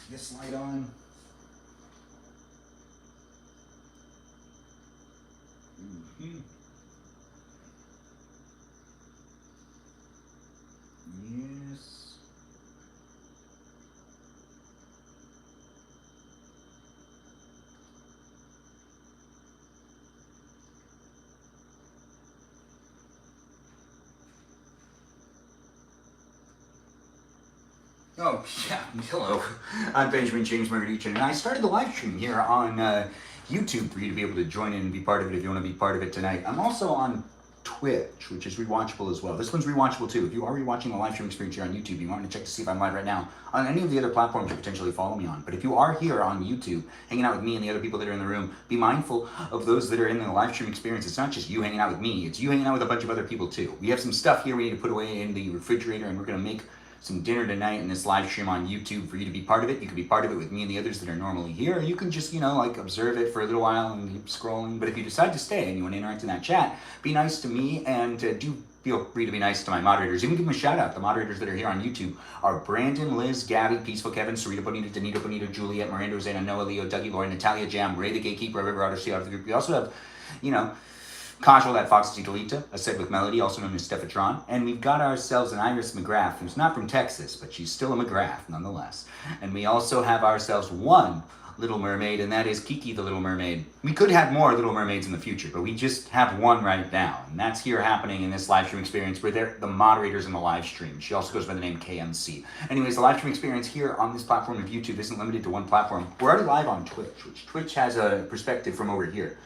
this light on. Mm-hmm. Yes. Oh, yeah. Hello. I'm Benjamin Magrdichian, and I started the live stream here on YouTube for you to be able to join in and be part of it if you want to be part of it tonight. I'm also on Twitch, which is rewatchable as well. This one's rewatchable too. If you are rewatching the live stream experience here on YouTube, you want to check to see if I'm live right now on any of the other platforms you potentially follow me on. But if you are here on YouTube, hanging out with me and the other people that are in the room, be mindful of those that are in the live stream experience. It's not just you hanging out with me, it's you hanging out with a bunch of other people too. We have some stuff here we need to put away in the refrigerator, and we're going to make some dinner tonight in this live stream on YouTube for you to be part of it. You can be part of it with me and the others that are normally here, or you can just, like observe it for a little while and keep scrolling. But if you decide to stay and you want to interact in that chat, be nice to me and do feel free to be nice to my moderators. Even give them a shout out. The moderators that are here on YouTube are Brandon, Liz, Gabby, Peaceful Kevin, Sarita Bonita, Danita Bonita, Juliet, Miranda, Rosanna, Noah, Leo, Dougie, Lauren, Natalia, Jam, Ray the Gatekeeper, River Otter, C out of the group. We also have, Casual, that Foxy Delita, a said with Melody, also known as Stephatron. And we've got ourselves an Iris McGrath, who's not from Texas, but she's still a McGrath nonetheless. And we also have ourselves one Little Mermaid, and that is Kiki the Little Mermaid. We could have more Little Mermaids in the future, but we just have one right now. And that's here happening in this live stream experience where they're the moderators in the live stream. She also goes by the name KMC. Anyways, the live stream experience here on this platform of YouTube isn't limited to one platform. We're already live on Twitch, which Twitch has a perspective from over here.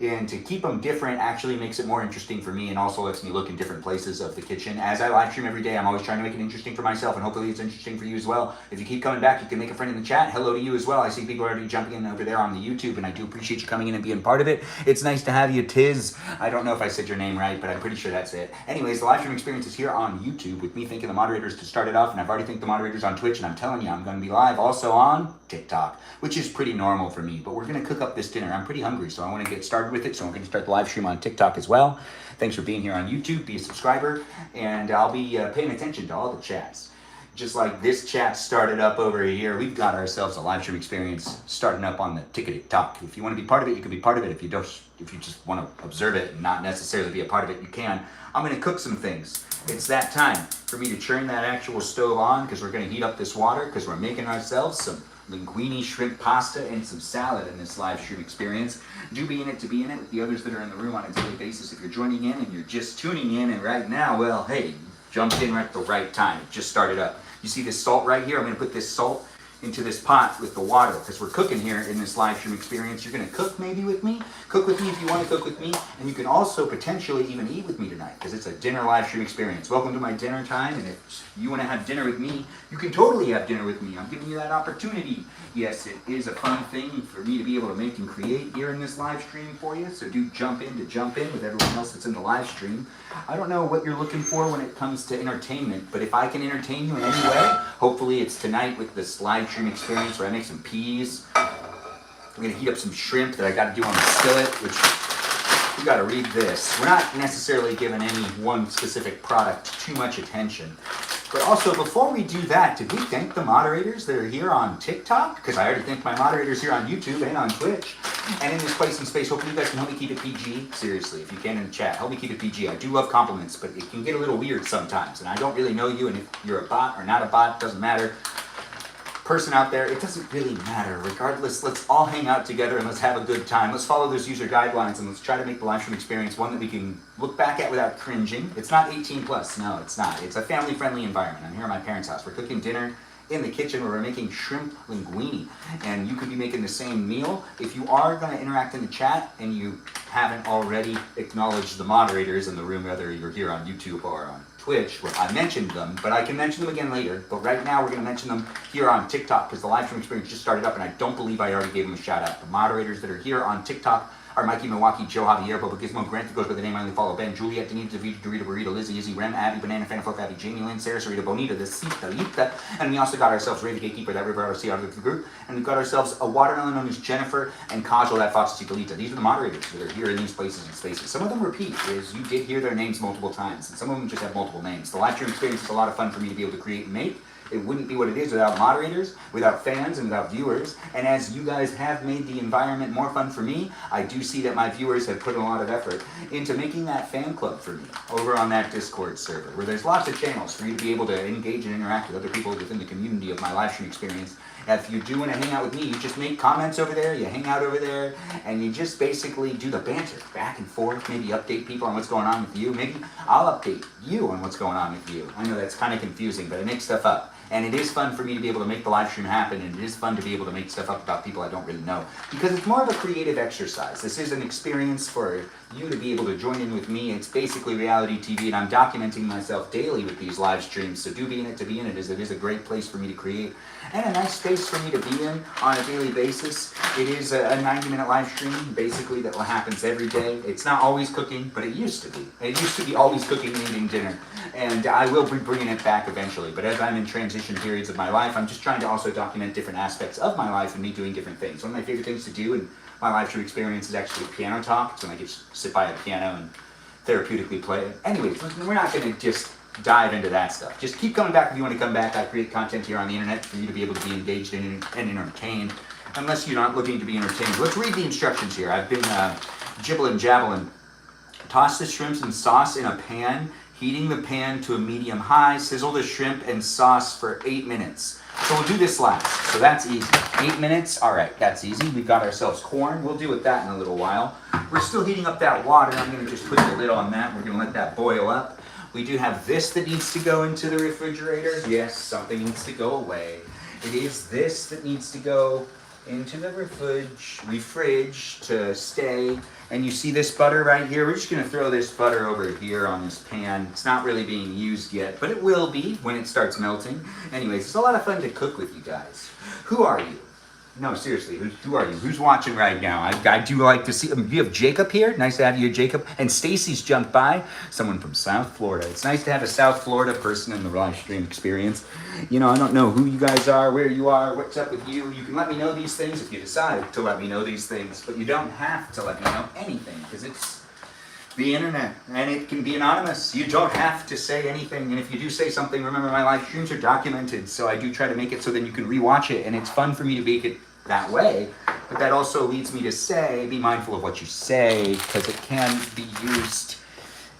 And to keep them different actually makes it more interesting for me and also lets me look in different places of the kitchen. As I live stream every day, I'm always trying to make it interesting for myself, and hopefully it's interesting for you as well. If you keep coming back, you can make a friend in the chat. Hello to you as well. I see people already jumping in over there on the YouTube, and I do appreciate you coming in and being part of it. It's nice to have you, Tiz. I don't know if I said your name right, but I'm pretty sure that's it. Anyways, the live stream experience is here on YouTube with me thanking the moderators to start it off, and I've already thanked the moderators on Twitch, and I'm telling you, I'm going to be live also on TikTok, which is pretty normal for me, but we're going to cook up this dinner. I'm pretty hungry, so I want to get started with it, so I'm going to start the live stream on TikTok as well. Thanks for being here on YouTube. Be a subscriber, and I'll be paying attention to all the chats. Just like this chat started up over here, we've got ourselves a live stream experience starting up on the TikTok. If you want to be part of it, you can be part of it. If you just want to observe it and not necessarily be a part of it, you can. I'm going to cook some things. It's that time for me to turn that actual stove on because we're going to heat up this water because we're making ourselves some linguine shrimp pasta and some salad in this live stream experience. Do be in it to be in it with the others that are in the room on a daily basis. If you're joining in and you're just tuning in and right now, well, hey, jumped in right at the right time. It just started up. You see this salt right here? I'm going to put this salt into this pot with the water because we're cooking here in this live stream experience. You're going to cook maybe with me. Cook with me if you want to cook with me. And you can also potentially even eat with me tonight because it's a dinner live stream experience. Welcome to my dinner time. And if you want to have dinner with me, you can totally have dinner with me. I'm giving you that opportunity. Yes, it is a fun thing for me to be able to make and create here in this live stream for you. So do jump in with everyone else that's in the live stream. I don't know what you're looking for when it comes to entertainment, but if I can entertain you in any way, hopefully it's tonight with this live stream experience where I make some peas. I'm going to heat up some shrimp that I got to do on the skillet, which you got to read this. We're not necessarily giving any one specific product too much attention. But also, before we do that, did we thank the moderators that are here on TikTok? Because I already thanked my moderators here on YouTube and on Twitch. And in this place and space, hopefully you guys can help me keep it PG. Seriously, if you can in the chat, help me keep it PG. I do love compliments, but it can get a little weird sometimes. And I don't really know you, and if you're a bot or not a bot, doesn't matter. Person out there, it doesn't really matter. Regardless, let's all hang out together and let's have a good time. Let's follow those user guidelines and let's try to make the live stream experience one that we can look back at without cringing. It's not 18 plus, no, it's not. It's a family-friendly environment. I'm here at my parents' house. We're cooking dinner in the kitchen where we're making shrimp linguine. And you could be making the same meal. If you are going to interact in the chat and you haven't already acknowledged the moderators in the room, whether you're here on YouTube or on Twitch, well, I mentioned them, but I can mention them again later. But right now we're going to mention them here on TikTok because the live stream experience just started up and I don't believe I already gave them a shout out. The moderators that are here on TikTok are Mikey, Milwaukee, Joe, Javier, Boba, Gizmo, Grant, that goes by the name I only follow, Ben, Juliet, Denita, Davida, Dorita, Burrito, Lizzie, Izzy, Rem, Abby, Banana, Fan, Fluff, Abby, Jamie, Lynn, Sarah, Sarita, Bonita, the Sita, Lita, and we also got ourselves Ray the Gatekeeper, that River RC out of the group, and we've got ourselves a watermelon known as Jennifer, and Kajal, that Fox, Sita, Lita. These are the moderators that are here in these places and spaces. Some of them repeat, as you did hear their names multiple times, and some of them just have multiple names. The live stream experience is a lot of fun for me to be able to create and make. It wouldn't be what it is without moderators, without fans, and without viewers. And as you guys have made the environment more fun for me, I do see that my viewers have put a lot of effort into making that fan club for me over on that Discord server, where there's lots of channels for you to be able to engage and interact with other people within the community of my live stream experience. If you do want to hang out with me, you just make comments over there, you hang out over there, and you just basically do the banter back and forth, maybe update people on what's going on with you. Maybe I'll update you on what's going on with you. I know that's kind of confusing, but I make stuff up. And it is fun for me to be able to make the live stream happen, and it is fun to be able to make stuff up about people I don't really know. Because it's more of a creative exercise. This is an experience for you to be able to join in with me. It's basically reality TV, and I'm documenting myself daily with these live streams. So do be in it to be in it. It is a great place for me to create, and a nice space for me to be in on a daily basis. It is a 90-minute live stream, basically, that happens every day. It's not always cooking, but it used to be. It used to be always cooking and eating dinner. And I will be bringing it back eventually. But as I'm in transition periods of my life, I'm just trying to also document different aspects of my life and me doing different things. One of my favorite things to do in my live stream experience is actually piano talk. It's when I get to sit by a piano and therapeutically play it. Anyways, we're not going to just dive into that stuff. Just keep coming back if you want to come back. I create content here on the internet for you to be able to be engaged in and entertained, unless you're not looking to be entertained. Let's read the instructions here. I've been jibbling jabbling. Toss the shrimps and sauce in a pan, heating the pan to a medium high. Sizzle the shrimp and sauce for 8 minutes. So we'll do this last. So that's easy. 8 minutes. All right, that's easy. We've got ourselves corn. We'll deal with that in a little while. We're still heating up that water. I'm going to just put the lid on that. We're going to let that boil up. We do have this that needs to go into the refrigerator. Yes, something needs to go away. It is this that needs to go into the fridge to stay. And you see this butter right here? We're just going to throw this butter over here on this pan. It's not really being used yet, but it will be when it starts melting. Anyways, it's a lot of fun to cook with you guys. Who are you? No, seriously, who are you? Who's watching right now? I do like to see, you have Jacob here. Nice to have you, Jacob. And Stacy's jumped by, someone from South Florida. It's nice to have a South Florida person in the live stream experience. You know, I don't know who you guys are, where you are, what's up with you. You can let me know these things if you decide to let me know these things, but you don't have to let me know anything, because it's the internet, and it can be anonymous. You don't have to say anything, and if you do say something, remember my live streams are documented, so I do try to make it so then you can rewatch it, and it's fun for me to make it that way, but that also leads me to say, be mindful of what you say, because it can be used,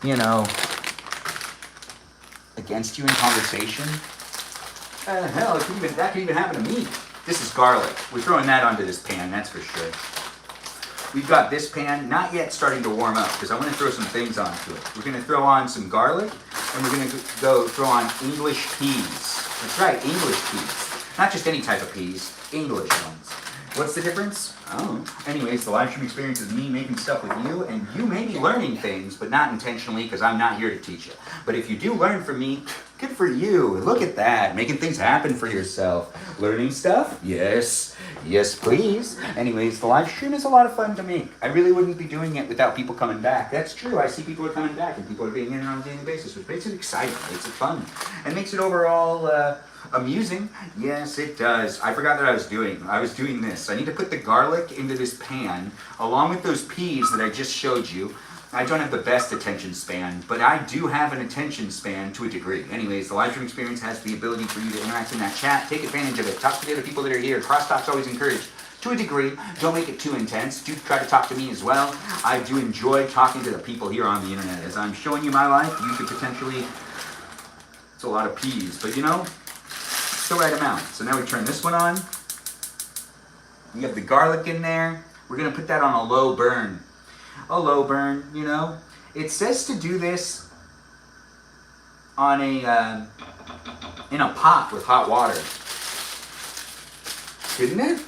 you know, against you in conversation. Hell, that could even happen to me. This is garlic. We're throwing that onto this pan, that's for sure. We've got this pan, not yet starting to warm up, because I want to throw some things onto it. We're going to throw on some garlic, and we're going to go throw on English peas. That's right, English peas. Not just any type of peas, English ones. What's the difference? Oh. Anyways, the live stream experience is me making stuff with you, and you may be learning things, but not intentionally, because I'm not here to teach you. But if you do learn from me, good for you. Look at that, making things happen for yourself. Learning stuff? Yes. Yes, please. Anyways, the live stream is a lot of fun to make. I really wouldn't be doing it without people coming back. That's true. I see people are coming back, and people are being in on a daily basis, which makes it exciting, makes it fun, and makes it overall amusing. Yes, it does. I forgot that I was doing this. I need to put the garlic into this pan along with those peas that I just showed you. I don't have the best attention span, but I do have an attention span to a degree. Anyways, the live stream experience has the ability for you to interact in that chat. Take advantage of it. Talk to the other people that are here. Crosstalk's always encouraged to a degree. Don't make it too intense. Do try to talk to me as well. I do enjoy talking to the people here on the internet. As I'm showing you my life, you could potentially, it's a lot of peas, but you know, it's the right amount. So now we turn this one on. We have the garlic in there. We're gonna put that on a low burn. A low burn, you know. It says to do this on a in a pot with hot water. Didn't it?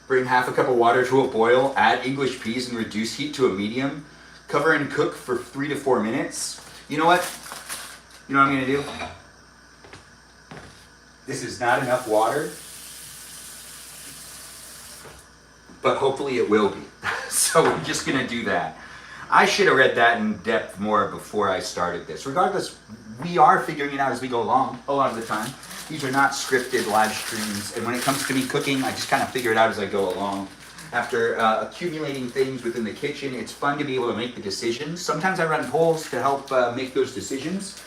Bring half a cup of water to a boil, add English peas and reduce heat to a medium. Cover and cook for 3 to 4 minutes. You know what? You know what I'm gonna do? This is not enough water, but hopefully it will be. So we're just gonna do that. I should have read that in depth more before I started this. Regardless, we are figuring it out as we go along a lot of the time. These are not scripted live streams, and when it comes to me cooking, I just kind of figure it out as I go along. After accumulating things within the kitchen, it's fun to be able to make the decisions. Sometimes I run polls to help make those decisions.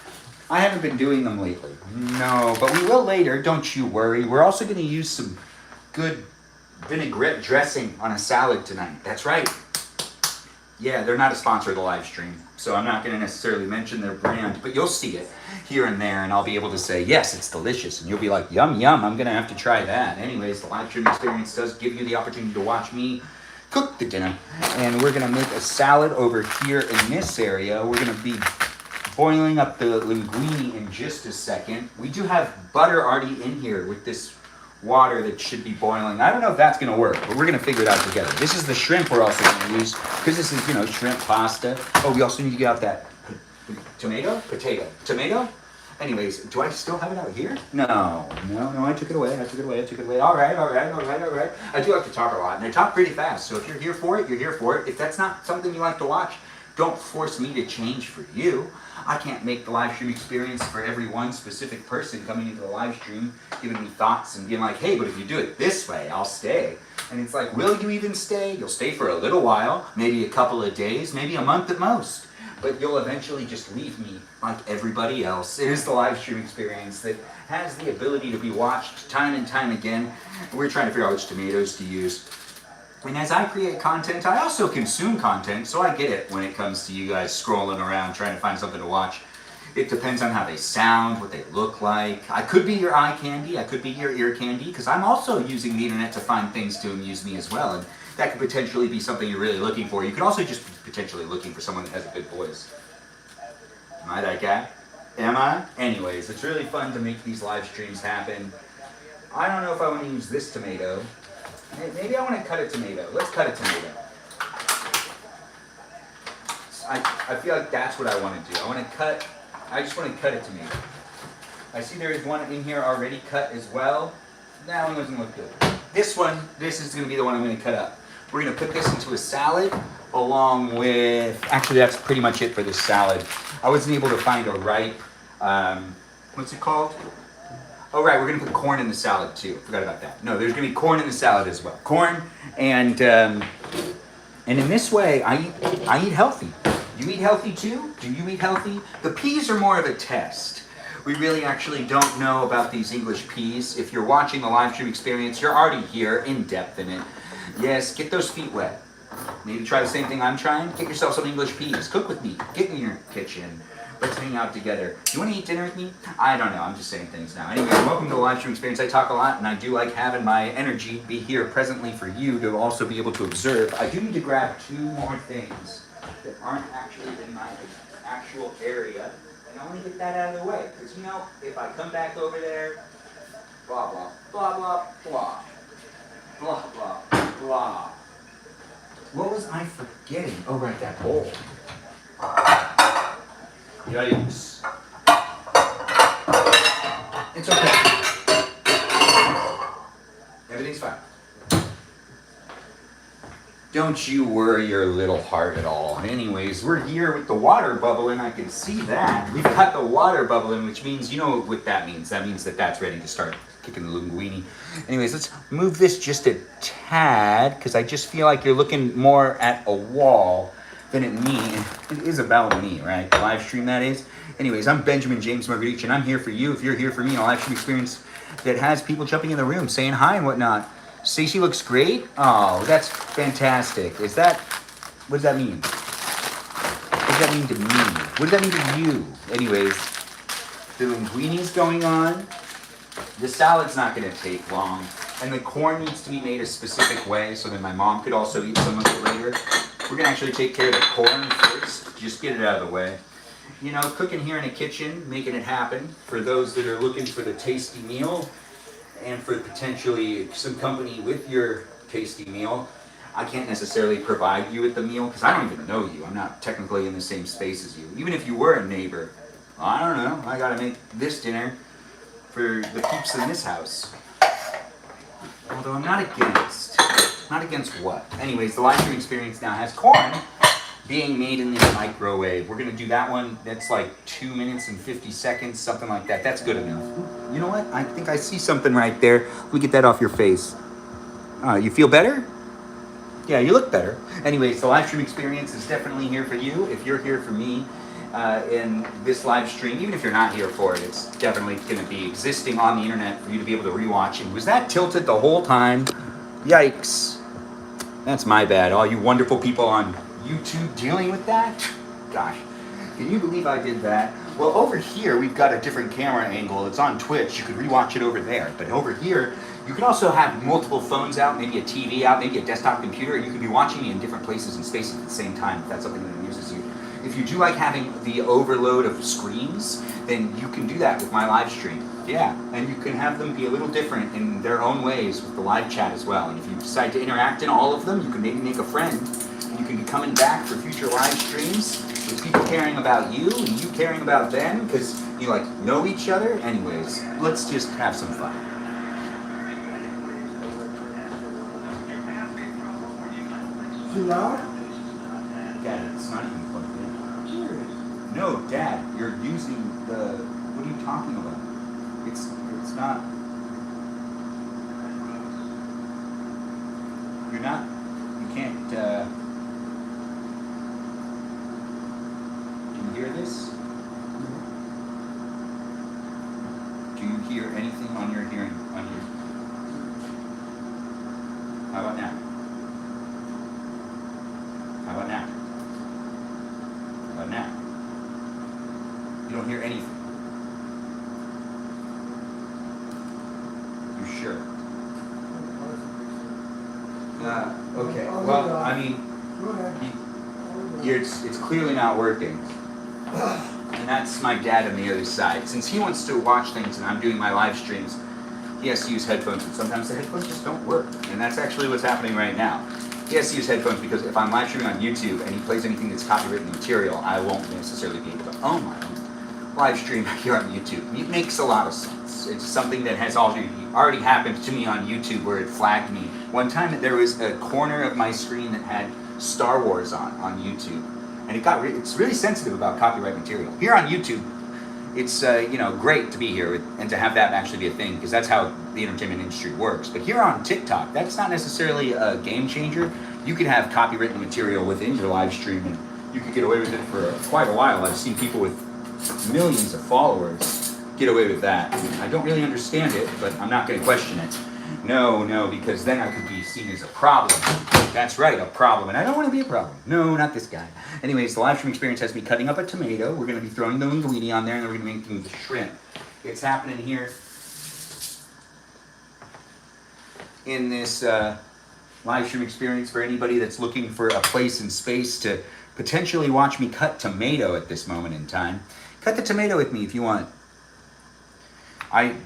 I haven't been doing them lately. No, but we will later. Don't you worry. We're also going to use some good vinaigrette dressing on a salad tonight. That's right. Yeah, they're not a sponsor of the live stream, so I'm not going to necessarily mention their brand, but you'll see it here and there, and I'll be able to say, yes, it's delicious, and you'll be like, yum, yum, I'm going to have to try that. Anyways, the live stream experience does give you the opportunity to watch me cook the dinner, and we're going to make a salad over here in this area. We're going to be boiling up the linguine in just a second. We do have butter already in here with this water that should be boiling. I don't know if that's going to work, but we're going to figure it out together. This is the shrimp we're also going to use, because this is, you know, shrimp pasta. Oh, we also need to get out that tomato. Anyways, do I still have it out here? No, I took it away. All right. I do like to talk a lot, and I talk pretty fast, so if you're here for it, you're here for it. If that's not something you like to watch, don't force me to change for you. I can't make the live stream experience for every one specific person coming into the live stream, giving me thoughts and being like, hey, but if you do it this way, I'll stay. And it's like, will you even stay? You'll stay for a little while, maybe a couple of days, maybe a month at most. But you'll eventually just leave me like everybody else. It is the live stream experience that has the ability to be watched time and time again. We're trying to figure out which tomatoes to use. And as I create content, I also consume content, so I get it when it comes to you guys scrolling around trying to find something to watch. It depends on how they sound, what they look like. I could be your eye candy, I could be your ear candy, because I'm also using the internet to find things to amuse me as well, and that could potentially be something you're really looking for. You could also just be potentially looking for someone that has a good voice. Am I that guy? Am I? Anyways, it's really fun to make these live streams happen. I don't know if I want to use this tomato. Maybe I want to cut a tomato. Let's cut a tomato. I feel like that's what I want to do. I just want to cut a tomato. I see there is one in here already cut as well. That one doesn't look good. This is going to be the one I'm going to cut up. We're going to put this into a salad along with, actually that's pretty much it for this salad. I wasn't able to find a ripe, what's it called? Oh right, we're gonna put corn in the salad too. Forgot about that. No, there's gonna be corn in the salad as well. Corn and in this way, I eat healthy. You eat healthy too? Do you eat healthy? The peas are more of a test. We really actually don't know about these English peas. If you're watching the live stream experience, you're already here, in depth in it. Yes, get those feet wet. Maybe try the same thing I'm trying. Get yourself some English peas. Cook with me. Get in your kitchen. Let's hang out together. You want to eat dinner with me? I don't know. I'm just saying things now. Anyway, welcome to the live stream experience. I talk a lot, and I do like having my energy be here presently for you to also be able to observe. I do need to grab two more things that aren't actually in my actual area, and I want to get that out of the way. Because, you know, if I come back over there, blah, blah, blah, blah, blah, blah, blah, blah. What was I forgetting? Oh, right, that bowl. Yikes. It's okay. Everything's fine. Don't you worry your little heart at all. Anyways, we're here with the water bubbling. I can see that. We've got the water bubbling, which means, you know what that means. That means that that's ready to start kicking the linguine. Anyways, let's move this just a tad, because I just feel like you're looking more at a wall than at me. It is about me, right? The live stream, that is. Anyways, I'm Benjamin James Magrdichian. I'm here for you. If you're here for me, a live stream experience that has people jumping in the room, saying hi and whatnot. Stacey looks great. Oh, that's fantastic. What does that mean? What does that mean to me? What does that mean to you? Anyways, the linguine's going on. The salad's not going to take long. And the corn needs to be made a specific way so that my mom could also eat some of it later. We're gonna actually take care of the corn first, just get it out of the way. You know, cooking here in a kitchen, making it happen for those that are looking for the tasty meal and for potentially some company with your tasty meal. I can't necessarily provide you with the meal because I don't even know you. I'm not technically in the same space as you. Even if you were a neighbor, I don't know. I gotta make this dinner for the peeps in this house. Although I'm not against. Not against what? Anyways, the live stream experience now has corn being made in the microwave. We're going to do that one. That's like 2 minutes and 50 seconds, something like that. That's good enough. You know what? I think I see something right there. Let me get that off your face. You feel better? Yeah, you look better. Anyways, the live stream experience is definitely here for you. If you're here for me, in this live stream. Even if you're not here for it, it's definitely going to be existing on the internet for you to be able to rewatch. And was that tilted the whole time? Yikes. That's my bad. All you wonderful people on YouTube dealing with that? Gosh, can you believe I did that? Well, over here, we've got a different camera angle. It's on Twitch. You could rewatch it over there. But over here, you could also have multiple phones out, maybe a TV out, maybe a desktop computer, and you could be watching me in different places and spaces at the same time, if that's something that amuses you. If you do like having the overload of screens, then you can do that with my live stream. Yeah, and you can have them be a little different in their own ways with the live chat as well. And if you decide to interact in all of them, you can maybe make a friend, and you can be coming back for future live streams with people caring about you and you caring about them because you like know each other. Anyways, let's just have some fun. Too loud? Dad, it's not even plugged in. No, Dad, you're using the. What are you talking about? It's not. You're not. You can't. Can you hear this? Do you hear anything on your hearing? How about now? How about now? How about now? You don't hear anything. You sure? Okay. Well, I mean, it's clearly not working. And that's my dad on the other side. Since he wants to watch things and I'm doing my live streams, he has to use headphones, and sometimes the headphones just don't work. And that's actually what's happening right now. He has to use headphones because if I'm live streaming on YouTube and he plays anything that's copywritten material, I won't necessarily be able to own my own live stream here on YouTube. It makes a lot of sense. It's something that has already happened to me on YouTube where it flagged me. One time there was a corner of my screen that had Star Wars on YouTube. And it's really sensitive about copyright material. Here on YouTube, it's great to be here and to have that actually be a thing because that's how the entertainment industry works. But here on TikTok, that's not necessarily a game changer. You could have copywritten material within your live stream and you could get away with it for quite a while. I've seen people with millions of followers get away with that. I don't really understand it, but I'm not going to question it. No, because then I could be seen as a problem. That's right, a problem. And I don't want to be a problem. No, not this guy. Anyways, the live stream experience has me cutting up a tomato. We're going to be throwing the linguine on there, and then we're going to be making the shrimp. It's happening here in this live stream experience for anybody that's looking for a place and space to potentially watch me cut tomato at this moment in time. Cut the tomato with me if you want. I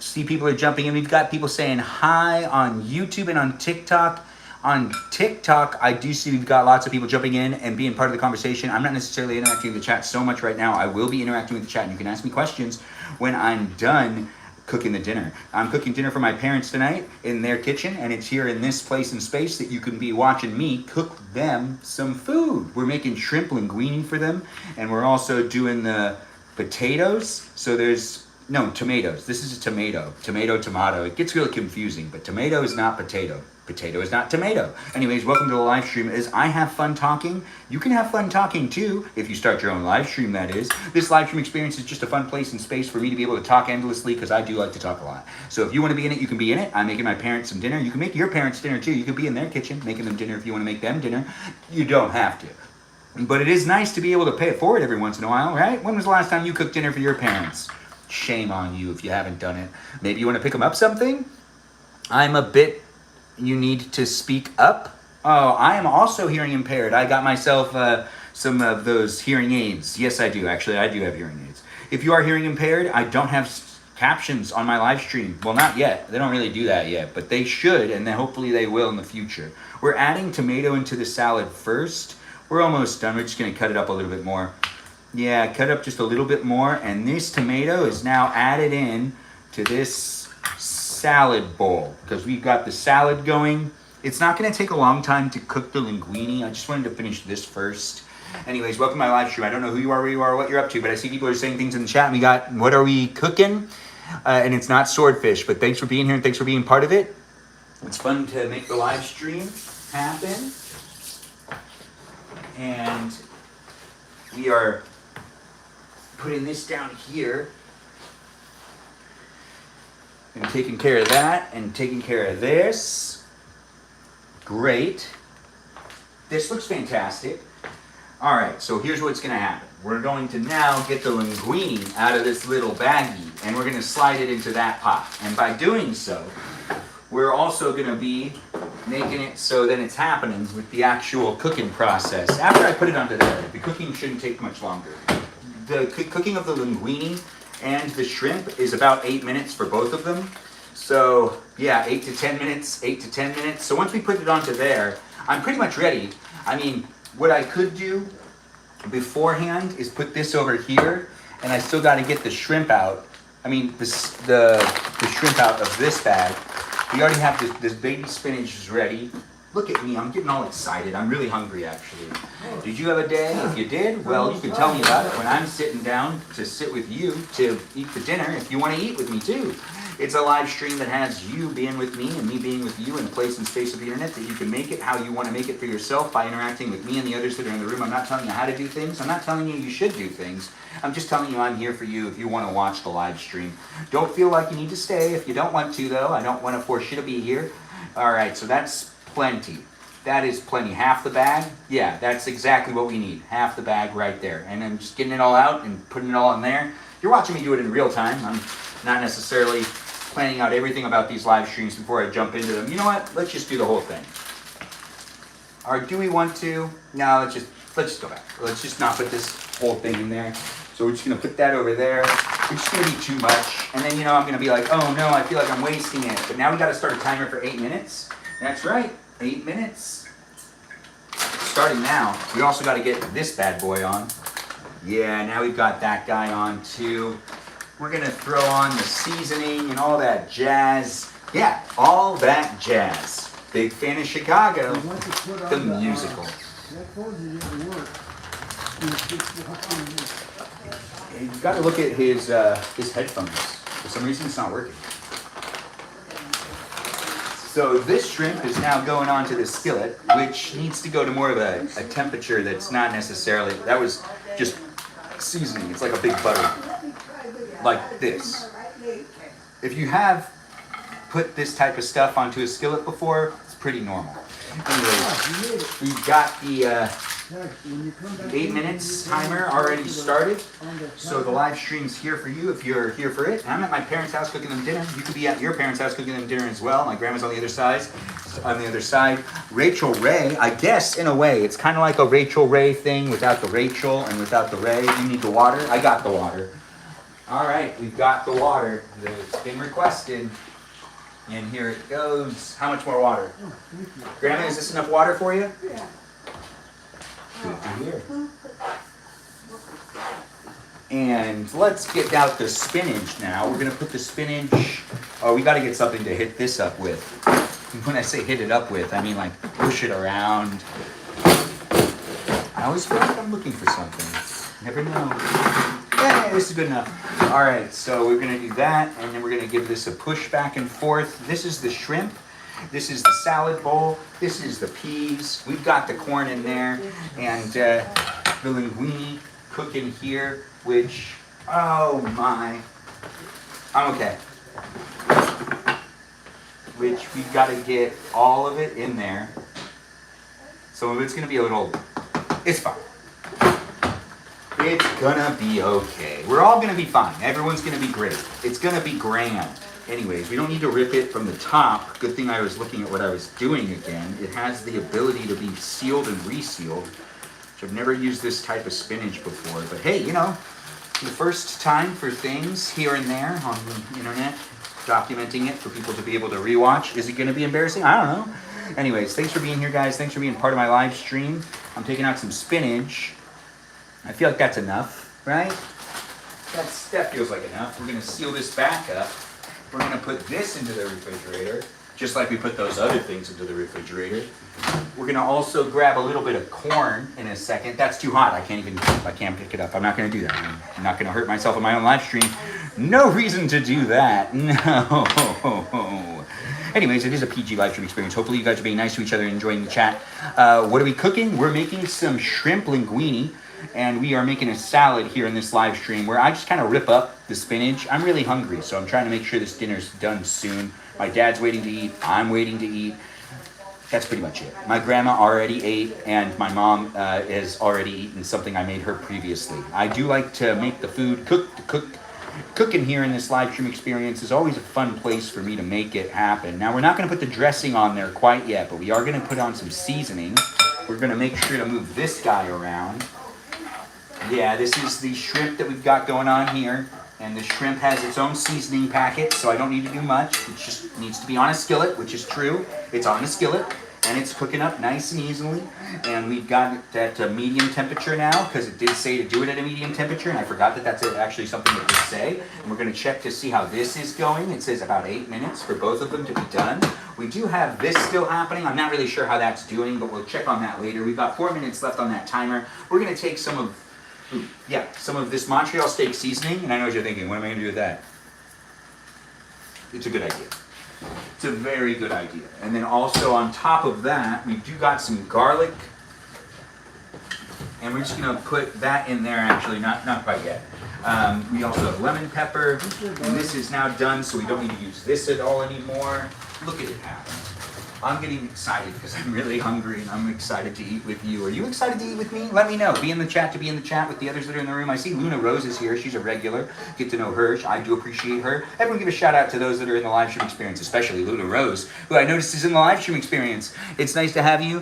see people are jumping in. We've got people saying hi on YouTube and on TikTok. On TikTok, I do see we've got lots of people jumping in and being part of the conversation. I'm not necessarily interacting with the chat so much right now. I will be interacting with the chat, and you can ask me questions when I'm done cooking the dinner. I'm cooking dinner for my parents tonight in their kitchen, and it's here in this place and space that you can be watching me cook them some food. We're making shrimp linguine for them, and we're also doing the potatoes. So there's tomatoes. This is a tomato. Tomato. It gets really confusing, but tomato is not potato. Potato is not tomato. Anyways, welcome to the live stream. As I have fun talking, you can have fun talking too, if you start your own live stream, that is. This live stream experience is just a fun place and space for me to be able to talk endlessly, because I do like to talk a lot. So if you want to be in it, you can be in it. I'm making my parents some dinner. You can make your parents dinner too. You can be in their kitchen, making them dinner if you want to make them dinner. You don't have to. But it is nice to be able to pay it forward every once in a while, right? When was the last time you cooked dinner for your parents? Shame on you if you haven't done it. Maybe you want to pick them up something? You need to speak up? Oh, I am also hearing impaired. I got myself some of those hearing aids. Yes, I do. Actually, I do have hearing aids. If you are hearing impaired, I don't have captions on my live stream. Well, not yet. They don't really do that yet, but they should, and then hopefully they will in the future. We're adding tomato into the salad first. We're almost done. We're just going to cut it up a little bit more. Yeah, cut up just a little bit more, and this tomato is now added in to this salad bowl, because we've got the salad going. It's not going to take a long time to cook the linguine. I just wanted to finish this first. Anyways, welcome to my live stream. I don't know who you are, where you are, what you're up to, but I see people are saying things in the chat. And we got, what are we cooking? And it's not swordfish, but thanks for being here and thanks for being part of it. It's fun to make the live stream happen. And we are putting this down here and taking care of that and taking care of this. Great. This looks fantastic. All right, so here's what's gonna happen. We're going to now get the linguine out of this little baggie and we're gonna slide it into that pot. And by doing so, we're also gonna be making it so that it's happening with the actual cooking process. After I put it onto there, the cooking shouldn't take much longer. The cooking of the linguine and the shrimp is about 8 minutes for both of them. So yeah, 8 to 10 minutes, 8 to 10 minutes. So once we put it onto there, I'm pretty much ready. I mean, what I could do beforehand is put this over here, and I still got to get the shrimp out. I mean, the shrimp out of this bag. We already have this baby spinach is ready. Look at me, I'm getting all excited. I'm really hungry, actually. Did you have a day? If you did, well, you can tell me about it when I'm sitting down to sit with you to eat the dinner, if you want to eat with me, too. It's a live stream that has you being with me and me being with you in a place and space of the internet that you can make it how you want to make it for yourself by interacting with me and the others that are in the room. I'm not telling you how to do things. I'm not telling you you should do things. I'm just telling you I'm here for you if you want to watch the live stream. Don't feel like you need to stay if you don't want to, though. I don't want to force you to be here. All right, so that's plenty. That is plenty. Half the bag? Yeah, that's exactly what we need. Half the bag right there. And I'm just getting it all out and putting it all in there. You're watching me do it in real time. I'm not necessarily planning out everything about these live streams before I jump into them. You know what? Let's just do the whole thing. Or do we want to? No, let's just go back. Let's just not put this whole thing in there. So we're just gonna put that over there. It's gonna be too much. And then, you know, I'm gonna be like, oh no, I feel like I'm wasting it. But now we gotta start a timer for 8 minutes. That's right, 8 minutes. Starting now. We also gotta get this bad boy on. Yeah, now we've got that guy on too. We're gonna throw on the seasoning and all that jazz. Yeah, all that jazz. Big fan of Chicago, the musical. You've got to look at his headphones. For some reason, it's not working. So this shrimp is now going onto the skillet, which needs to go to more of a temperature that's not necessarily, that was just seasoning. It's like a big butter, like this. If you have put this type of stuff onto a skillet before, it's pretty normal. Anyways, we've got the 8 minutes timer already started. So the live stream's here for you if you're here for it. And I'm at my parents' house cooking them dinner. You could be at your parents' house cooking them dinner as well. My grandma's on the other side. Rachel Ray, I guess in a way, it's kind of like a Rachel Ray thing without the Rachel and without the Ray. You need the water? I got the water. All right, we've got the water. It's been requested. And here it goes. How much more water? Oh, thank you. Grandma, is this enough water for you? Yeah. Good to hear. And let's get out the spinach now. We're gonna put the spinach. Oh, we gotta get something to hit this up with. When I say hit it up with, I mean like push it around. I always feel like I'm looking for something. Never know. Yeah, this is good enough. All right, so we're gonna do that, and then we're gonna give this a push back and forth. This is the shrimp. This is the salad bowl. This is the peas. We've got the corn in there, and the linguine cooking here, which, oh my, I'm okay. Which we've got to get all of it in there. Some of it's gonna be a little, it's fine. It's gonna be okay. We're all gonna be fine. Everyone's gonna be great. It's gonna be grand. Anyways, we don't need to rip it from the top. Good thing I was looking at what I was doing again. It has the ability to be sealed and resealed, which I've never used this type of spinach before. But hey, you know, the first time for things here and there on the internet, documenting it for people to be able to rewatch. Is it gonna be embarrassing? I don't know. Anyways, thanks for being here, guys. Thanks for being part of my live stream. I'm taking out some spinach. I feel like that's enough, right? That feels like enough. We're gonna seal this back up. We're gonna put this into the refrigerator, just like we put those other things into the refrigerator. We're gonna also grab a little bit of corn in a second. That's too hot. I can't pick it up. I'm not gonna do that. I'm not gonna hurt myself in my own live stream. No reason to do that. No. Anyways, it is a PG live stream experience. Hopefully you guys are being nice to each other and enjoying the chat. What are we cooking? We're making some shrimp linguine, and we are making a salad here in this live stream where I just kind of rip up the spinach. I'm really hungry, so I'm trying to make sure this dinner's done soon. My dad's waiting to eat. I'm waiting to eat. That's pretty much it. My grandma already ate, and my mom has already eaten something I made her previously. I do like to make the food, Cooking here in this live stream experience is always a fun place for me to make it happen. Now, we're not going to put the dressing on there quite yet, but we are going to put on some seasoning. We're going to make sure to move this guy around. Yeah, this is the shrimp that we've got going on here. And the shrimp has its own seasoning packet, so I don't need to do much. It just needs to be on a skillet, which is true. It's on a skillet, and it's cooking up nice and easily. And we've got it at a medium temperature now, because it did say to do it at a medium temperature, and I forgot that that's actually something that they say. And we're going to check to see how this is going. It says about 8 minutes for both of them to be done. We do have this still happening. I'm not really sure how that's doing, but we'll check on that later. We've got 4 minutes left on that timer. We're going to take some of this Montreal steak seasoning, and I know what you're thinking, what am I going to do with that? It's a good idea. It's a very good idea. And then also on top of that, we do got some garlic, and we're just going to put that in there actually, not quite yet. We also have lemon pepper, and this is now done, so we don't need to use this at all anymore. Look at it happen. I'm getting excited because I'm really hungry and I'm excited to eat with you. Are you excited to eat with me? Let me know. Be in the chat with the others that are in the room. I see Luna Rose is here. She's a regular. Get to know her. I do appreciate her. Everyone give a shout out to those that are in the live stream experience, especially Luna Rose, who I noticed is in the live stream experience. It's nice to have you.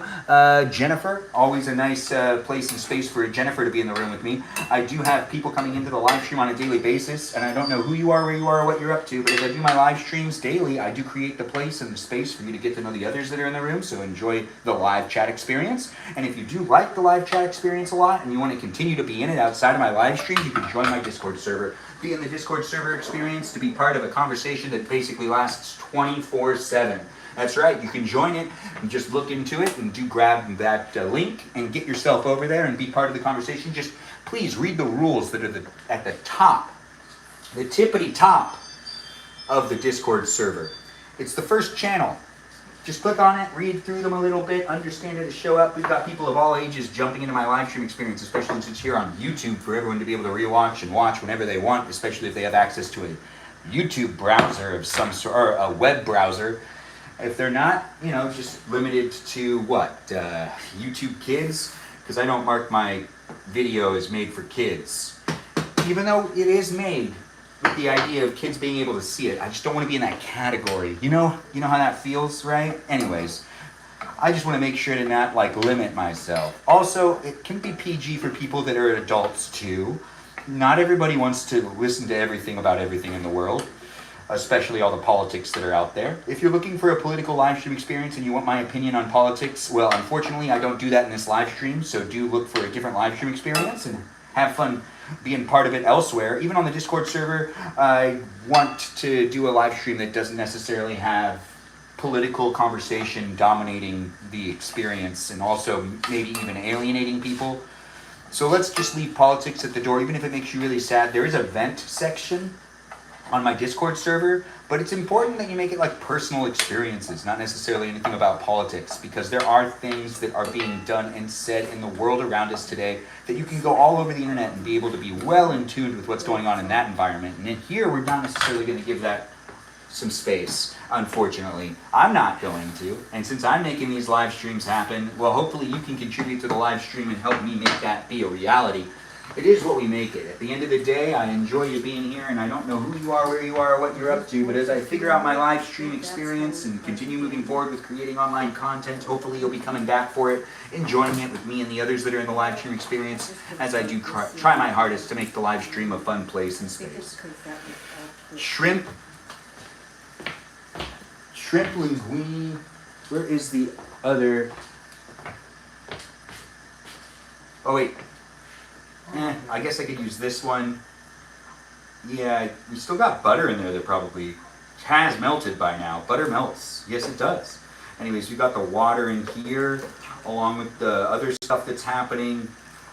Jennifer, always a nice place and space for Jennifer to be in the room with me. I do have people coming into the live stream on a daily basis, and I don't know who you are, where you are, or what you're up to, but as I do my live streams daily, I do create the place and the space for you to get to know the others that are in the room, so enjoy the live chat experience. And if you do like the live chat experience a lot and you want to continue to be in it outside of my live streams, you can join my Discord server. Be in the Discord server experience to be part of a conversation that basically lasts 24/7. That's right, you can join it and just look into it and do grab that link and get yourself over there and be part of the conversation. Just please read the rules that are at the top, the tippity top of the Discord server. It's the first channel. Just click on it, read through them a little bit, understand how to show up. We've got people of all ages jumping into my live stream experience, especially since it's here on YouTube for everyone to be able to rewatch and watch whenever they want, especially if they have access to a YouTube browser of some sort, or a web browser. If they're not, just limited to what? YouTube Kids? Because I don't mark my video as made for kids. Even though it is made with the idea of kids being able to see it. I just don't want to be in that category. You know how that feels, right? Anyways, I just want to make sure to not limit myself. Also, it can be PG for people that are adults too. Not everybody wants to listen to everything about everything in the world, especially all the politics that are out there. If you're looking for a political live stream experience and you want my opinion on politics, well, unfortunately, I don't do that in this live stream, so do look for a different live stream experience and have fun being part of it elsewhere. Even on the Discord server, I want to do a live stream that doesn't necessarily have political conversation dominating the experience and also maybe even alienating people. So let's just leave politics at the door, even if it makes you really sad. There is a vent section on my Discord server, but it's important that you make it personal experiences, not necessarily anything about politics, because there are things that are being done and said in the world around us today that you can go all over the internet and be able to be well in tune with what's going on in that environment. And in here, we're not necessarily going to give that some space, unfortunately. I'm not going to, and since I'm making these live streams happen, well, hopefully you can contribute to the live stream and help me make that be a reality. It is what we make it. At the end of the day, I enjoy you being here, and I don't know who you are, where you are, or what you're up to, but as I figure out my live stream experience and continue moving forward with creating online content, hopefully you'll be coming back for it, enjoying it with me and the others that are in the live stream experience, as I do try my hardest to make the live stream a fun place and space. Shrimp linguine. Where is the other? Oh wait. I guess I could use this one. Yeah, we still got butter in there that probably has melted by now. Butter melts. Yes, it does. Anyways, we got the water in here along with the other stuff that's happening.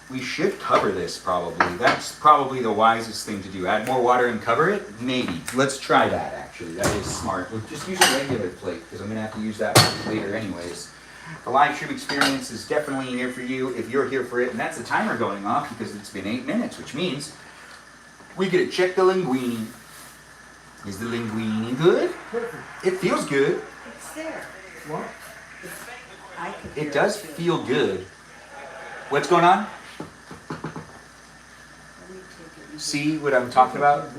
We should cover this probably. That's probably the wisest thing to do. Add more water and cover it? Maybe. Let's try that actually. actually. That is smart. We'll just use a regular plate because I'm going to have to use that later anyways. The live stream experience is definitely here for you if you're here for it. And that's the timer going off because it's been 8 minutes, which means we get to check the linguine. Is the linguine good? Perfect. It feels good. It's there. What? I could hear It does too. feel good. What's going on? Let me take it. See what I'm talking about?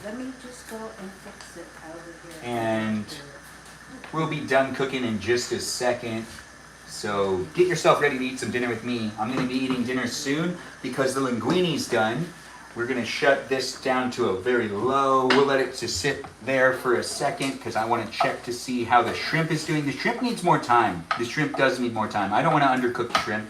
Let me just go and fix it out of here. And we'll be done cooking in just a second. So get yourself ready to eat some dinner with me. I'm going to be eating dinner soon because the linguine's done. We're going to shut this down to a very low. We'll let it just sit there for a second because I want to check to see how the shrimp is doing. The shrimp needs more time. The shrimp does need more time. I don't want to undercook shrimp.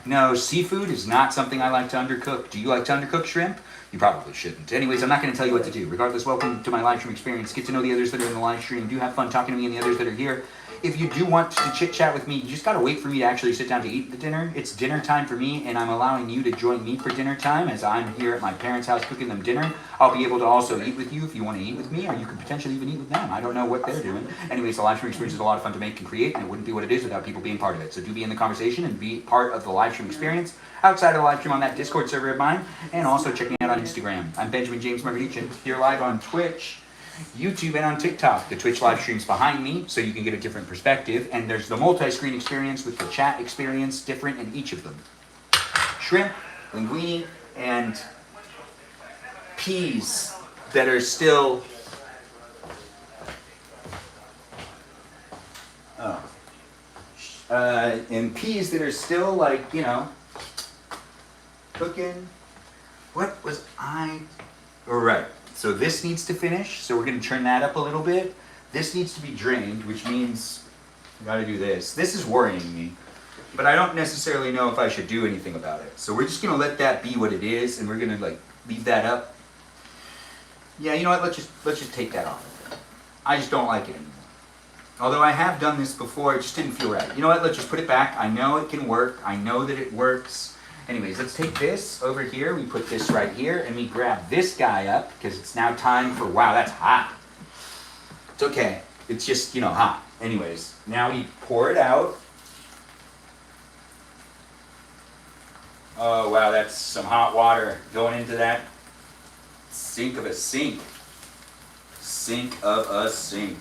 No, seafood is not something I like to undercook. Do you like to undercook shrimp? You probably shouldn't. Anyways, I'm not going to tell you what to do. Regardless, welcome to my live stream experience. Get to know the others that are in the live stream. Do have fun talking to me and the others that are here. If you do want to chit chat with me, you just got to wait for me to actually sit down to eat the dinner. It's dinner time for me, and I'm allowing you to join me for dinner time as I'm here at my parents' house cooking them dinner. I'll be able to also eat with you if you want to eat with me, or you could potentially even eat with them. I don't know what they're doing. Anyways, the live stream experience is a lot of fun to make and create, and it wouldn't be what it is without people being part of it. So do be in the conversation and be part of the live stream experience outside of the live stream on that Discord server of mine, and also check me out on Instagram. I'm Benjamin James Magrdichian, here live on Twitch, YouTube, and on TikTok. The Twitch live stream's behind me, so you can get a different perspective, and there's the multi-screen experience with the chat experience, different in each of them. Shrimp, linguine, and peas that are still... and peas that are still, like, you know, cooking. What was I... All right. So this needs to finish, so we're going to turn that up a little bit. This needs to be drained, which means I got to do this. This is worrying me, but I don't necessarily know if I should do anything about it. So we're just going to let that be what it is, and we're going to like leave that up. Yeah, you know what? Let's just take that off. I just don't like it anymore. Although I have done this before, it just didn't feel right. You know what? Let's just put it back. I know it can work. I know that it works. Anyways, let's take this over here. We put this right here, and we grab this guy up because it's now time for, wow, that's hot. It's okay. It's just, you know, hot. Anyways, now we pour it out. Oh, wow, that's some hot water going into that sink of a sink. Sink of a sink.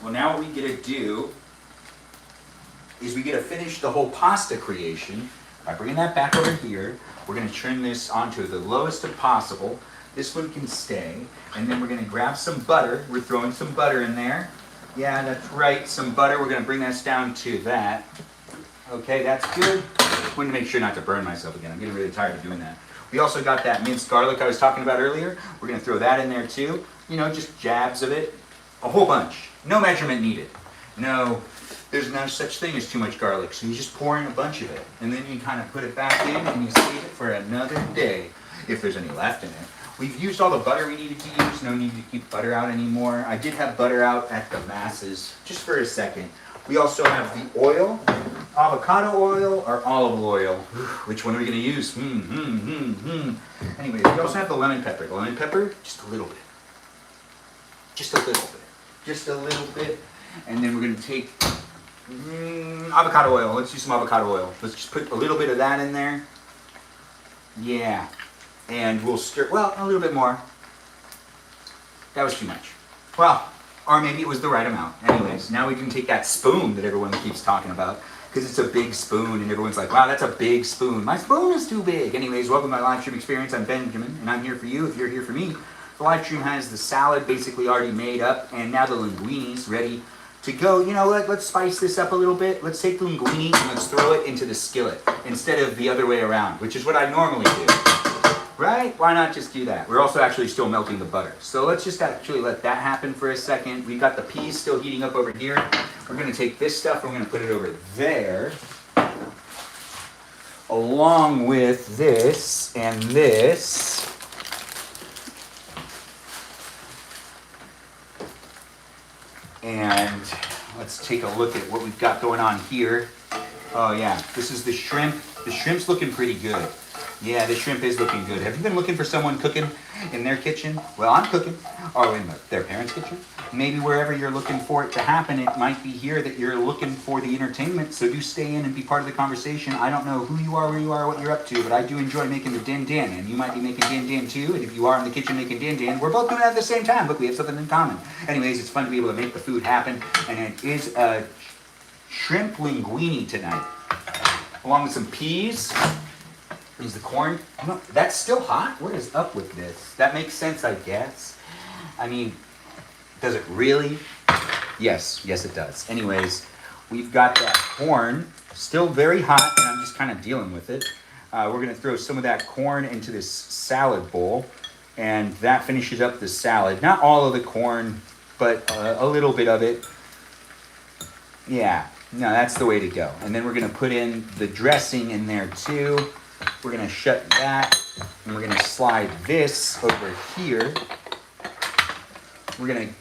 Well, now what we get to do is we get to finish the whole pasta creation. By bringing that back over here, we're going to turn this onto the lowest of possible. This one can stay. And then we're going to grab some butter. We're throwing some butter in there. Yeah, that's right, some butter. We're going to bring this down to that. Okay, that's good. I wanted to make sure not to burn myself again. I'm getting really tired of doing that. We also got that minced garlic I was talking about earlier. We're going to throw that in there too. You know, just jabs of it. A whole bunch. No measurement needed. No. There's no such thing as too much garlic, so you just pour in a bunch of it, and then you kind of put it back in, and you save it for another day, if there's any left in it. We've used all the butter we needed to use, no need to keep butter out anymore. I did have butter out at the masses, just for a second. We also have the oil, avocado oil or olive oil. Which one are we going to use? Anyways, we also have the lemon pepper. The lemon pepper, just a little bit. Just a little bit. Just a little bit. And then we're going to take avocado oil. Let's use some avocado oil. Let's just put a little bit of that in there. Yeah. And we'll stir, well, a little bit more. That was too much. Well, or maybe it was the right amount. Anyways, now we can take that spoon that everyone keeps talking about, because it's a big spoon, and everyone's like, wow, that's a big spoon. My spoon is too big. Anyways, welcome to my live stream experience. I'm Benjamin, and I'm here for you if you're here for me. The live stream has the salad basically already made up, and now the linguine's ready to go. You know what, let's spice this up a little bit. Let's take the linguine and let's throw it into the skillet instead of the other way around, which is what I normally do. Right? Why not just do that? We're also actually still melting the butter. So let's just actually let that happen for a second. We've got the peas still heating up over here. We're going to take this stuff, we're going to put it over there, along with this and this. And let's take a look at what we've got going on here. Oh yeah, this is the shrimp. The shrimp's looking pretty good. Yeah, the shrimp is looking good. Have you been looking for someone cooking in their kitchen? Well, I'm cooking. or in their parents' kitchen. Maybe wherever you're looking for it to happen, it might be here that you're looking for the entertainment. So do stay in and be part of the conversation. I don't know who you are, where you are, what you're up to, but I do enjoy making the din din, and you might be making din din too. And if you are in the kitchen making din din, we're both doing it at the same time. Look, we have something in common. Anyways, it's fun to be able to make the food happen, and it is a shrimp linguine tonight, along with some peas. Is the corn? That's still hot? What is up with this? That makes sense, I guess. I mean, does it really? Yes, it does. Anyways, we've got that corn still very hot, and I'm just kind of dealing with it. We're going to throw some of that corn into this salad bowl, and that finishes up the salad. Not all of the corn, but a little bit of it. Yeah, no, that's the way to go. And then we're going to put in the dressing in there too. We're going to shut that, and we're going to slide this over here. We're going to...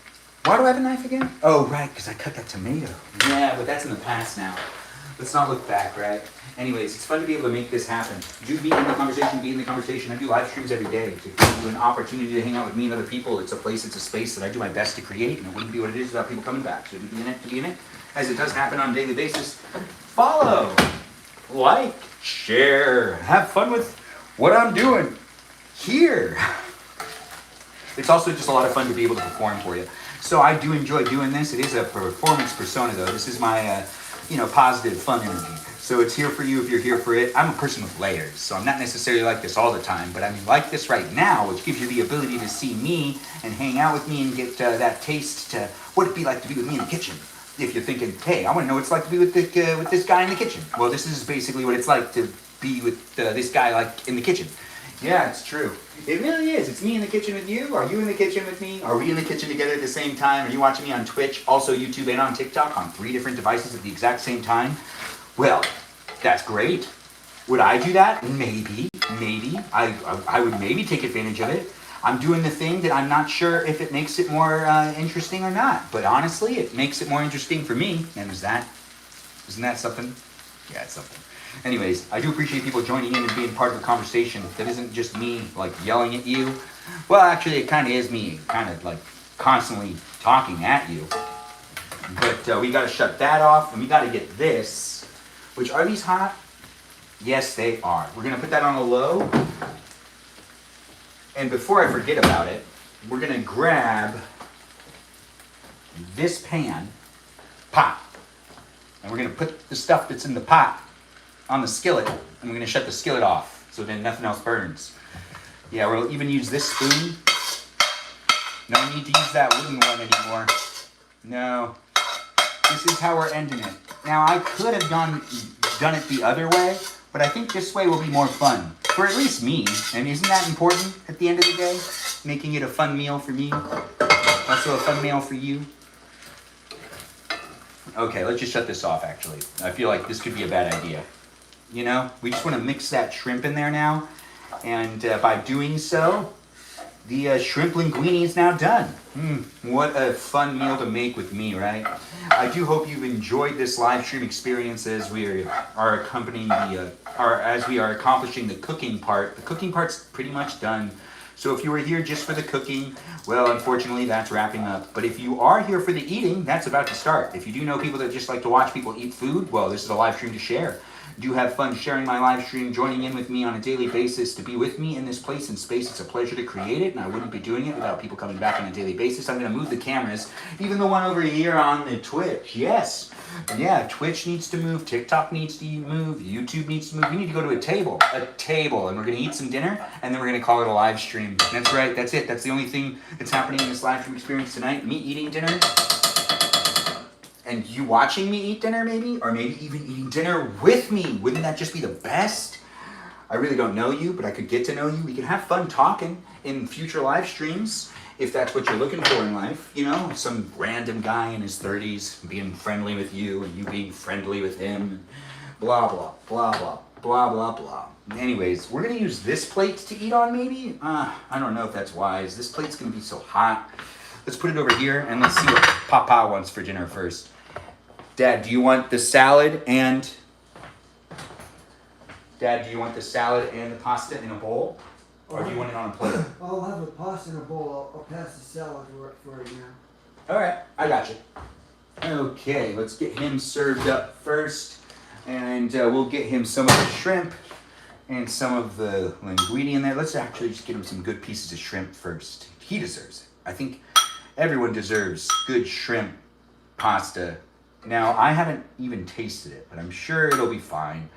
Why do I have a knife again? Oh, right, because I cut that tomato. Yeah, but that's in the past now. Let's not look back, right? Anyways, it's fun to be able to make this happen. Do be in the conversation, be in the conversation. I do live streams every day to give you an opportunity to hang out with me and other people. It's a place, it's a space that I do my best to create, and it wouldn't be what it is without people coming back. So to be in it, as it does happen on a daily basis. Follow, like, share, have fun with what I'm doing here. It's also just a lot of fun to be able to perform for you. So I do enjoy doing this. It is a performance persona though. This is my, positive, fun energy. So it's here for you if you're here for it. I'm a person with layers, so I'm not necessarily like this all the time, but I'm like this right now, which gives you the ability to see me and hang out with me and get that taste to what it'd be like to be with me in the kitchen. If you're thinking, hey, I want to know what it's like to be with this guy in the kitchen. Well, this is basically what it's like to be with this guy like in the kitchen. Yeah, it's true. It really is. It's me in the kitchen with you. Are you in the kitchen with me? Are we in the kitchen together at the same time? Are you watching me on Twitch, also YouTube, and on TikTok on 3 different devices at the exact same time? Well, that's great. Would I do that? Maybe. I would maybe take advantage of it. I'm doing the thing that I'm not sure if it makes it more interesting or not. But honestly, it makes it more interesting for me. And isn't that something? Yeah, it's something. Anyways, I do appreciate people joining in and being part of the conversation. That isn't just me, like, yelling at you. Well, actually, it kind of is me, kind of, like, constantly talking at you. But we got to shut that off, and we got to get this. Which, are these hot? Yes, they are. We're going to put that on a low. And before I forget about it, we're going to grab this pot. And we're going to put the stuff that's in the pot on the skillet, and we're going to shut the skillet off so then nothing else burns. Yeah, we'll even use this spoon. No need to use that wooden one anymore. No. This is how we're ending it. Now, I could have done it the other way, but I think this way will be more fun. For at least me. And isn't that important at the end of the day? Making it a fun meal for me. Also a fun meal for you. Okay, let's just shut this off, actually. I feel like this could be a bad idea. You know, we just want to mix that shrimp in there now. And by doing so, the shrimp linguine is now done. What a fun meal to make with me, right? I do hope you've enjoyed this live stream experience as we are accompanying as we are accomplishing the cooking part. The cooking part's pretty much done. So if you were here just for the cooking, well, unfortunately, that's wrapping up. But if you are here for the eating, that's about to start. If you do know people that just like to watch people eat food, well, this is a live stream to share. Do have fun sharing my live stream, joining in with me on a daily basis to be with me in this place and space. It's a pleasure to create it, and I wouldn't be doing it without people coming back on a daily basis. I'm going to move the cameras, even the one over here on the Twitch. Yes. Yeah, Twitch needs to move, TikTok needs to move, YouTube needs to move. We need to go to a table, and we're going to eat some dinner, and then we're going to call it a live stream. That's right, that's it. That's the only thing that's happening in this live stream experience tonight. Me eating dinner. And you watching me eat dinner, maybe? Or maybe even eating dinner with me. Wouldn't that just be the best? I really don't know you, but I could get to know you. We can have fun talking in future live streams, if that's what you're looking for in life. You know, some random guy in his 30s being friendly with you, and you being friendly with him. Blah, blah, blah, blah, blah, blah, blah. Anyways, we're going to use this plate to eat on, maybe? I don't know if that's wise. This plate's going to be so hot. Let's put it over here, and let's see what Papa wants for dinner first. Dad, do you want the salad and... Dad, do you want the salad and the pasta in a bowl? Or do you want it on a plate? I'll have a pasta in a bowl. I'll pass the salad for right now. All right, I got you. Okay, let's get him served up first, and we'll get him some of the shrimp and some of the linguine in there. Let's actually just get him some good pieces of shrimp first. He deserves it. I think everyone deserves good shrimp pasta. Now, I haven't even tasted it, but I'm sure it'll be fine.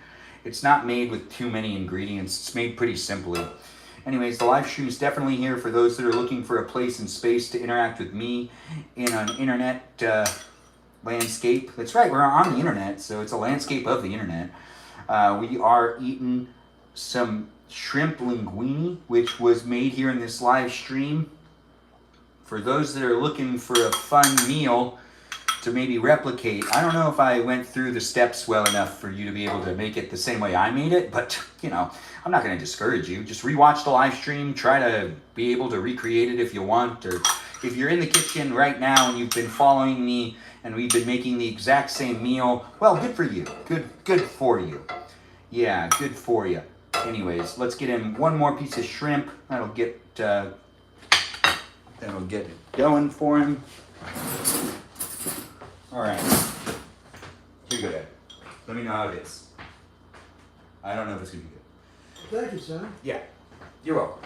It's not made with too many ingredients. It's made pretty simply. Anyways, the live stream is definitely here for those that are looking for a place and space to interact with me in an internet landscape. That's right, we're on the internet, so it's a landscape of the internet. We are eating some shrimp linguine, which was made here in this live stream. For those that are looking for a fun meal to maybe replicate, I don't know if I went through the steps well enough for you to be able to make it the same way I made it, but you know, I'm not going to discourage you. Just rewatch the live stream, try to be able to recreate it if you want, or if you're in the kitchen right now and you've been following me and we've been making the exact same meal, well, good for you. Good for you. Yeah, good for you. Anyways, let's get in one more piece of shrimp. That'll get it going for him. All right. Here you go, Dad. Let me know how it is. I don't know if it's gonna be good. Thank you, son. Yeah, you're welcome.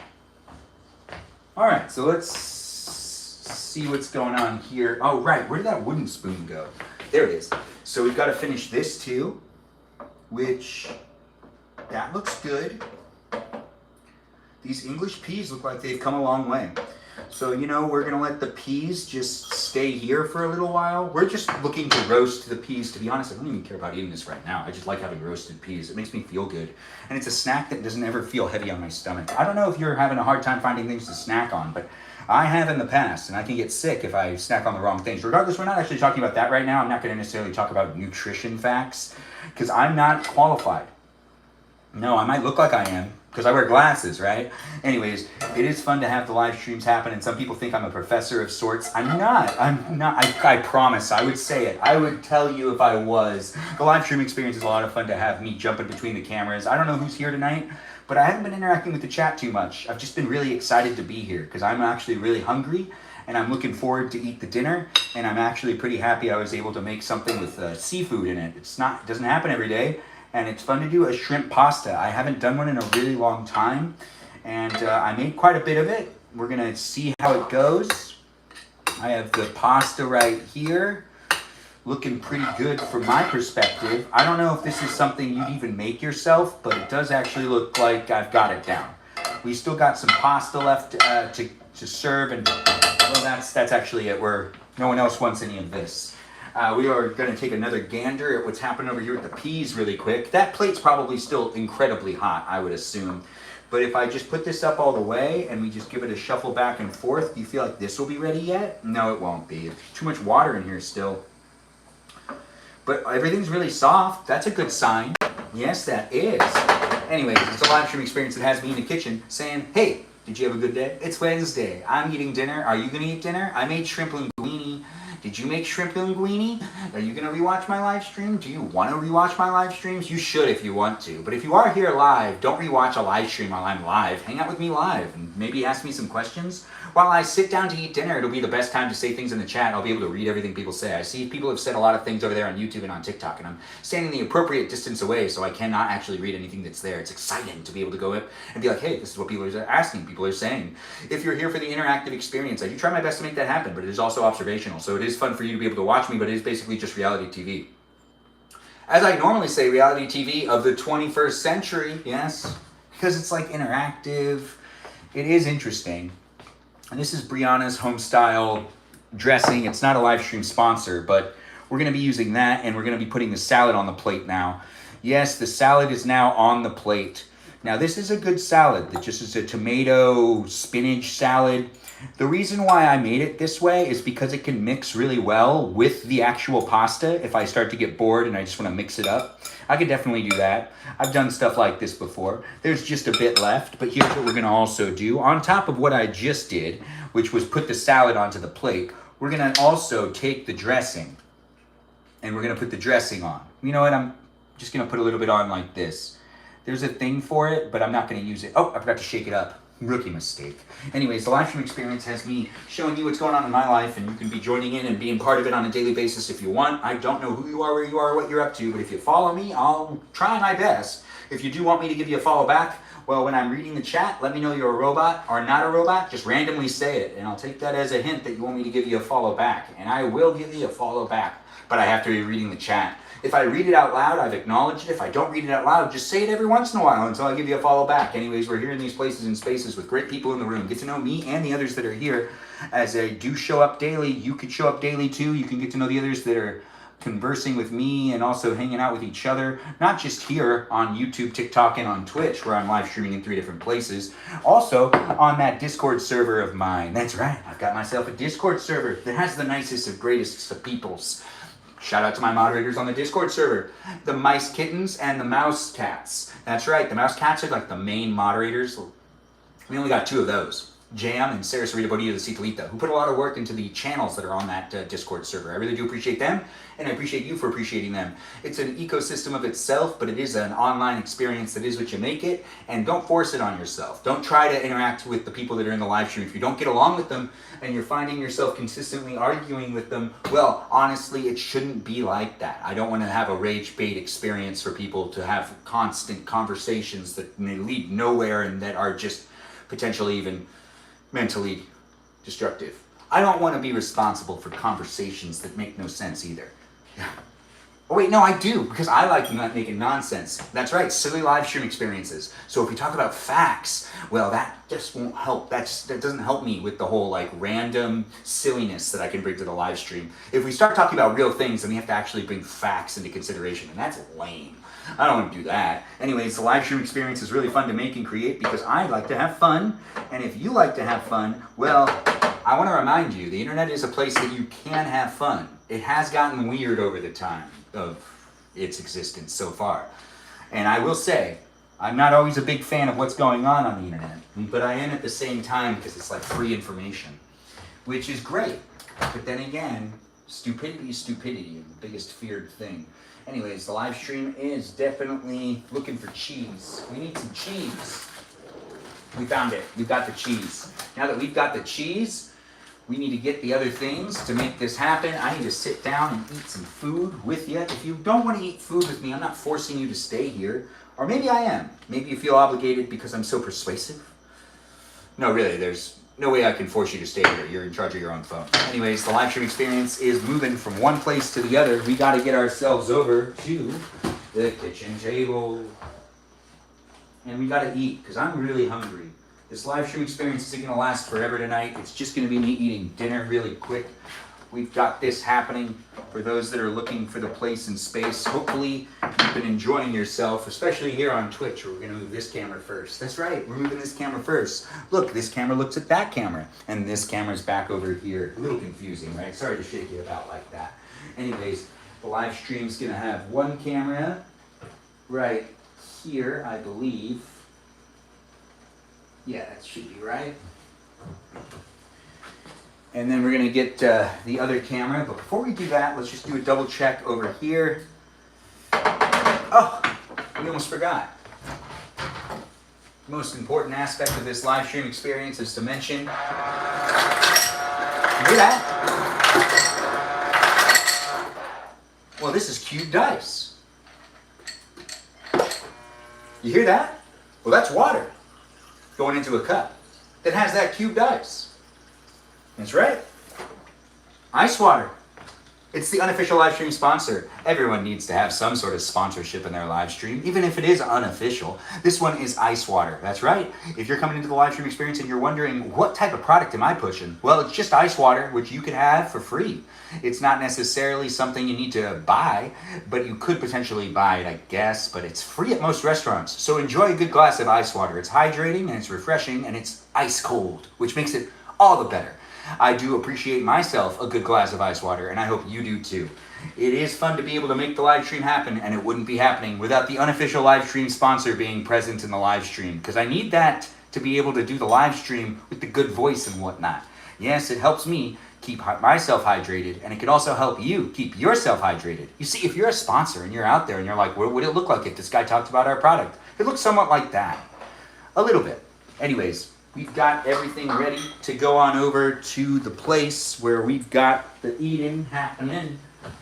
All right, so let's see what's going on here. Oh, right, where did that wooden spoon go? There it is. So we've got to finish this too, which, that looks good. These English peas look like they've come a long way. So, you know, we're gonna let the peas just stay here for a little while. We're just looking to roast the peas. To be honest, I don't even care about eating this right now. I just like having roasted peas. It makes me feel good. And it's a snack that doesn't ever feel heavy on my stomach. I don't know if you're having a hard time finding things to snack on, but I have in the past, and I can get sick if I snack on the wrong things. Regardless, we're not actually talking about that right now. I'm not gonna necessarily talk about nutrition facts, because I'm not qualified. No, I might look like I am, because I wear glasses, right? Anyways, it is fun to have the live streams happen, and some people think I'm a professor of sorts. I'm not. I promise. I would say it. I would tell you if I was. The live stream experience is a lot of fun to have me jumping between the cameras. I don't know who's here tonight, but I haven't been interacting with the chat too much. I've just been really excited to be here, because I'm actually really hungry, and I'm looking forward to eat the dinner, and I'm actually pretty happy I was able to make something with seafood in it. It doesn't happen every day. And it's fun to do a shrimp pasta. I haven't done one in a really long time, and I made quite a bit of it. We're gonna see how it goes. I have the pasta right here, looking pretty good from my perspective. I don't know if this is something you'd even make yourself, but it does actually look like I've got it down. We still got some pasta left to serve, and well, that's actually it. No one else wants any of this. We are going to take another gander at what's happening over here with the peas really quick. That plate's probably still incredibly hot, I would assume. But if I just put this up all the way and we just give it a shuffle back and forth, do you feel like this will be ready yet? No, it won't be. There's too much water in here still. But everything's really soft. That's a good sign. Yes, that is. Anyways, it's a live stream experience that has me in the kitchen saying, hey, did you have a good day? It's Wednesday. I'm eating dinner. Are you going to eat dinner? I made shrimp linguine. Did you make shrimp linguine? Are you going to rewatch my live stream? Do you want to rewatch my live streams? You should if you want to. But if you are here live, don't rewatch a live stream while I'm live. Hang out with me live and maybe ask me some questions. While I sit down to eat dinner, it'll be the best time to say things in the chat. I'll be able to read everything people say. I see people have said a lot of things over there on YouTube and on TikTok, and I'm standing the appropriate distance away, so I cannot actually read anything that's there. It's exciting to be able to go up and be like, hey, this is what people are asking, people are saying. If you're here for the interactive experience, I do try my best to make that happen, but it is also observational. So it is fun for you to be able to watch me, but it is basically just reality TV. As I normally say, reality TV of the 21st century, yes, because it's like interactive. It is interesting. And this is Brianna's home style dressing. It's not a live stream sponsor, but we're going to be using that, and we're going to be putting the salad on the plate now. Yes, the salad is now on the plate. Now, this is a good salad. That just is a tomato spinach salad. The reason why I made it this way is because it can mix really well with the actual pasta. If I start to get bored and I just want to mix it up, I could definitely do that. I've done stuff like this before. There's just a bit left, but here's what we're going to also do. On top of what I just did, which was put the salad onto the plate, we're going to also take the dressing, and we're going to put the dressing on. You know what? I'm just going to put a little bit on like this. There's a thing for it, but I'm not going to use it. Oh, I forgot to shake it up. Rookie mistake. Anyways, the live stream experience has me showing you what's going on in my life, and you can be joining in and being part of it on a daily basis if you want. I don't know who you are, where you are, what you're up to, but if you follow me, I'll try my best. If you do want me to give you a follow back, well, when I'm reading the chat, let me know you're a robot or not a robot. Just randomly say it, and I'll take that as a hint that you want me to give you a follow back. And I will give you a follow back, but I have to be reading the chat. If I read it out loud, I've acknowledged it. If I don't read it out loud, just say it every once in a while until I give you a follow back. Anyways, we're here in these places and spaces with great people in the room. Get to know me and the others that are here. As I do show up daily, you could show up daily too. You can get to know the others that are conversing with me and also hanging out with each other. Not just here on YouTube, TikTok, and on Twitch, where I'm live streaming in 3 different places. Also on that Discord server of mine. That's right, I've got myself a Discord server that has the nicest of greatest of peoples. Shout out to my moderators on the Discord server. The Mice Kittens and the Mouse Cats. That's right, the Mouse Cats are like the main moderators. We only got 2 of those. Jam and Sarah Sarita Bodilla de Citalita, who put a lot of work into the channels that are on that Discord server. I really do appreciate them, and I appreciate you for appreciating them. It's an ecosystem of itself, but it is an online experience that is what you make it, and don't force it on yourself. Don't try to interact with the people that are in the live stream. If you don't get along with them, and you're finding yourself consistently arguing with them, well, honestly, it shouldn't be like that. I don't want to have a rage bait experience for people to have constant conversations that may lead nowhere and that are just potentially even mentally destructive. I don't want to be responsible for conversations that make no sense either. Oh wait, no, I do, because I like not making nonsense. That's right, silly live stream experiences. So if we talk about facts, well, that just won't help. That doesn't help me with the whole like random silliness that I can bring to the live stream. If we start talking about real things, then we have to actually bring facts into consideration, and that's lame. I don't want to do that. Anyways, the live stream experience is really fun to make and create because I like to have fun. And if you like to have fun, well, I want to remind you, the internet is a place that you can have fun. It has gotten weird over the time of its existence so far. And I will say, I'm not always a big fan of what's going on the internet, but I am at the same time because it's like free information, which is great. But then again, stupidity is stupidity, and the biggest feared thing. Anyways, the live stream is definitely looking for cheese. We need some cheese. We found it. We've got the cheese. Now that we've got the cheese, we need to get the other things to make this happen. I need to sit down and eat some food with you. If you don't want to eat food with me, I'm not forcing you to stay here. Or maybe I am. Maybe you feel obligated because I'm so persuasive. No, really, there's no way I can force you to stay here. You're in charge of your own phone. Anyways, the live stream experience is moving from one place to the other. We got to get ourselves over to the kitchen table. And we got to eat, because I'm really hungry. This live stream experience isn't going to last forever tonight. It's just going to be me eating dinner really quick. We've got this happening for those that are looking for the place and space. Hopefully you've been enjoying yourself, especially here on Twitch, where we're going to move this camera first. That's right, we're moving this camera first. Look, this camera looks at that camera, and this camera's back over here. A little confusing, right? Sorry to shake you about like that. Anyways, the live stream's going to have one camera right here, I believe. Yeah, that should be right. And then we're going to get the other camera. But before we do that, let's just do a double check over here. Oh, we almost forgot. The most important aspect of this live stream experience is to mention... You hear that? Well, this is cubed dice. You hear that? Well, that's water going into a cup that has that cubed ice. That's right. Ice water. It's the unofficial live stream sponsor. Everyone needs to have some sort of sponsorship in their live stream, even if it is unofficial. This one is ice water. That's right. If you're coming into the live stream experience and you're wondering, what type of product am I pushing? Well, it's just ice water, which you can have for free. It's not necessarily something you need to buy, but you could potentially buy it, I guess, but it's free at most restaurants. So enjoy a good glass of ice water. It's hydrating and it's refreshing and it's ice cold, which makes it all the better. I do appreciate myself a good glass of ice water, and I hope you do too. It is fun to be able to make the live stream happen, and it wouldn't be happening without the unofficial live stream sponsor being present in the live stream, because I need that to be able to do the live stream with the good voice and whatnot. Yes, it helps me keep myself hydrated, and it can also help you keep yourself hydrated. You see, if you're a sponsor and you're out there and you're like, what would it look like if this guy talked about our product? It looks somewhat like that. A little bit. Anyways, we've got everything ready to go on over to the place where we've got the eating happening.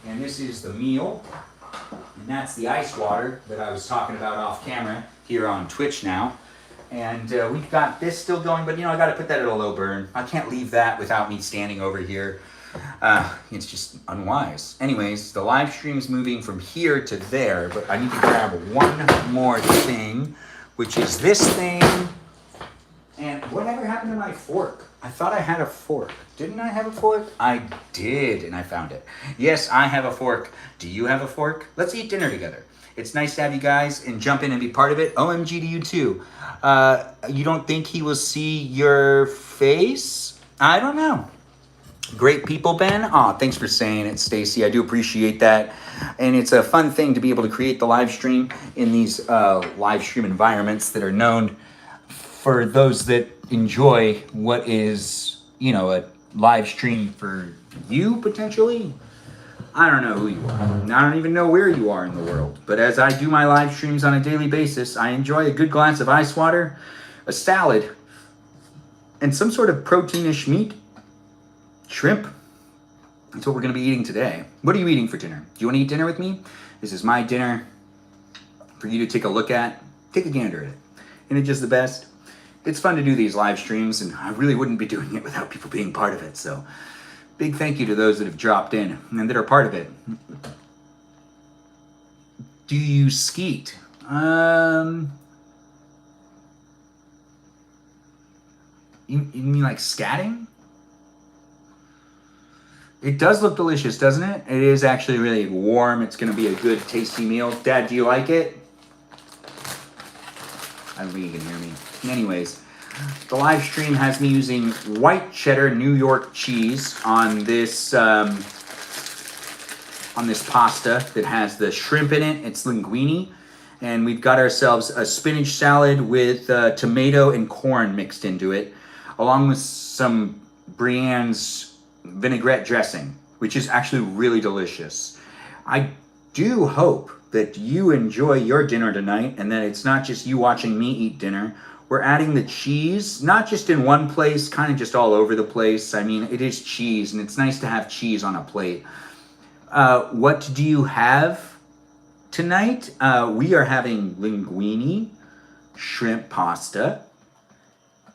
And this is the meal. And that's the ice water that I was talking about off camera here on Twitch now. And we've got this still going, but I got to put that at a low burn. I can't leave that without me standing over here. It's just unwise. Anyways, the live stream's moving from here to there, but I need to grab one more thing, which is this thing. And whatever happened to my fork? I thought I had a fork. Didn't I have a fork? I did, and I found it. Yes, I have a fork. Do you have a fork? Let's eat dinner together. It's nice to have you guys and jump in and be part of it. OMG to you too. You don't think he will see your face? I don't know. Great people, Ben. Aw, thanks for saying it, Stacy. I do appreciate that. And it's a fun thing to be able to create the live stream in these live stream environments that are known for those that enjoy what is, a live stream for you, potentially. I don't know who you are. I don't even know where you are in the world. But as I do my live streams on a daily basis, I enjoy a good glass of ice water, a salad, and some sort of proteinish meat. Shrimp. That's what we're going to be eating today. What are you eating for dinner? Do you want to eat dinner with me? This is my dinner for you to take a look at. Take a gander at it. Isn't it just the best? It's fun to do these live streams, and I really wouldn't be doing it without people being part of it. So, big thank you to those that have dropped in and that are part of it. Do you skeet? You mean like scatting? It does look delicious, doesn't it? It is actually really warm. It's going to be a good, tasty meal. Dad, do you like it? I don't think you can hear me. Anyways, the live stream has me using white cheddar New York cheese on this pasta that has the shrimp in it. It's linguine. And we've got ourselves a spinach salad with tomato and corn mixed into it, along with some Brienne's vinaigrette dressing, which is actually really delicious. I do hope that you enjoy your dinner tonight and that it's not just you watching me eat dinner. We're adding the cheese, not just in one place, kind of just all over the place. I mean, it is cheese, and it's nice to have cheese on a plate. What do you have tonight? We are having linguine, shrimp pasta,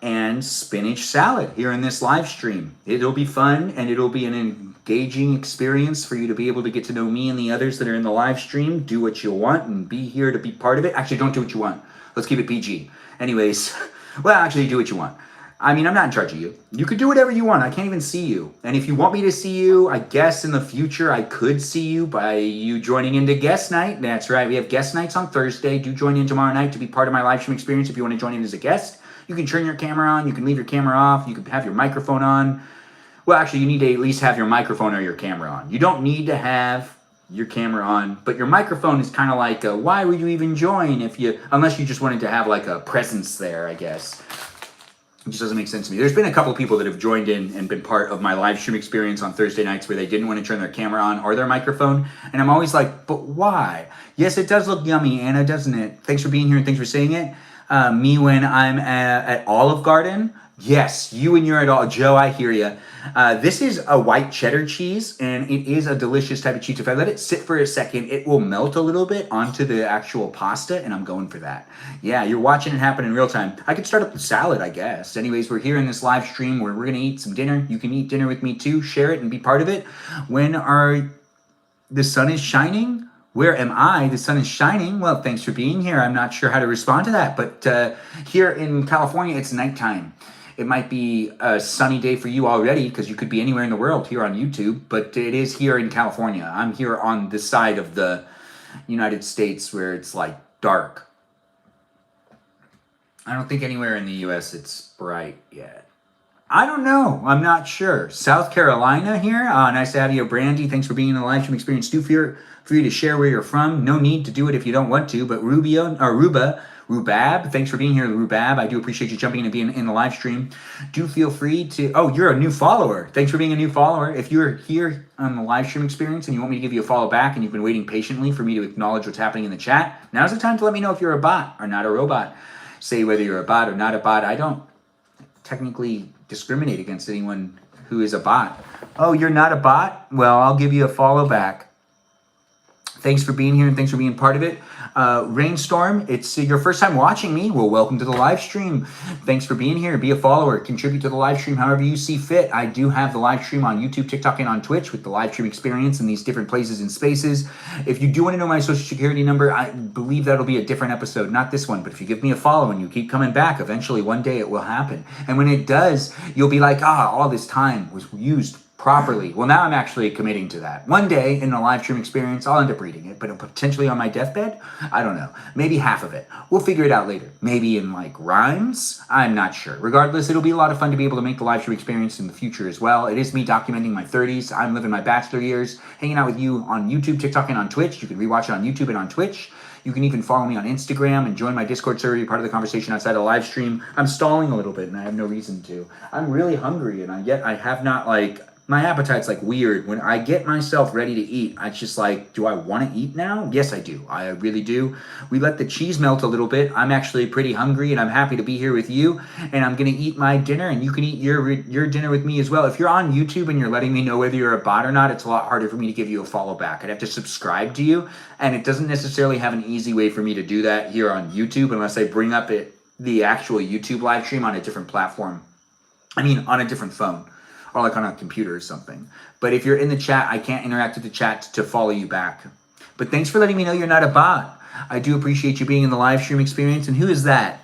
and spinach salad here in this live stream. It'll be fun, and it'll be an engaging experience for you to be able to get to know me and the others that are in the live stream. Do what you want and be here to be part of it. Actually, don't do what you want. Let's keep it PG. Anyways, well, actually do what you want. I mean, I'm not in charge of you. You could do whatever you want. I can't even see you. And if you want me to see you, I guess in the future I could see you by you joining into guest night. That's right. We have guest nights on Thursday. Do join in tomorrow night to be part of my live stream experience if you want to join in as a guest. You can turn your camera on. You can leave your camera off. You can have your microphone on. Well, actually, you need to at least have your microphone or your camera on. You don't need to have your camera on, but your microphone is kind of like, why would you even join unless you just wanted to have like a presence there, I guess. It just doesn't make sense to me. There's been a couple people that have joined in and been part of my live stream experience on Thursday nights where they didn't want to turn their camera on or their microphone, and I'm always like, but why? Yes, it does look yummy, Anna, doesn't it? Thanks for being here and thanks for saying it. Me when I'm at Olive Garden. Yes, you and you're at all. Joe, I hear you. This is a white cheddar cheese, and it is a delicious type of cheese. If I let it sit for a second, it will melt a little bit onto the actual pasta, and I'm going for that. Yeah, you're watching it happen in real time. I could start up the salad, I guess. Anyways, we're here in this live stream where we're going to eat some dinner. You can eat dinner with me too. Share it and be part of it. The sun is shining? Where am I? The sun is shining. Well, thanks for being here. I'm not sure how to respond to that, but here in California, it's nighttime. It might be a sunny day for you already because you could be anywhere in the world here on YouTube, but it is here in California. I'm here on this side of the United States where it's like dark. I don't think anywhere in the US it's bright yet. I don't know. I'm not sure. South Carolina here. Nice to have you, Brandy. Thanks for being in the live stream experience. Do feel free to share where you're from. No need to do it if you don't want to, but Rubab, thanks for being here, Rubab. I do appreciate you jumping in and being in the live stream. Do feel free to... Oh, you're a new follower. Thanks for being a new follower. If you're here on the live stream experience and you want me to give you a follow back and you've been waiting patiently for me to acknowledge what's happening in the chat, now's the time to let me know if you're a bot or not a robot. Say whether you're a bot or not a bot. I don't technically discriminate against anyone who is a bot. Oh, you're not a bot? Well, I'll give you a follow back. Thanks for being here and thanks for being part of it. Rainstorm, it's your first time watching me. Well, welcome to the live stream. Thanks for being here. Be a follower. Contribute to the live stream however you see fit. I do have the live stream on YouTube, TikTok, and on Twitch with the live stream experience in these different places and spaces. If you do want to know my social security number, I believe that'll be a different episode, not this one. But if you give me a follow and you keep coming back, eventually one day it will happen. And when it does, you'll be like, all this time was used properly. Well, now I'm actually committing to that. One day in the live stream experience, I'll end up reading it, but potentially on my deathbed, I don't know. Maybe half of it. We'll figure it out later. Maybe in like rhymes? I'm not sure. Regardless, it'll be a lot of fun to be able to make the live stream experience in the future as well. It is me documenting my 30s. I'm living my bachelor years, hanging out with you on YouTube, TikTok, and on Twitch. You can rewatch it on YouTube and on Twitch. You can even follow me on Instagram and join my Discord server. You're part of the conversation outside the live stream. I'm stalling a little bit, and I have no reason to. I'm really hungry, and yet I have not my appetite's like weird. When I get myself ready to eat, I just like, do I want to eat now? Yes, I do. I really do. We let the cheese melt a little bit. I'm actually pretty hungry and I'm happy to be here with you. And I'm going to eat my dinner and you can eat your dinner with me as well. If you're on YouTube and you're letting me know whether you're a bot or not, it's a lot harder for me to give you a follow back. I'd have to subscribe to you. And it doesn't necessarily have an easy way for me to do that here on YouTube unless I bring up the actual YouTube live stream on a different platform. I mean, on a different phone. Or like on a computer or something. But if you're in the chat, I can't interact with the chat to follow you back. But thanks for letting me know you're not a bot. I do appreciate you being in the live stream experience. And who is that?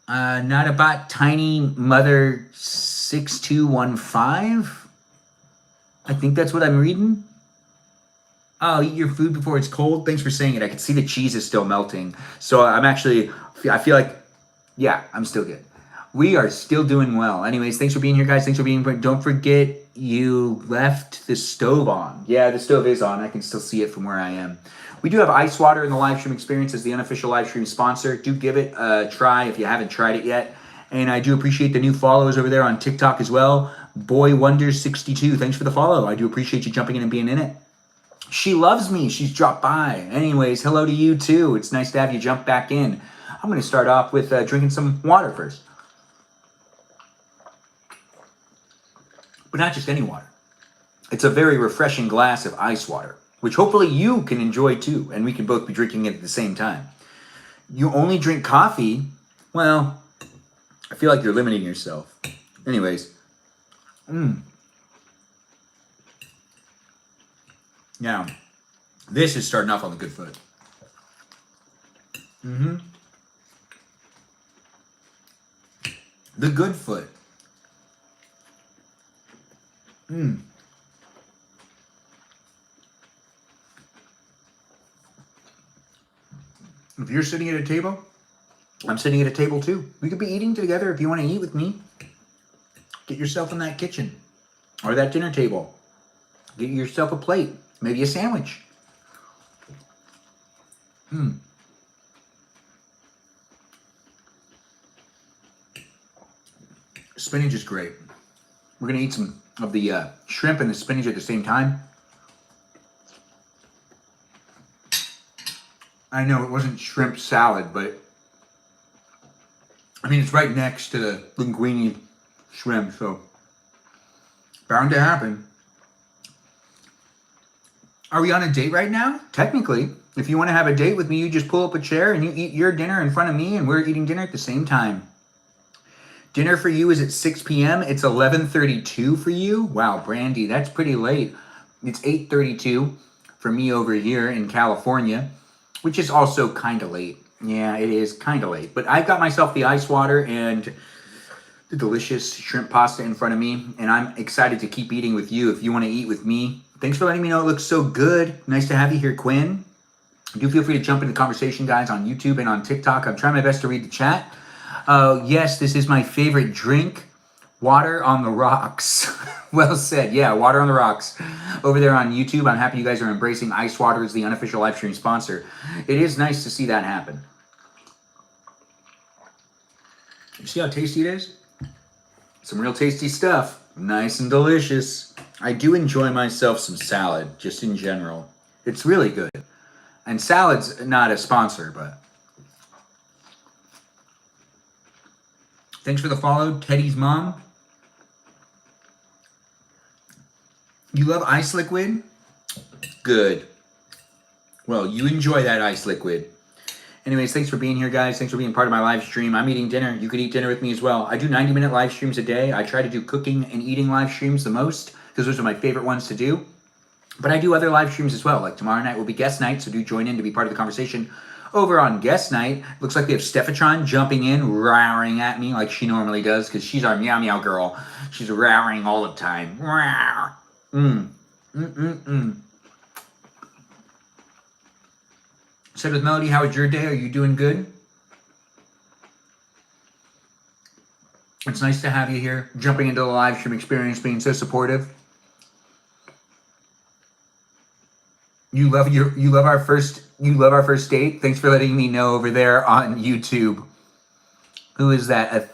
Not a bot, Tiny Mother 6215. I think that's what I'm reading. Oh, eat your food before it's cold. Thanks for saying it. I can see the cheese is still melting. So I feel like, yeah, I'm still good. We are still doing well. Anyways, thanks for being here, guys. Thanks for being here. Don't forget you left the stove on. Yeah, the stove is on. I can still see it from where I am. We do have ice water in the live stream experience as the unofficial live stream sponsor. Do give it a try if you haven't tried it yet. And I do appreciate the new follows over there on TikTok as well. Boy Wonder 62. Thanks for the follow. I do appreciate you jumping in and being in it. She loves me. She's dropped by. Anyways, hello to you too. It's nice to have you jump back in. I'm going to start off with drinking some water first. But not just any water. It's a very refreshing glass of ice water, which hopefully you can enjoy too, and we can both be drinking it at the same time. You only drink coffee? Well, I feel like you're limiting yourself. Anyways. Now, this is starting off on the good foot. The good foot. If you're sitting at a table, I'm sitting at a table too. We could be eating together if you want to eat with me. Get yourself in that kitchen or that dinner table. Get yourself a plate, maybe a sandwich. Spinach is great. We're going to eat some of the shrimp and the spinach at the same time. I know it wasn't shrimp salad, but I mean, it's right next to the linguine shrimp, so bound to happen. Are we on a date right now? Technically, if you want to have a date with me, you just pull up a chair and you eat your dinner in front of me and we're eating dinner at the same time. Dinner for you is at 6 p.m. It's 11:32 for you. Wow, Brandy, that's pretty late. It's 8:32 for me over here in California, which is also kind of late. Yeah, it is kind of late. But I've got myself the ice water and the delicious shrimp pasta in front of me, and I'm excited to keep eating with you if you want to eat with me. Thanks for letting me know it looks so good. Nice to have you here, Quinn. Do feel free to jump into the conversation, guys, on YouTube and on TikTok. I'm trying my best to read the chat. Yes, this is my favorite drink. Water on the rocks. Well said. Yeah, water on the rocks. Over there on YouTube, I'm happy you guys are embracing ice water as the unofficial live stream sponsor. It is nice to see that happen. You see how tasty it is? Some real tasty stuff. Nice and delicious. I do enjoy myself some salad, just in general. It's really good. And salad's not a sponsor, but Thanks for the follow, Teddy's mom. You love ice liquid? Good. Well, you enjoy that ice liquid. Anyways, thanks for being here, guys. Thanks for being part of my live stream. I'm eating dinner. You could eat dinner with me as well. I do 90-minute live streams a day. I try to do cooking and eating live streams the most because those are my favorite ones to do. But I do other live streams as well. Like tomorrow night will be guest night, so do join in to be part of the conversation. Over on guest night, looks like we have Stephatron jumping in, roaring at me like she normally does because she's our meow meow girl. She's roaring all the time. Said with Melody, how was your day? Are you doing good? It's nice to have you here, jumping into the live stream experience, being so supportive. You love our first date. Thanks for letting me know over there on YouTube. Who is that? I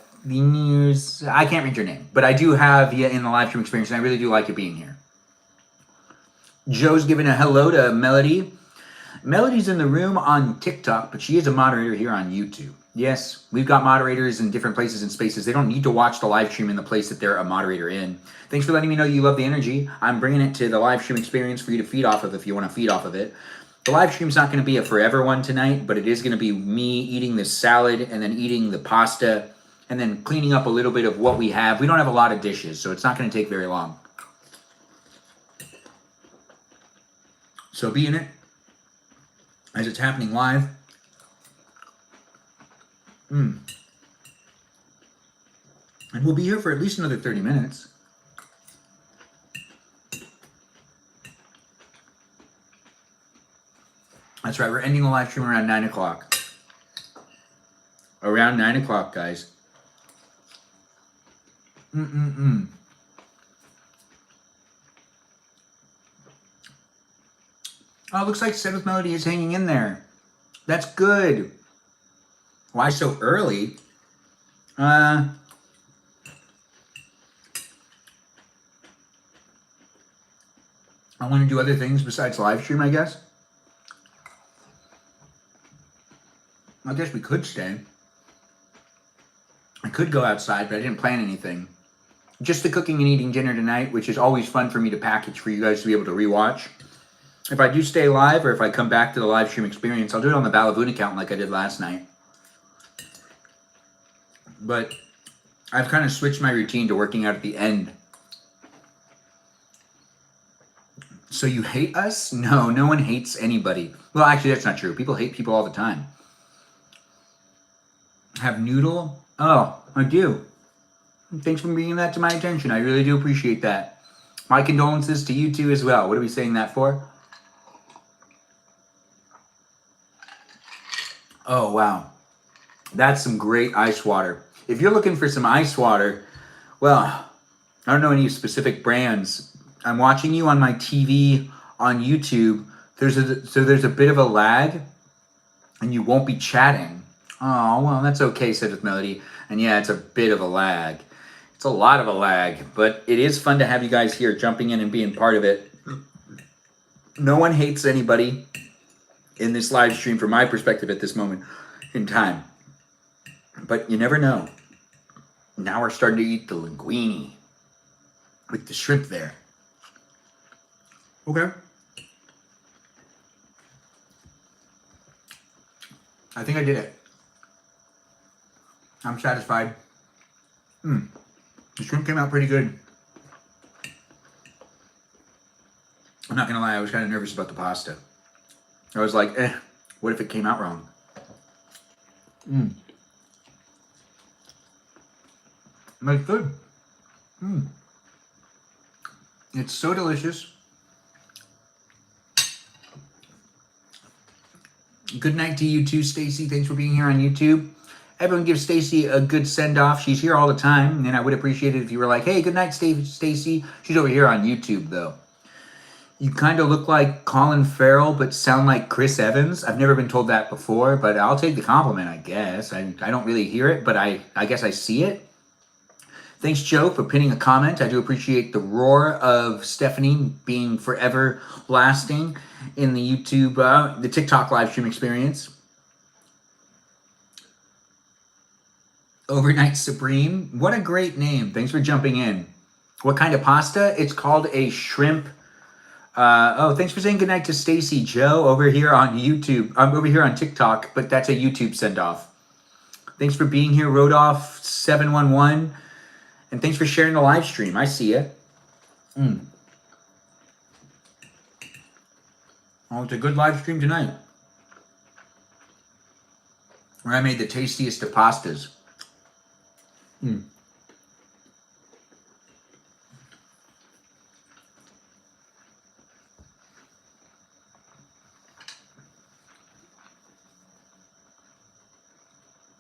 can't read your name, but I do have you in the live stream experience, and I really do like you being here. Joe's giving a hello to Melody. Melody's in the room on TikTok, but she is a moderator here on YouTube. Yes, we've got moderators in different places and spaces. They don't need to watch the live stream in the place that they're a moderator in. Thanks for letting me know you love the energy. I'm bringing it to the live stream experience for you to feed off of if you want to feed off of it. The live stream's not going to be a forever one tonight, but it is going to be me eating this salad and then eating the pasta and then cleaning up a little bit of what we have. We don't have a lot of dishes, so it's not going to take very long. So be in it as it's happening live. And we'll be here for at least another 30 minutes. That's right, we're ending the live stream around 9 o'clock. Around 9 o'clock, guys. Oh, it looks like Said with Melody is hanging in there. That's good. Why so early? I want to do other things besides live stream, I guess. I guess we could stay. I could go outside, but I didn't plan anything. Just the cooking and eating dinner tonight, which is always fun for me to package for you guys to be able to rewatch. If I do stay live or if I come back to the live stream experience, I'll do it on the Balavoon account like I did last night. But I've kind of switched my routine to working out at the end. So you hate us? No, no one hates anybody. Well, actually, that's not true. People hate people all the time. Have noodle? Oh, I do. Thanks for bringing that to my attention. I really do appreciate that. My condolences to you too as well. What are we saying that for? Oh, wow. That's some great ice water. If you're looking for some ice water, well, I don't know any specific brands. I'm watching you on my TV on YouTube. There's a bit of a lag, and you won't be chatting. Oh, well, that's okay, Said with Melody. And yeah, it's a bit of a lag. It's a lot of a lag, but it is fun to have you guys here jumping in and being part of it. No one hates anybody in this live stream from my perspective at this moment in time. But you never know. Now we're starting to eat the linguine with the shrimp there. Okay. I think I did it. I'm satisfied. The shrimp came out pretty good. I'm not gonna lie, I was kind of nervous about the pasta. I was like, what if it came out wrong? That's good. It's so delicious. Good night to you too, Stacy. Thanks for being here on YouTube. Everyone give Stacy a good send-off. She's here all the time, and I would appreciate it if you were like, hey, good night, Stacy. She's over here on YouTube, though. You kind of look like Colin Farrell, but sound like Chris Evans. I've never been told that before, but I'll take the compliment, I guess. I don't really hear it, but I guess I see it. Thanks, Joe, for pinning a comment. I do appreciate the roar of Stephanie being forever lasting in the YouTube, the TikTok live stream experience. Overnight Supreme. What a great name. Thanks for jumping in. What kind of pasta? It's called a shrimp. Oh, thanks for saying goodnight to Stacy Joe over here on YouTube. I'm over here on TikTok, but that's a YouTube send-off. Thanks for being here, Rodolph711. And thanks for sharing the live stream. I see it. Oh, it's a good live stream tonight. Where I made the tastiest of pastas.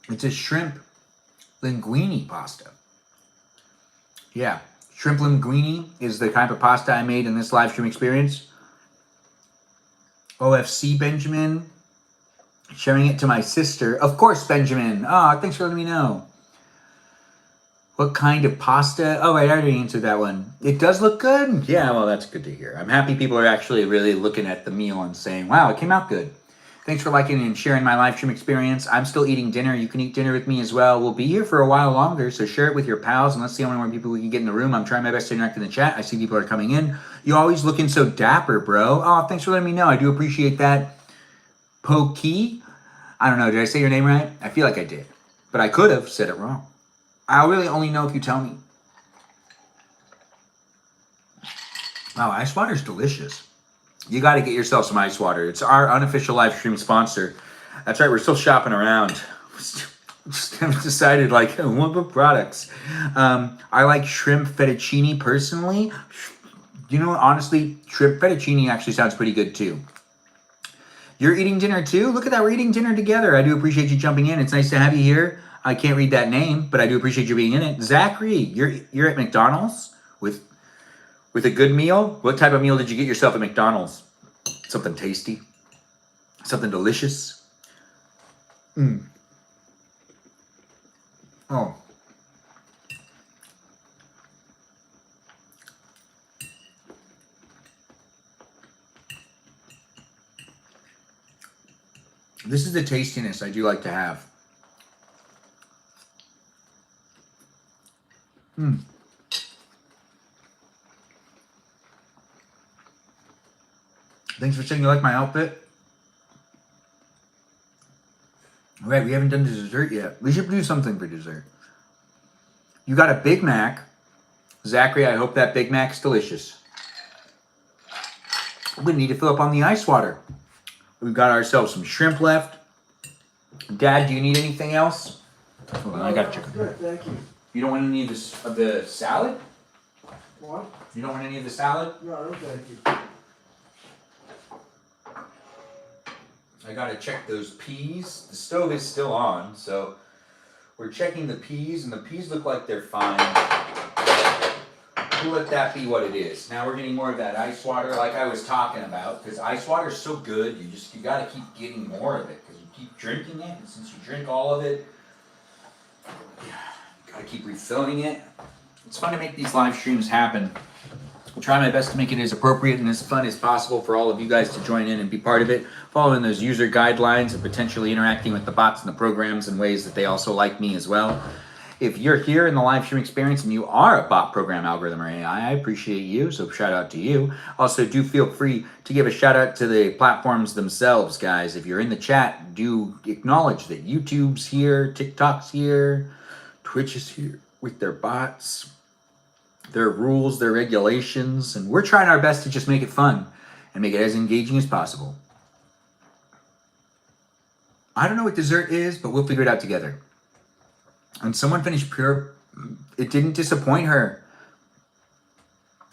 It's a shrimp linguine pasta. Yeah, shrimp linguine is the type of pasta I made in this live stream experience. OFC Benjamin, sharing it to my sister. Of course, Benjamin. Oh, thanks for letting me know. What kind of pasta? Oh, I already answered that one. It does look good? Yeah, well, that's good to hear. I'm happy people are actually really looking at the meal and saying, wow, it came out good. Thanks for liking and sharing my live stream experience. I'm still eating dinner. You can eat dinner with me as well. We'll be here for a while longer, so share it with your pals, and let's see how many more people we can get in the room. I'm trying my best to interact in the chat. I see people are coming in. You're always looking so dapper, bro. Oh, thanks for letting me know. I do appreciate that. Pokey? I don't know. Did I say your name right? I feel like I did, but I could have said it wrong. I'll really only know if you tell me. Wow, ice water's delicious. You got to get yourself some ice water. It's our unofficial live stream sponsor. That's right, we're still shopping around. Just haven't decided, like, what products. I like shrimp fettuccine personally. You know, honestly, shrimp fettuccine actually sounds pretty good too. You're eating dinner too? Look at that, we're eating dinner together. I do appreciate you jumping in. It's nice to have you here. I can't read that name, but I do appreciate you being in it. Zachary, you're at McDonald's with a good meal? What type of meal did you get yourself at McDonald's? Something tasty? Something delicious? Oh. This is the tastiness I do like to have. Thanks for saying you like my outfit. All right, we haven't done the dessert yet. We should do something for dessert. You got a Big Mac. Zachary, I hope that Big Mac's delicious. We're gonna need to fill up on the ice water. We've got ourselves some shrimp left. Dad, do you need anything else? Hold on, I got chicken. Good, thank you. You don't want any of the salad? What? You don't want any of the salad? No, thank you. I gotta check those peas. The stove is still on, so we're checking the peas, and the peas look like they're fine. We'll let that be what it is. Now we're getting more of that ice water like I was talking about, because ice water is so good, you gotta keep getting more of it, because you keep drinking it, and since you drink all of it, you gotta keep refilling it. It's fun to make these live streams happen. I'll try my best to make it as appropriate and as fun as possible for all of you guys to join in and be part of it, following those user guidelines and potentially interacting with the bots and the programs in ways that they also like me as well. If you're here in the live stream experience and you are a bot, program, algorithm, or AI, I appreciate you, so shout out to you. Also, do feel free to give a shout out to the platforms themselves, guys. If you're in the chat, do acknowledge that YouTube's here, TikTok's here, Twitch is here with their bots, their rules, their regulations, and we're trying our best to just make it fun and make it as engaging as possible. I don't know what dessert is, but we'll figure it out together. And someone finished pure. It didn't disappoint her.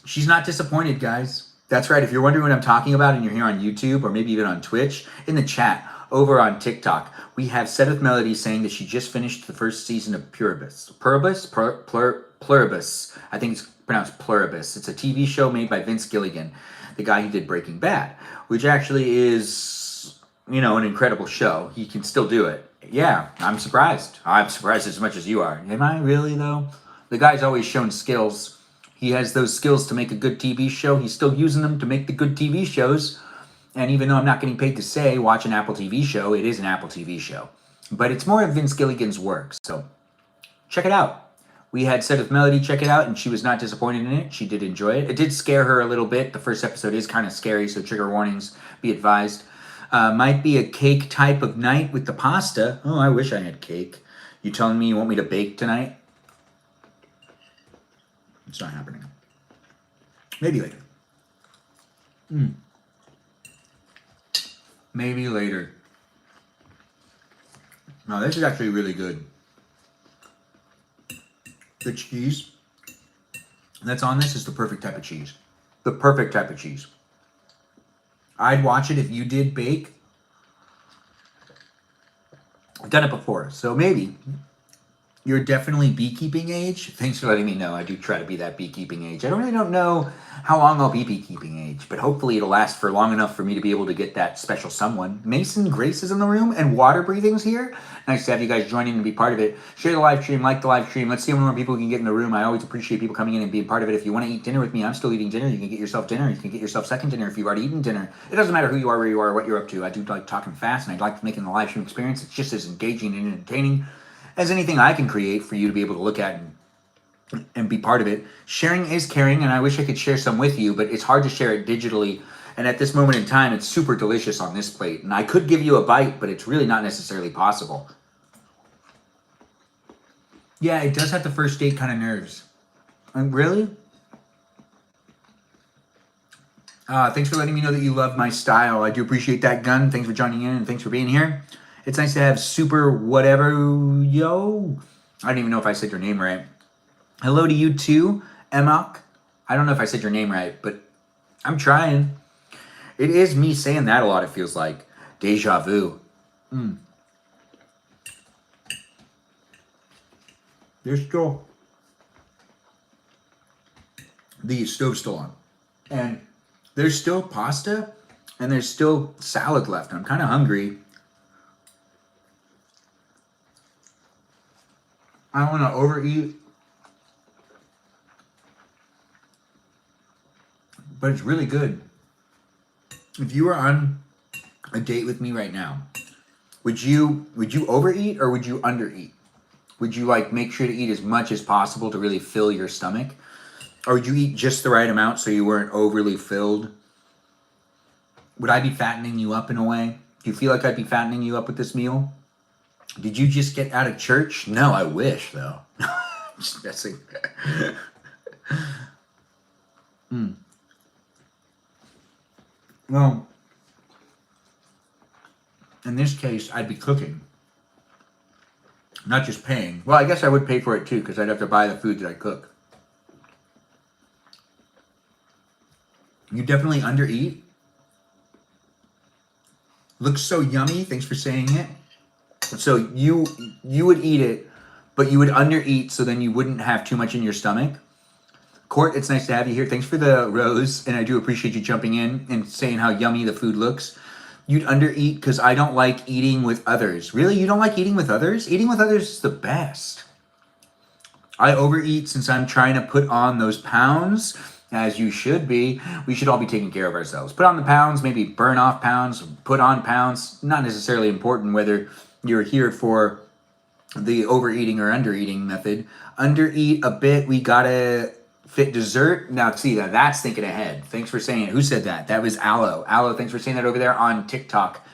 She's not disappointed, guys. That's right. If you're wondering what I'm talking about and you're here on YouTube or maybe even on Twitch, in the chat over on TikTok, we have Sedith Melody saying that she just finished the first season of Pluribus. Pluribus. I think it's pronounced Pluribus. It's a TV show made by Vince Gilligan, the guy who did Breaking Bad, which actually is, you know, an incredible show. He can still do it. Yeah, I'm surprised. I'm surprised as much as you are. Am I really, though? The guy's always shown skills. He has those skills to make a good TV show. He's still using them to make the good TV shows. And even though I'm not getting paid to say, watch an Apple TV show, it is an Apple TV show. But it's more of Vince Gilligan's work. So check it out. We had said with Melody, check it out, and she was not disappointed in it. She did enjoy it. It did scare her a little bit. The first episode is kind of scary, so trigger warnings, be advised. Might be a cake type of night with the pasta. Oh, I wish I had cake. You telling me you want me to bake tonight? It's not happening. Maybe later. Maybe later. No, this is actually really good. The cheese that's on this is the perfect type of cheese. The perfect type of cheese. I'd watch it if you did bake. I've done it before, so maybe. You're definitely beekeeping age. Thanks for letting me know. I do try to be that beekeeping age. I really don't know how long I'll be beekeeping age, but hopefully it'll last for long enough for me to be able to get that special someone. Mason Grace is in the room, and Water Breathing's here. Nice to have you guys joining and be part of it. Share the live stream, like the live stream. Let's see how many more people can get in the room. I always appreciate people coming in and being part of it. If you want to eat dinner with me, I'm still eating dinner. You can get yourself dinner. You can get yourself second dinner if you've already eaten dinner. It doesn't matter who you are, where you are, what you're up to. I do like talking fast, and I like making the live stream experience. It's just as engaging and entertaining as anything I can create for you to be able to look at and be part of it. Sharing is caring, and I wish I could share some with you, but it's hard to share it digitally. And at this moment in time, it's super delicious on this plate. And I could give you a bite, but it's really not necessarily possible. Yeah, it does have the first date kind of nerves. Really? Thanks for letting me know that you love my style. I do appreciate that, Gun. Thanks for joining in, and thanks for being here. It's nice to have Super Whatever, yo. I don't even know if I said your name right. Hello to you too, Emok. I don't know if I said your name right, but I'm trying. It is me saying that a lot, it feels like. Deja vu. There's still... The stove's still on. And there's still pasta, and there's still salad left. I'm kind of hungry. I don't want to overeat, but it's really good. If you were on a date with me right now, would you overeat or would you undereat? Would you like make sure to eat as much as possible to really fill your stomach? Or would you eat just the right amount so you weren't overly filled? Would I be fattening you up in a way? Do you feel like I'd be fattening you up with this meal? Did you just get out of church? No, I wish, though. Just messing. Well, in this case, I'd be cooking. Not just paying. Well, I guess I would pay for it, too, because I'd have to buy the food that I cook. You definitely undereat. Looks so yummy. Thanks for saying it. So you would eat it, but you would undereat so then you wouldn't have too much in your stomach. Court, it's nice to have you here. Thanks for the rose, and I do appreciate you jumping in and saying how yummy the food looks. You'd undereat because I don't like eating with others. Really? You don't like eating with others? Eating with others is the best. I overeat since I'm trying to put on those pounds, as you should be. We should all be taking care of ourselves. Put on the pounds, maybe burn off pounds, put on pounds. Not necessarily important whether you're here for the overeating or undereating method. Undereat a bit, we gotta fit dessert. Now, see, that's thinking ahead. Thanks for saying it. Who said that? That was Aloe. Aloe, thanks for saying that over there on TikTok.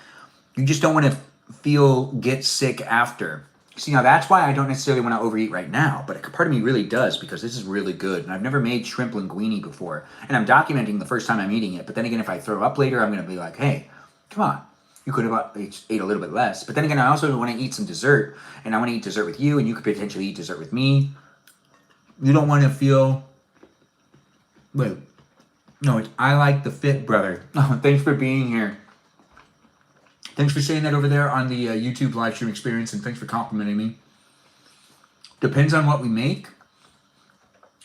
You just don't want to get sick after. See, now that's why I don't necessarily want to overeat right now, but part of me really does because this is really good. And I've never made shrimp linguine before. And I'm documenting the first time I'm eating it. But then again, if I throw up later, I'm going to be like, hey, come on. You could have ate a little bit less. But then again, I also want to eat some dessert. And I want to eat dessert with you, and you could potentially eat dessert with me. You don't want to feel... Wait. No, it's I like the fit, brother. Oh, thanks for being here. Thanks for saying that over there on the YouTube live stream experience, and thanks for complimenting me. Depends on what we make.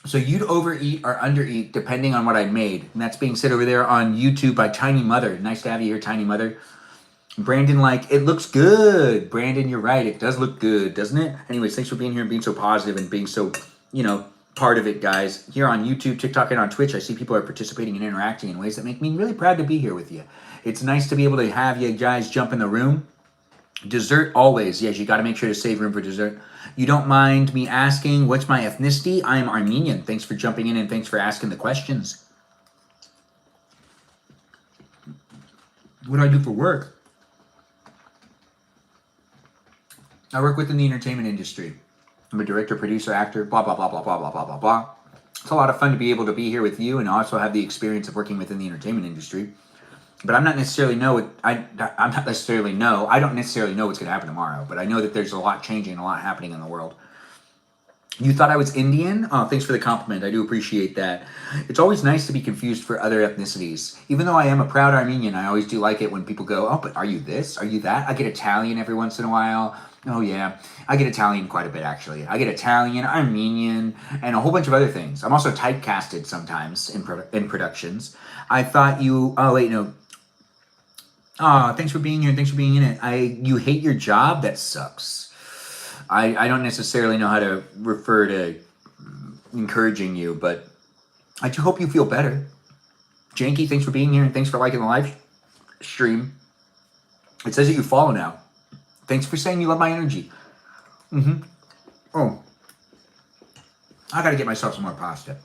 So you'd overeat or undereat depending on what I made. And that's being said over there on YouTube by Tiny Mother. Nice to have you here, Tiny Mother. Brandon, it looks good. Brandon, you're right. It does look good, doesn't it? Anyways, thanks for being here and being so positive and being so, part of it, guys. Here on YouTube, TikTok, and on Twitch, I see people are participating and interacting in ways that make me really proud to be here with you. It's nice to be able to have you guys jump in the room. Dessert always. Yes, you got to make sure to save room for dessert. You don't mind me asking, what's my ethnicity? I am Armenian. Thanks for jumping in and thanks for asking the questions. What do I do for work? I work within the entertainment industry. I'm a director, producer, actor, blah, blah, blah, blah, blah, blah, blah, blah, blah. It's a lot of fun to be able to be here with you and also have the experience of working within the entertainment industry. But I'm not necessarily I don't necessarily know what's going to happen tomorrow, but I know that there's a lot changing, a lot happening in the world. You thought I was Indian? Oh, thanks for the compliment. I do appreciate that. It's always nice to be confused for other ethnicities. Even though I am a proud Armenian, I always do like it when people go, oh, but are you this? Are you that? I get Italian every once in a while. Oh, yeah. I get Italian quite a bit, actually. I get Italian, Armenian, and a whole bunch of other things. I'm also typecasted sometimes in productions. I thought you... Oh, wait, no. Oh, thanks for being here. Thanks for being in it. You hate your job? That sucks. I don't necessarily know how to refer to encouraging you, but I do hope you feel better. Janky, thanks for being here, and thanks for liking the live stream. It says that you follow now. Thanks for saying you love my energy. Oh, I gotta get myself some more pasta.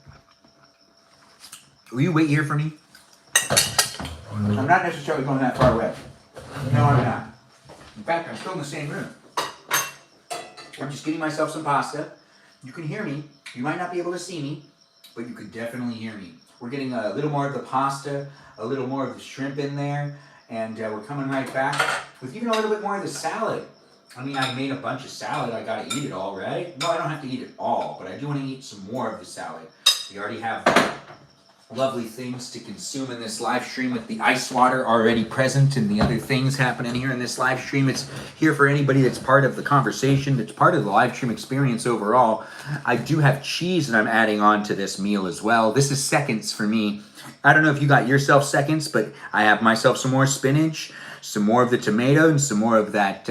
Will you wait here for me? I'm not necessarily going that far away. No, I'm not. In fact, I'm still in the same room. I'm just getting myself some pasta. You can hear me. You might not be able to see me, but you could definitely hear me. We're getting a little more of the pasta, a little more of the shrimp in there, and we're coming right back with even a little bit more of the salad. I mean, I made a bunch of salad. I gotta eat it all, right? No, I don't have to eat it all, but I do want to eat some more of the salad. We already have lovely things to consume in this live stream with the ice water already present and the other things happening here in this live stream. It's here for anybody that's part of the conversation, that's part of the live stream experience overall. I do have cheese that I'm adding on to this meal as well. This is seconds for me. I don't know if you got yourself seconds, but I have myself some more spinach, some more of the tomato, and some more of that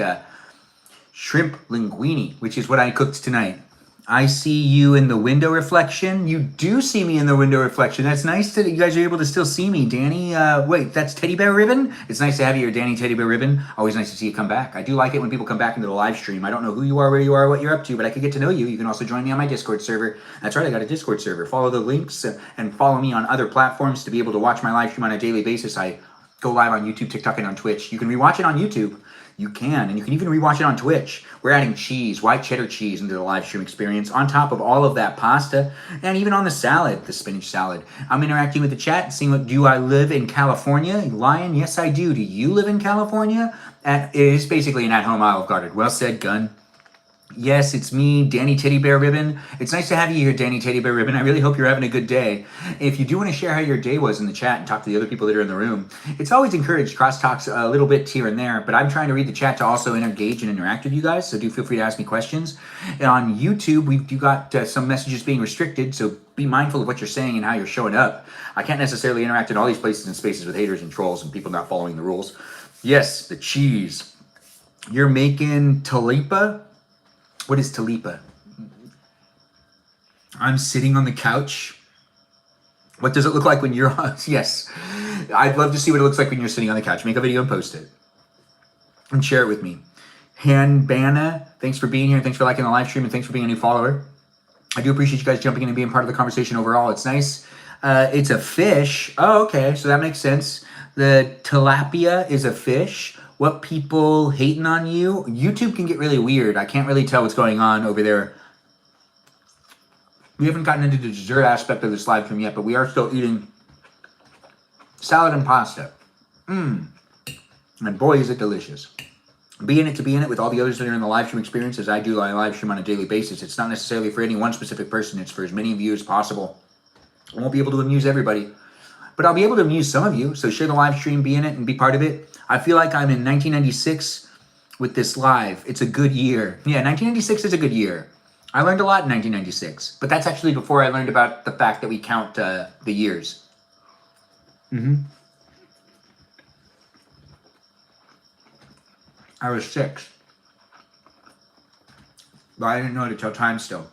shrimp linguine, which is what I cooked tonight. I see you in the window reflection. You do see me in the window reflection. That's nice that you guys are able to still see me, Danny. Wait, that's Teddy Bear Ribbon? It's nice to have you here, Danny Teddy Bear Ribbon. Always nice to see you come back. I do like it when people come back into the live stream. I don't know who you are, where you are, what you're up to, but I could get to know you. You can also join me on my Discord server. That's right, I got a Discord server. Follow the links and follow me on other platforms to be able to watch my live stream on a daily basis. I go live on YouTube, TikTok, and on Twitch. You can rewatch it on YouTube. You can, and you can even rewatch it on Twitch. We're adding cheese, white cheddar cheese, into the live stream experience on top of all of that pasta, and even on the salad, the spinach salad. I'm interacting with the chat and seeing do I live in California? Lion, yes I do. Do you live in California? It is basically an at-home Olive Garden. Well said, Gun. Yes, it's me, Danny Teddy Bear Ribbon. It's nice to have you here, Danny Teddy Bear Ribbon. I really hope you're having a good day. If you do want to share how your day was in the chat and talk to the other people that are in the room, it's always encouraged. Crosstalks a little bit here and there, but I'm trying to read the chat to also engage and interact with you guys, so do feel free to ask me questions. And on YouTube, we've got some messages being restricted, so be mindful of what you're saying and how you're showing up. I can't necessarily interact in all these places and spaces with haters and trolls and people not following the rules. Yes, the cheese. You're making talipa? What is talipa? I'm sitting on the couch. What does it look like when you're on? Yes. I'd love to see what it looks like when you're sitting on the couch. Make a video and post it. And share it with me. Hanbana, thanks for being here. Thanks for liking the live stream. And thanks for being a new follower. I do appreciate you guys jumping in and being part of the conversation overall. It's nice. It's a fish. Oh, okay. So that makes sense. The tilapia is a fish. What people hating on you? YouTube can get really weird. I can't really tell what's going on over there. We haven't gotten into the dessert aspect of this live stream yet, but we are still eating salad and pasta. And boy, is it delicious. Be in it to be in it with all the others that are in the live stream experience, as I do my live stream on a daily basis. It's not necessarily for any one specific person. It's for as many of you as possible. I won't be able to amuse everybody, but I'll be able to amuse some of you. So share the live stream, be in it, and be part of it. I feel like I'm in 1996 with this live. It's a good year. Yeah, 1996 is a good year. I learned a lot in 1996, but that's actually before I learned about the fact that we count the years. I was 6, but I didn't know how to tell time still.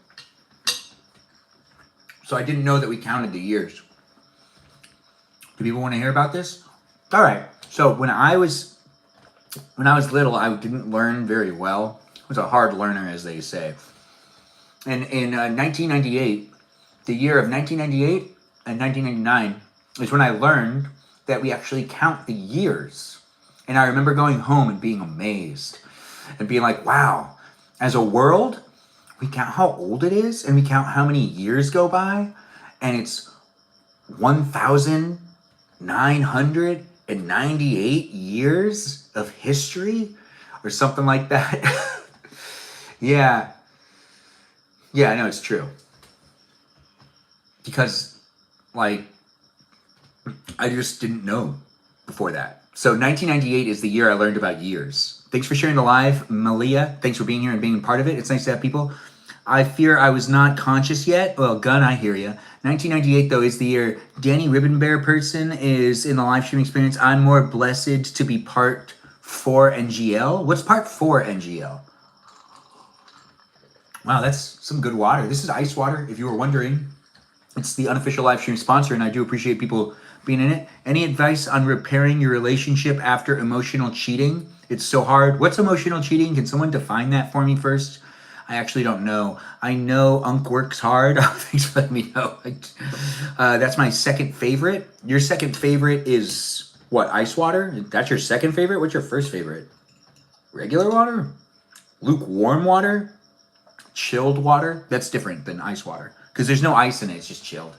So I didn't know that we counted the years. Do people want to hear about this? All right. So when I was when I was little, I didn't learn very well. I was a hard learner, as they say. And in 1998, the year of 1998 and 1999 is when I learned that we actually count the years. And I remember going home and being amazed and being like, wow, as a world, we count how old it is and we count how many years go by. And it's 1,998 years of history or something like that. Yeah. Yeah, I know it's true. Because, like, I just didn't know before that. So 1998 is the year I learned about years. Thanks for sharing the live, Malia. Thanks for being here and being part of it. It's nice to have people. I fear I was not conscious yet. Well, Gun, I hear you. 1998, though, is the year Danny Ribbonbear person is in the live stream experience. I'm more blessed to be part 4 NGL. What's part 4 NGL? Wow, that's some good water. This is ice water, if you were wondering. It's the unofficial live stream sponsor, and I do appreciate people being in it. Any advice on repairing your relationship after emotional cheating? It's so hard. What's emotional cheating? Can someone define that for me first? I actually don't know. I know Unc works hard. Thanks for letting me know. That's my second favorite. Your second favorite is what? Ice water? That's your second favorite? What's your first favorite? Regular water? Lukewarm water? Chilled water? That's different than ice water. Because there's no ice in it. It's just chilled.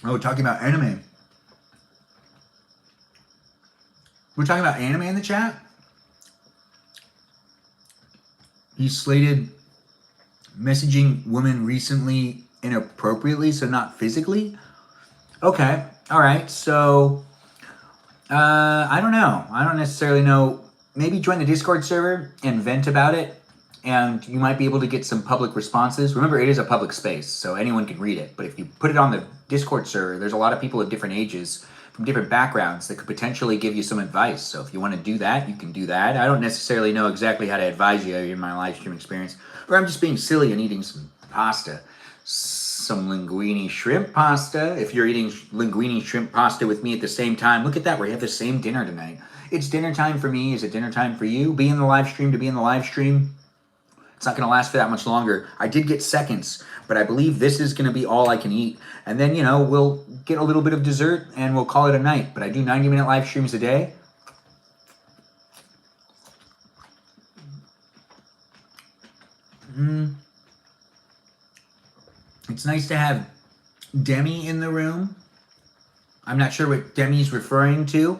Oh, talking about anime. We're talking about anime in the chat? He slated messaging women recently inappropriately, so not physically? Okay, all right, so I don't know. I don't necessarily know. Maybe join the Discord server and vent about it, and you might be able to get some public responses. Remember, it is a public space, so anyone can read it. But if you put it on the Discord server, there's a lot of people of different ages, from different backgrounds, that could potentially give you some advice. So if you want to do that, you can do that. I don't necessarily know exactly how to advise you in my live stream experience, but I'm just being silly and eating some pasta. Some linguine shrimp pasta. If you're eating linguine shrimp pasta with me at the same time, look at that. We have the same dinner tonight. It's dinner time for me. Is it dinner time for you? Be in the live stream to be in the live stream. It's not going to last for that much longer. I did get seconds, but I believe this is going to be all I can eat. And then, you know, we'll get a little bit of dessert and we'll call it a night. But I do 90-minute live streams a day. It's nice to have Demi in the room. I'm not sure what Demi's referring to,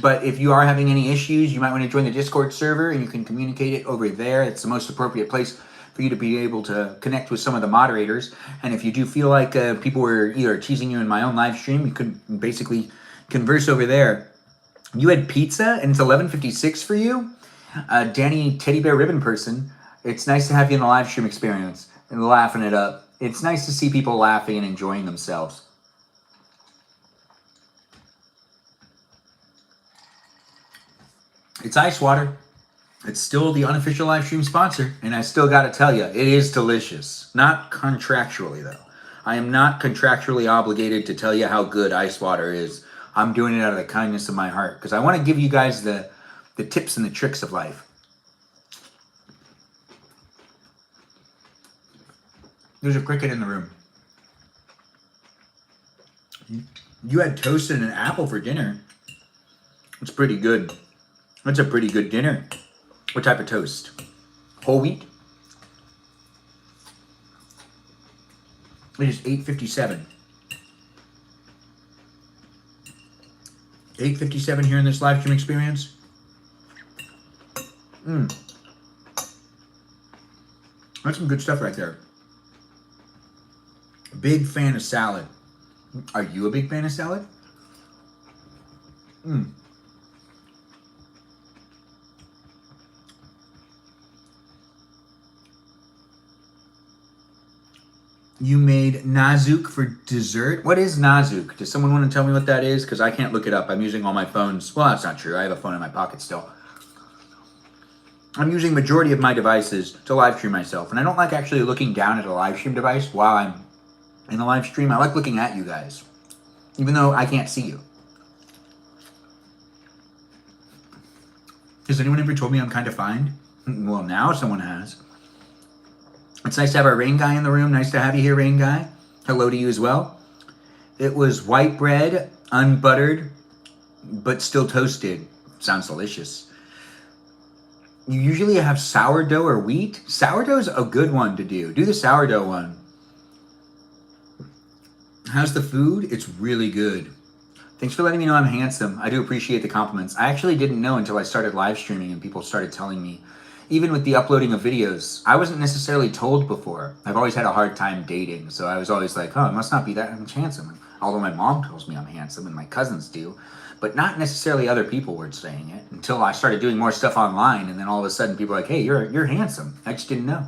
but if you are having any issues, you might want to join the Discord server and you can communicate it over there. It's the most appropriate place for you to be able to connect with some of the moderators. And if you do feel like people were either teasing you in my own live stream, you could basically converse over there. You had pizza and it's 11:56 for you? Danny Teddy Bear Ribbon person, it's nice to have you in the live stream experience and laughing it up. It's nice to see people laughing and enjoying themselves. It's ice water. It's still the unofficial live stream sponsor, and I still got to tell you, it is delicious. Not contractually, though. I am not contractually obligated to tell you how good ice water is. I'm doing it out of the kindness of my heart, because I want to give you guys the tips and the tricks of life. There's a cricket in the room. You had toast and an apple for dinner. It's pretty good. That's a pretty good dinner. What type of toast? Whole wheat? It is 8:57. 8:57 here in this live stream experience. That's some good stuff right there. Big fan of salad. Are you a big fan of salad? You made Nazook for dessert? What is Nazook? Does someone want to tell me what that is? Because I can't look it up. I'm using all my phones. Well, that's not true. I have a phone in my pocket still. I'm using majority of my devices to live stream myself. And I don't like actually looking down at a live stream device while I'm in the live stream. I like looking at you guys, even though I can't see you. Has anyone ever told me I'm kind of fine? Well, now someone has. It's nice to have our Rain Guy in the room. Nice to have you here, Rain Guy. Hello to you as well. It was white bread, unbuttered, but still toasted. Sounds delicious. You usually have sourdough or wheat. Sourdough's a good one to do. Do the sourdough one. How's the food? It's really good. Thanks for letting me know I'm handsome. I do appreciate the compliments. I actually didn't know until I started live streaming and people started telling me. Even with the uploading of videos, I wasn't necessarily told before. I've always had a hard time dating, so I was always like, oh, I must not be that much handsome. Although my mom tells me I'm handsome and my cousins do, but not necessarily other people were saying it until I started doing more stuff online, and then all of a sudden people were like, hey, you're handsome. I just didn't know.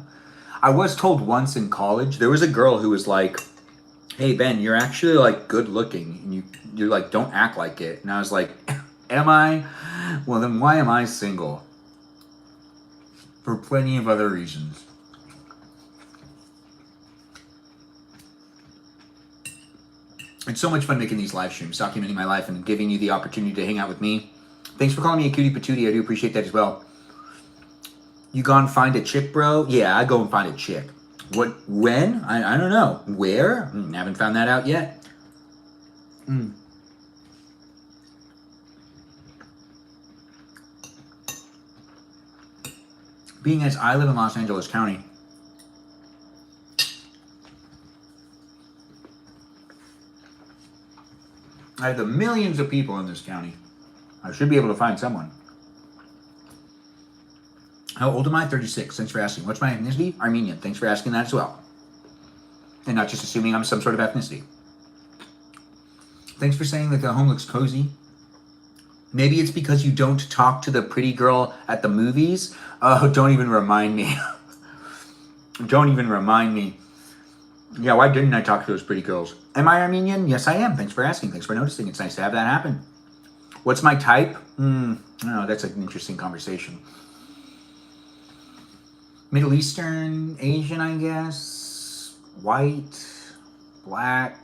I was told once in college, there was a girl who was like, hey, Ben, you're actually like good looking, and you're like, don't act like it. And I was like, am I? Well, then why am I single? For plenty of other reasons. It's so much fun making these live streams, documenting my life and giving you the opportunity to hang out with me. Thanks for calling me a cutie patootie. I do appreciate that as well. You gone find a chick, bro? Yeah, I go and find a chick. What? When? I don't know. Where? Haven't found that out yet. Being as I live in Los Angeles County, I have the millions of people in this county. I should be able to find someone. How old am I? 36. Thanks for asking. What's my ethnicity? Armenian. Thanks for asking that as well. And not just assuming I'm some sort of ethnicity. Thanks for saying that the home looks cozy. Maybe it's because you don't talk to the pretty girl at the movies. Oh, don't even remind me. Don't even remind me. Yeah, why didn't I talk to those pretty girls? Am I Armenian? Yes, I am. Thanks for asking. Thanks for noticing. It's nice to have that happen. What's my type? Oh, that's an interesting conversation. Middle Eastern, Asian, I guess. White, black,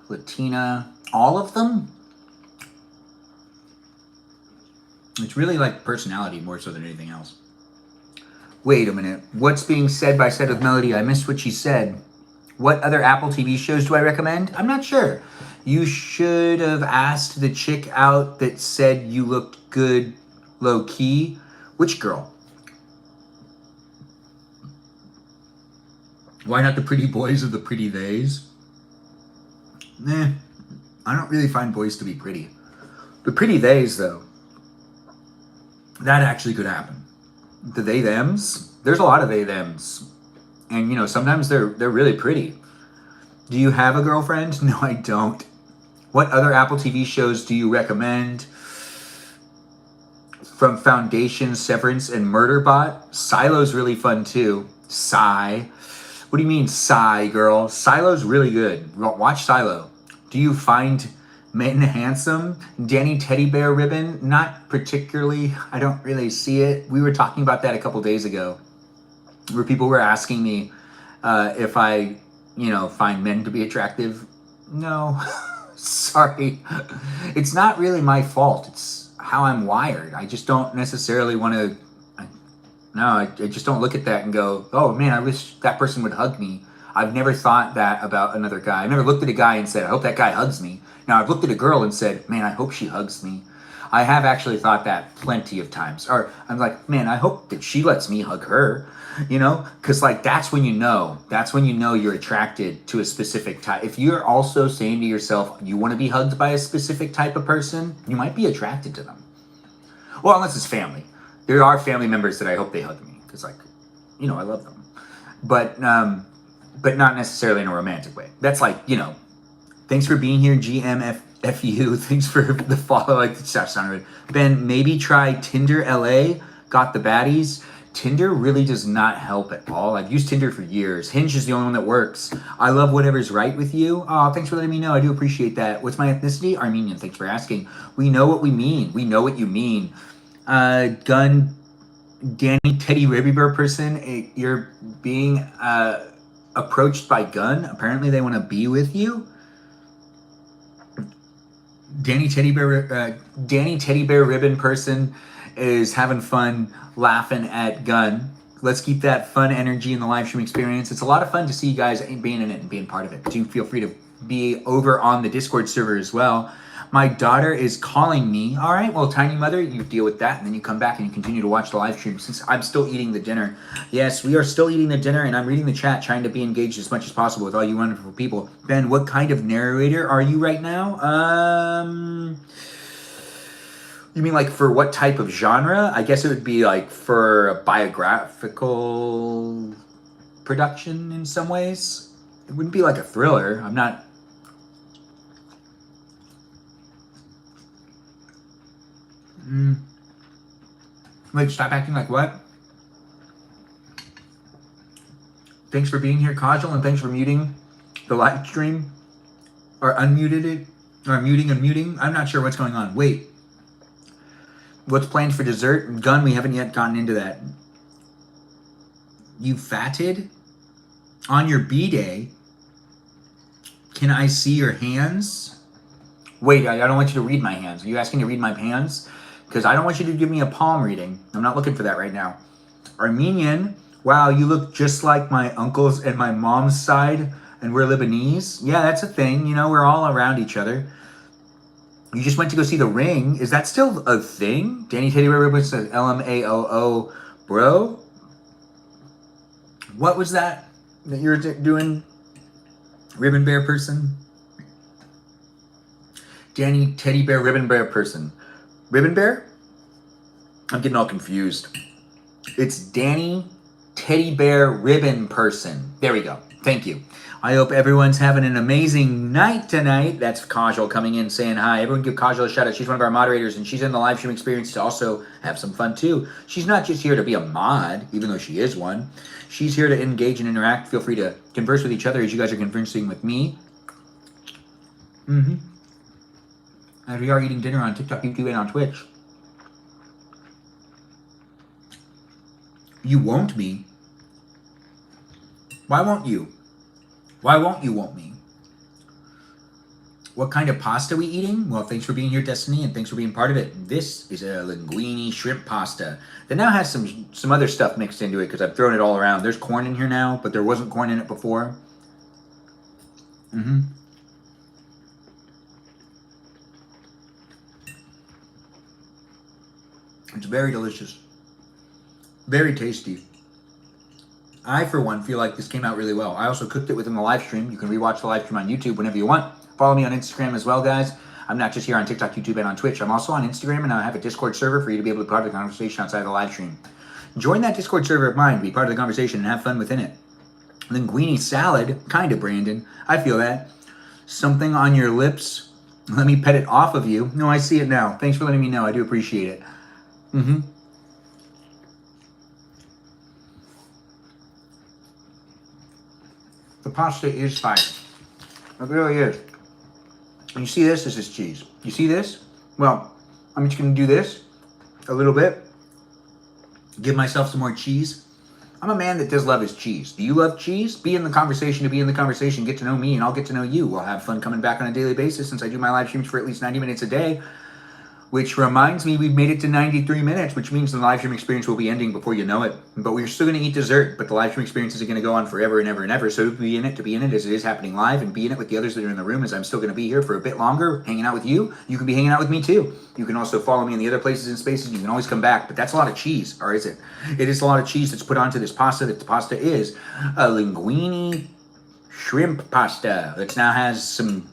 Latina. All of them? It's really like personality more so than anything else. Wait a minute. What's being said by Said with Melody? I missed what she said. What other Apple TV shows do I recommend? I'm not sure. You should have asked the chick out that said you looked good low key. Which girl? Why not the pretty boys or the pretty theys? I don't really find boys to be pretty. The pretty theys, though, that actually could happen. The they thems, there's a lot of they thems, and you know sometimes they're really pretty. Do you have a girlfriend? No, I don't. What other Apple TV shows do you recommend? From Foundation, Severance, and Murderbot. Silo's really fun too. Sigh. What do you mean, sigh, girl? Silo's really good. Watch Silo. Do you find men handsome? Danny Teddy Bear Ribbon? Not particularly. I don't really see it. We were talking about that a couple days ago, where people were asking me if I, find men to be attractive. No, sorry. It's not really my fault. It's how I'm wired. I just don't necessarily want to. I just don't look at that and go, oh man, I wish that person would hug me. I've never thought that about another guy. I've never looked at a guy and said, I hope that guy hugs me. Now, I've looked at a girl and said, man, I hope she hugs me. I have actually thought that plenty of times. Or I'm like, man, I hope that she lets me hug her, Because, that's when you know. That's when you know you're attracted to a specific type. If you're also saying to yourself, you want to be hugged by a specific type of person, you might be attracted to them. Well, unless it's family. There are family members that I hope they hug me. Because, I love them. But not necessarily in a romantic way. That's thanks for being here, GMFU. Thanks for the follow. That sounded good. Ben, maybe try Tinder LA. Got the baddies. Tinder really does not help at all. I've used Tinder for years. Hinge is the only one that works. I love whatever's right with you. Oh, thanks for letting me know. I do appreciate that. What's my ethnicity? Armenian. Thanks for asking. We know what we mean. We know what you mean. Gun Danny Teddy Ribby Bear person, you're being approached by Gun. Apparently they want to be with you. Danny Teddy Bear Ribbon person is having fun laughing at Gun. Let's keep that fun energy in the live stream experience. It's a lot of fun to see you guys being in it and being part of it. Do feel free to be over on the Discord server as well. My daughter is calling me. All right, well, Tiny Mother, you deal with that, and then you come back and you continue to watch the live stream since I'm still eating the dinner. Yes, we are still eating the dinner, and I'm reading the chat, trying to be engaged as much as possible with all you wonderful people. Ben, what kind of narrator are you right now? You mean like for what type of genre? I guess it would be like for a biographical production in some ways. It wouldn't be like a thriller. I'm not... Wait, stop acting like what? Thanks for being here, Kajal, and thanks for muting the live stream. Or unmuted it. Or muting and muting. I'm not sure what's going on. Wait. What's planned for dessert? Gun, we haven't yet gotten into that. You fatted? On your B-day? Can I see your hands? Wait, I don't want you to read my hands. Are you asking to read my hands? Because I don't want you to give me a palm reading. I'm not looking for that right now. Armenian, wow, you look just like my uncles and my mom's side, and we're Lebanese. Yeah, that's a thing. You know, we're all around each other. You just went to go see The Ring. Is that still a thing? Danny Teddy Bear says LMAOO, bro. What was that you're doing, Ribbon Bear person? Danny Teddy Bear Ribbon Bear person. Ribbon Bear? I'm getting all confused. It's Danny Teddy Bear Ribbon person. There we go. Thank you. I hope everyone's having an amazing night tonight. That's Kajal coming in saying hi. Everyone give Kajal a shout out. She's one of our moderators, and she's in the live stream experience to also have some fun too. She's not just here to be a mod, even though she is one. She's here to engage and interact. Feel free to converse with each other as you guys are conversing with me. As we are eating dinner on TikTok, YouTube, and on Twitch. You won't be. Why won't you? Why won't you want me? What kind of pasta we eating? Well, thanks for being here, Destiny, and thanks for being part of it. This is a linguine shrimp pasta that now has some other stuff mixed into it because I've thrown it all around. There's corn in here now, but there wasn't corn in it before. It's very delicious. Very tasty. I, for one, feel like this came out really well. I also cooked it within the live stream. You can rewatch the live stream on YouTube whenever you want. Follow me on Instagram as well, guys. I'm not just here on TikTok, YouTube, and on Twitch. I'm also on Instagram, and I have a Discord server for you to be able to be part of the conversation outside of the live stream. Join that Discord server of mine, be part of the conversation, and have fun within it. Linguine salad, kind of, Brandon. I feel that. Something on your lips. Let me pet it off of you. No, I see it now. Thanks for letting me know. I do appreciate it. The pasta is fire. It really is. You see this? This is cheese. You see this? Well, I'm just going to do this a little bit. Give myself some more cheese. I'm a man that does love his cheese. Do you love cheese? Be in the conversation to be in the conversation. Get to know me and I'll get to know you. We'll have fun coming back on a daily basis since I do my live streams for at least 90 minutes a day. Which reminds me, we've made it to 93 minutes, which means the live stream experience will be ending before you know it. But we're still going to eat dessert, but the live stream experience isn't going to go on forever and ever and ever. So to be in it as it is happening live, and be in it with the others that are in the room, as I'm still going to be here for a bit longer, hanging out with you. You can be hanging out with me too. You can also follow me in the other places and spaces. You can always come back, but that's a lot of cheese, or is it? It is a lot of cheese that's put onto this pasta. That the pasta is a linguine shrimp pasta that now has some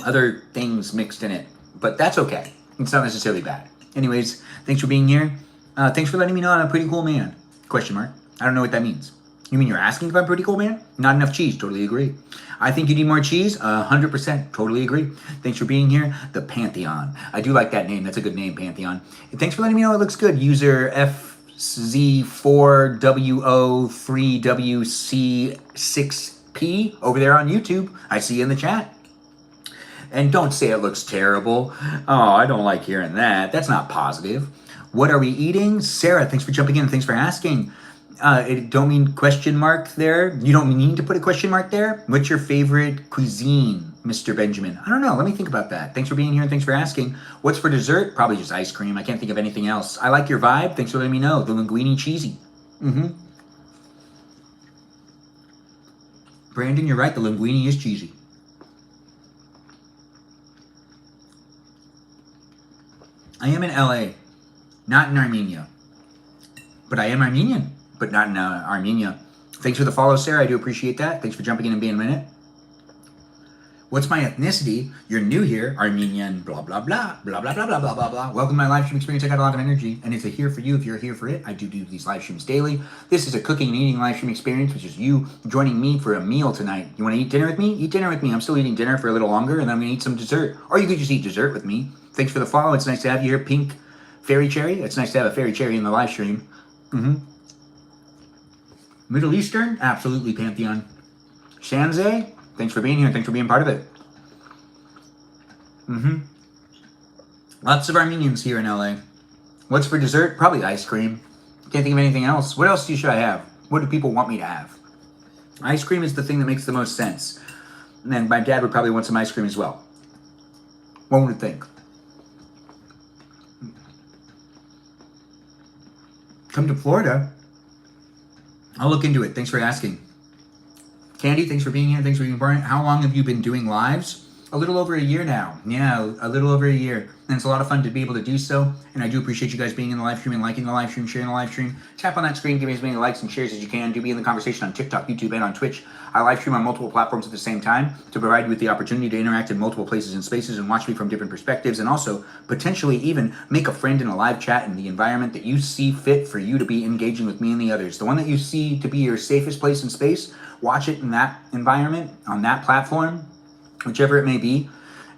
other things mixed in it, but that's okay. It's not necessarily bad. Anyways, thanks for being here. Thanks for letting me know I'm a pretty cool man. Question mark. I don't know what that means. You mean you're asking if I'm a pretty cool man? Not enough cheese. Totally agree. I think you need more cheese. 100%. Totally agree. Thanks for being here. The Pantheon. I do like that name. That's a good name, Pantheon. And thanks for letting me know it looks good. User FZ4WO3WC6P over there on YouTube. I see you in the chat. And don't say it looks terrible. Oh, I don't like hearing that. That's not positive. What are we eating? Sarah, thanks for jumping in. Thanks for asking. It don't mean question mark there. You don't need to put a question mark there. What's your favorite cuisine, Mr. Benjamin? I don't know. Let me think about that. Thanks for being here and thanks for asking. What's for dessert? Probably just ice cream. I can't think of anything else. I like your vibe. Thanks for letting me know. The linguine cheesy. Brandon, you're right. The linguine is cheesy. I am in LA, not in Armenia. But I am Armenian, but not in Armenia. Thanks for the follow, Sarah. I do appreciate that. Thanks for jumping in and being a minute. What's my ethnicity? You're new here. Armenian, blah, blah, blah, blah, blah, blah, blah, blah, blah, blah. Welcome to my live stream experience. I got a lot of energy, and it's a here for you if you're here for it. I do these live streams daily. This is a cooking and eating live stream experience, which is you joining me for a meal tonight. You want to eat dinner with me? Eat dinner with me. I'm still eating dinner for a little longer, and then I'm going to eat some dessert. Or you could just eat dessert with me. Thanks for the follow. It's nice to have you here, Pink Fairy Cherry. It's nice to have a fairy cherry in the live stream. Middle Eastern? Absolutely, Pantheon. Shanzay? Thanks for being here. Thanks for being part of it. Lots of Armenians here in LA. What's for dessert? Probably ice cream. Can't think of anything else. What else should I have? What do people want me to have? Ice cream is the thing that makes the most sense. And then my dad would probably want some ice cream as well. One would think. Come to Florida? I'll look into it. Thanks for asking. Candy, thanks for being here. Thanks for being part. How long have you been doing lives? A little over a year now. Yeah, a little over a year. And it's a lot of fun to be able to do so. And I do appreciate you guys being in the live stream and liking the live stream, sharing the live stream. Tap on that screen, give me as many likes and shares as you can. Do be in the conversation on TikTok, YouTube, and on Twitch. I live stream on multiple platforms at the same time to provide you with the opportunity to interact in multiple places and spaces and watch me from different perspectives, and also potentially even make a friend in a live chat in the environment that you see fit for you to be engaging with me and the others. The one that you see to be your safest place and space, watch it in that environment, on that platform, whichever it may be,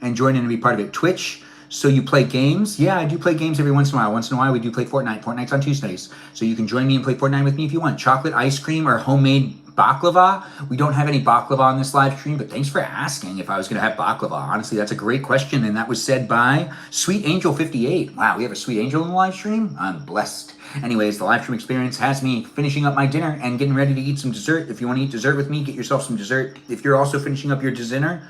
and join in and be part of it. Twitch, so you play games? Yeah, I do play games every once in a while. Once in a while, we do play Fortnite. Fortnite's on Tuesdays. So you can join me and play Fortnite with me if you want. Chocolate ice cream or homemade baklava? We don't have any baklava on this live stream, but thanks for asking if I was going to have baklava. Honestly, that's a great question, and that was said by Sweet Angel 58. Wow, we have a Sweet Angel in the live stream? I'm blessed. Anyways, the live stream experience has me finishing up my dinner and getting ready to eat some dessert. If you want to eat dessert with me, get yourself some dessert. If you're also finishing up your dinner,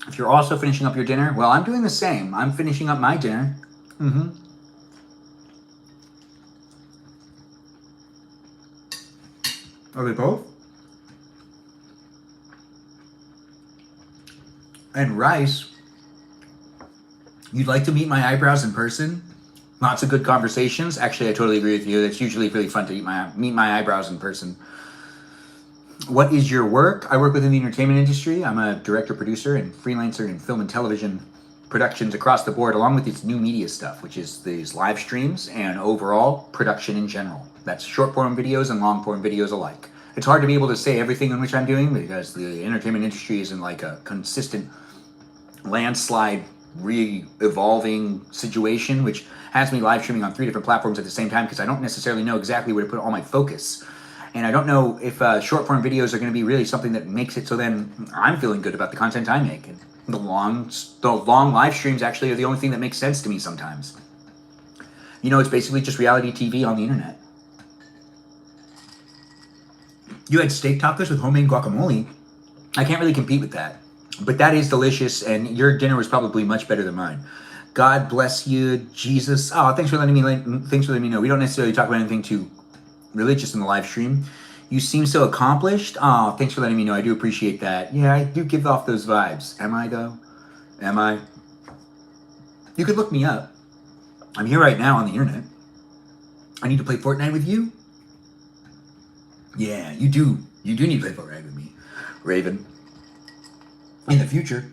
if you're also finishing up your dinner, well, I'm doing the same. I'm finishing up my dinner. Are they both? And rice. You'd like to meet my eyebrows in person? Lots of good conversations. Actually, I totally agree with you. It's usually really fun to meet my eyebrows in person. What is your work? I work within the entertainment industry. I'm a director, producer, and freelancer in film and television productions across the board, along with its new media stuff, which is these live streams and overall production in general. That's short form videos and long form videos alike. It's hard to be able to say everything in which I'm doing because the entertainment industry is in like a consistent landslide re-evolving situation, which has me live streaming on 3 different platforms at the same time because I don't necessarily know exactly where to put all my focus. And I don't know if short form videos are going to be really something that makes it so then I'm feeling good about the content I make. And the long live streams actually are the only thing that makes sense to me sometimes. You know, it's basically just reality TV on the internet. You had steak tacos with homemade guacamole. I can't really compete with that. But that is delicious, and your dinner was probably much better than mine. God bless you, Jesus. Oh, thanks for letting me know. We don't necessarily talk about anything too religious in the live stream. You seem so accomplished. Oh, thanks for letting me know. I do appreciate that. Yeah, I do give off those vibes. Am I, though? Am I? You could look me up. I'm here right now on the internet. I need to play Fortnite with you? Yeah, you do. You do need to play Fortnite with me, Raven. In the future.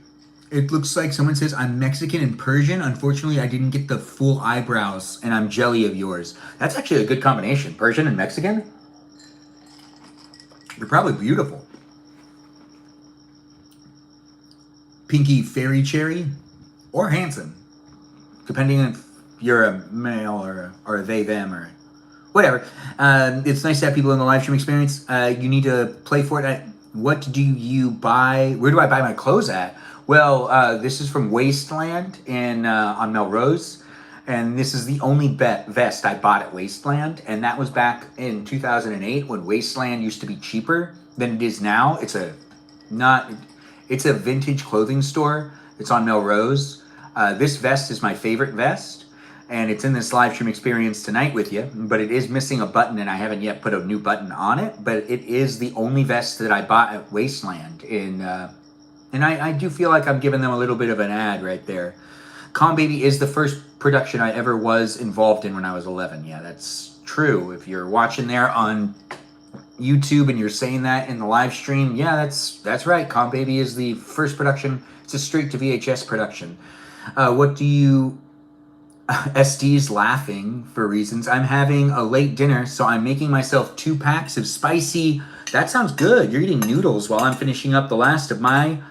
It looks like someone says, I'm Mexican and Persian. Unfortunately, I didn't get the full eyebrows, and I'm jelly of yours. That's actually a good combination. Persian and Mexican? You're probably beautiful. Pinky Fairy Cherry or handsome, depending if you're a male or a they, them, or whatever. It's nice to have people in the live stream experience. You need to play Fortnite. What do you buy? Where do I buy my clothes at? Well, this is from Wasteland on Melrose, and this is the only vest I bought at Wasteland, and that was back in 2008 when Wasteland used to be cheaper than it is now. It's a vintage clothing store. It's on Melrose. This vest is my favorite vest, and it's in this live stream experience tonight with you, but it is missing a button, and I haven't yet put a new button on it, but it is the only vest that I bought at Wasteland and I do feel like I'm giving them a little bit of an ad right there. Calm Baby is the first production I ever was involved in when I was 11. Yeah, that's true. If you're watching there on YouTube and you're saying that in the live stream, yeah, that's right. Calm Baby is the first production. It's a straight to VHS production. What do you... SD's laughing for reasons. I'm having a late dinner, so I'm making myself 2 packs of spicy... That sounds good. You're eating noodles while I'm finishing up the last of my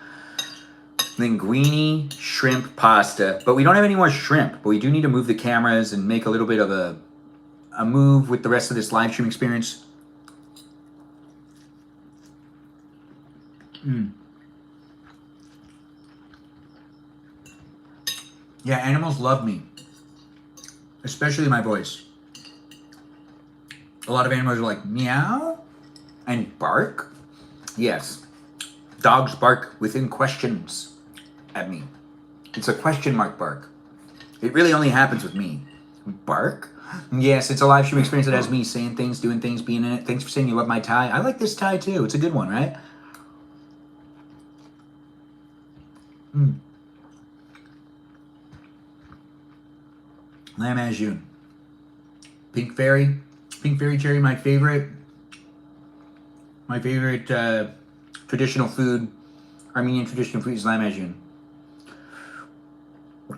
linguine shrimp pasta. But we don't have any more shrimp, but we do need to move the cameras and make a little bit of a move with the rest of this live stream experience. Yeah, animals love me, especially my voice. A lot of animals are like meow and bark. Yes, dogs bark within questions at me. It's a question mark bark. It really only happens with me. Bark? Yes, it's a live stream experience that has me saying things, doing things, being in it. Thanks for saying you love my tie. I like this tie too. It's a good one, right? Lamb au jus. Pink Fairy cherry, my favorite traditional food, Armenian traditional food is lamb au jus.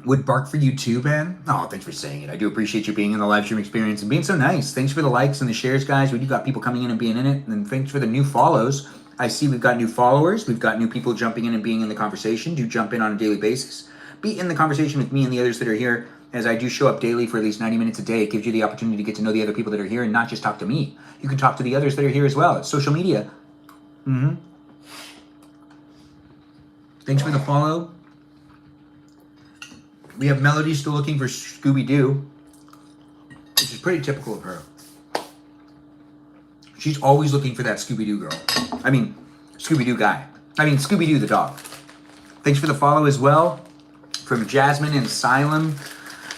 Would bark for you too, Ben? Oh, thanks for saying it. I do appreciate you being in the live stream experience and being so nice. Thanks for the likes and the shares, guys. We do got people coming in and being in it. And thanks for the new follows. I see we've got new followers. We've got new people jumping in and being in the conversation. Do jump in on a daily basis. Be in the conversation with me and the others that are here, as I do show up daily for at least 90 minutes a day. It gives you the opportunity to get to know the other people that are here and not just talk to me. You can talk to the others that are here as well. It's social media. Thanks for the follow. We have Melody still looking for Scooby-Doo, which is pretty typical of her. She's always looking for that Scooby-Doo girl. I mean, Scooby-Doo guy. I mean, Scooby-Doo the dog. Thanks for the follow as well from Jasmine and Asylum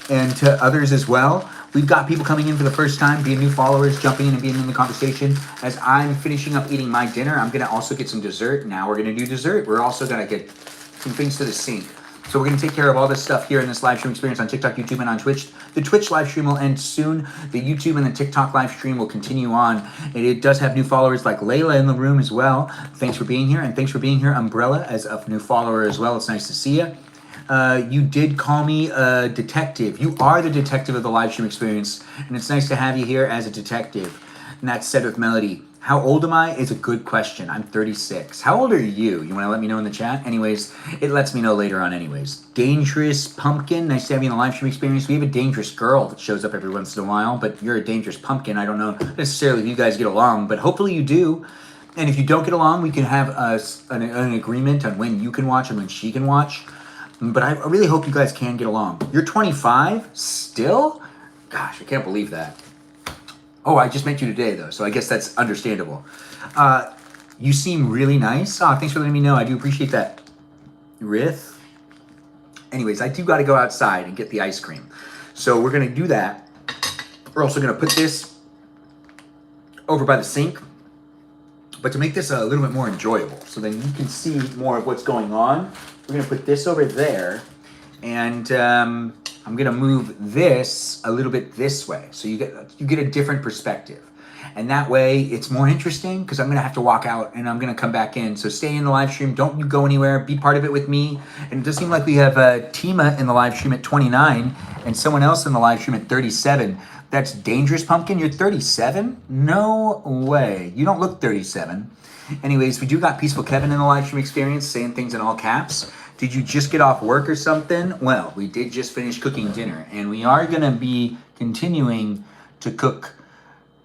and to others as well. We've got people coming in for the first time, being new followers, jumping in and being in the conversation. As I'm finishing up eating my dinner, I'm going to also get some dessert. Now we're going to do dessert. We're also going to get some things to the sink. So we're going to take care of all this stuff here in this live stream experience on TikTok, YouTube, and on Twitch. The Twitch live stream will end soon. The YouTube and the TikTok live stream will continue on. And it does have new followers like Layla in the room as well. Thanks for being here. And thanks for being here, Umbrella, as a new follower as well. It's nice to see you. You did call me a detective. You are the detective of the live stream experience. And it's nice to have you here as a detective. And that's said with Melody. How old am I is a good question. I'm 36. How old are you? You want to let me know in the chat? Anyways, it lets me know later on anyways. Dangerous Pumpkin. Nice to have you in the live stream experience. We have a dangerous girl that shows up every once in a while, but you're a dangerous pumpkin. I don't know necessarily if you guys get along, but hopefully you do. And if you don't get along, we can have an agreement on when you can watch and when she can watch. But I really hope you guys can get along. You're 25 still? Gosh, I can't believe that. Oh, I just met you today, though, so I guess that's understandable. You seem really nice. Oh, thanks for letting me know. I do appreciate that. Rith. Anyways, I do got to go outside and get the ice cream. So we're going to do that. We're also going to put this over by the sink. But to make this a little bit more enjoyable, so then you can see more of what's going on, we're going to put this over there. And I'm going to move this a little bit this way. So you get a different perspective. And that way it's more interesting because I'm going to have to walk out and I'm going to come back in. So stay in the live stream. Don't you go anywhere. Be part of it with me. And it does seem like we have Tima in the live stream at 29 and someone else in the live stream at 37. That's Dangerous Pumpkin. You're 37? No way. You don't look 37. Anyways, we do got Peaceful Kevin in the live stream experience saying things in all caps. Did you just get off work or something? Well, we did just finish cooking dinner, and we are going to be continuing to cook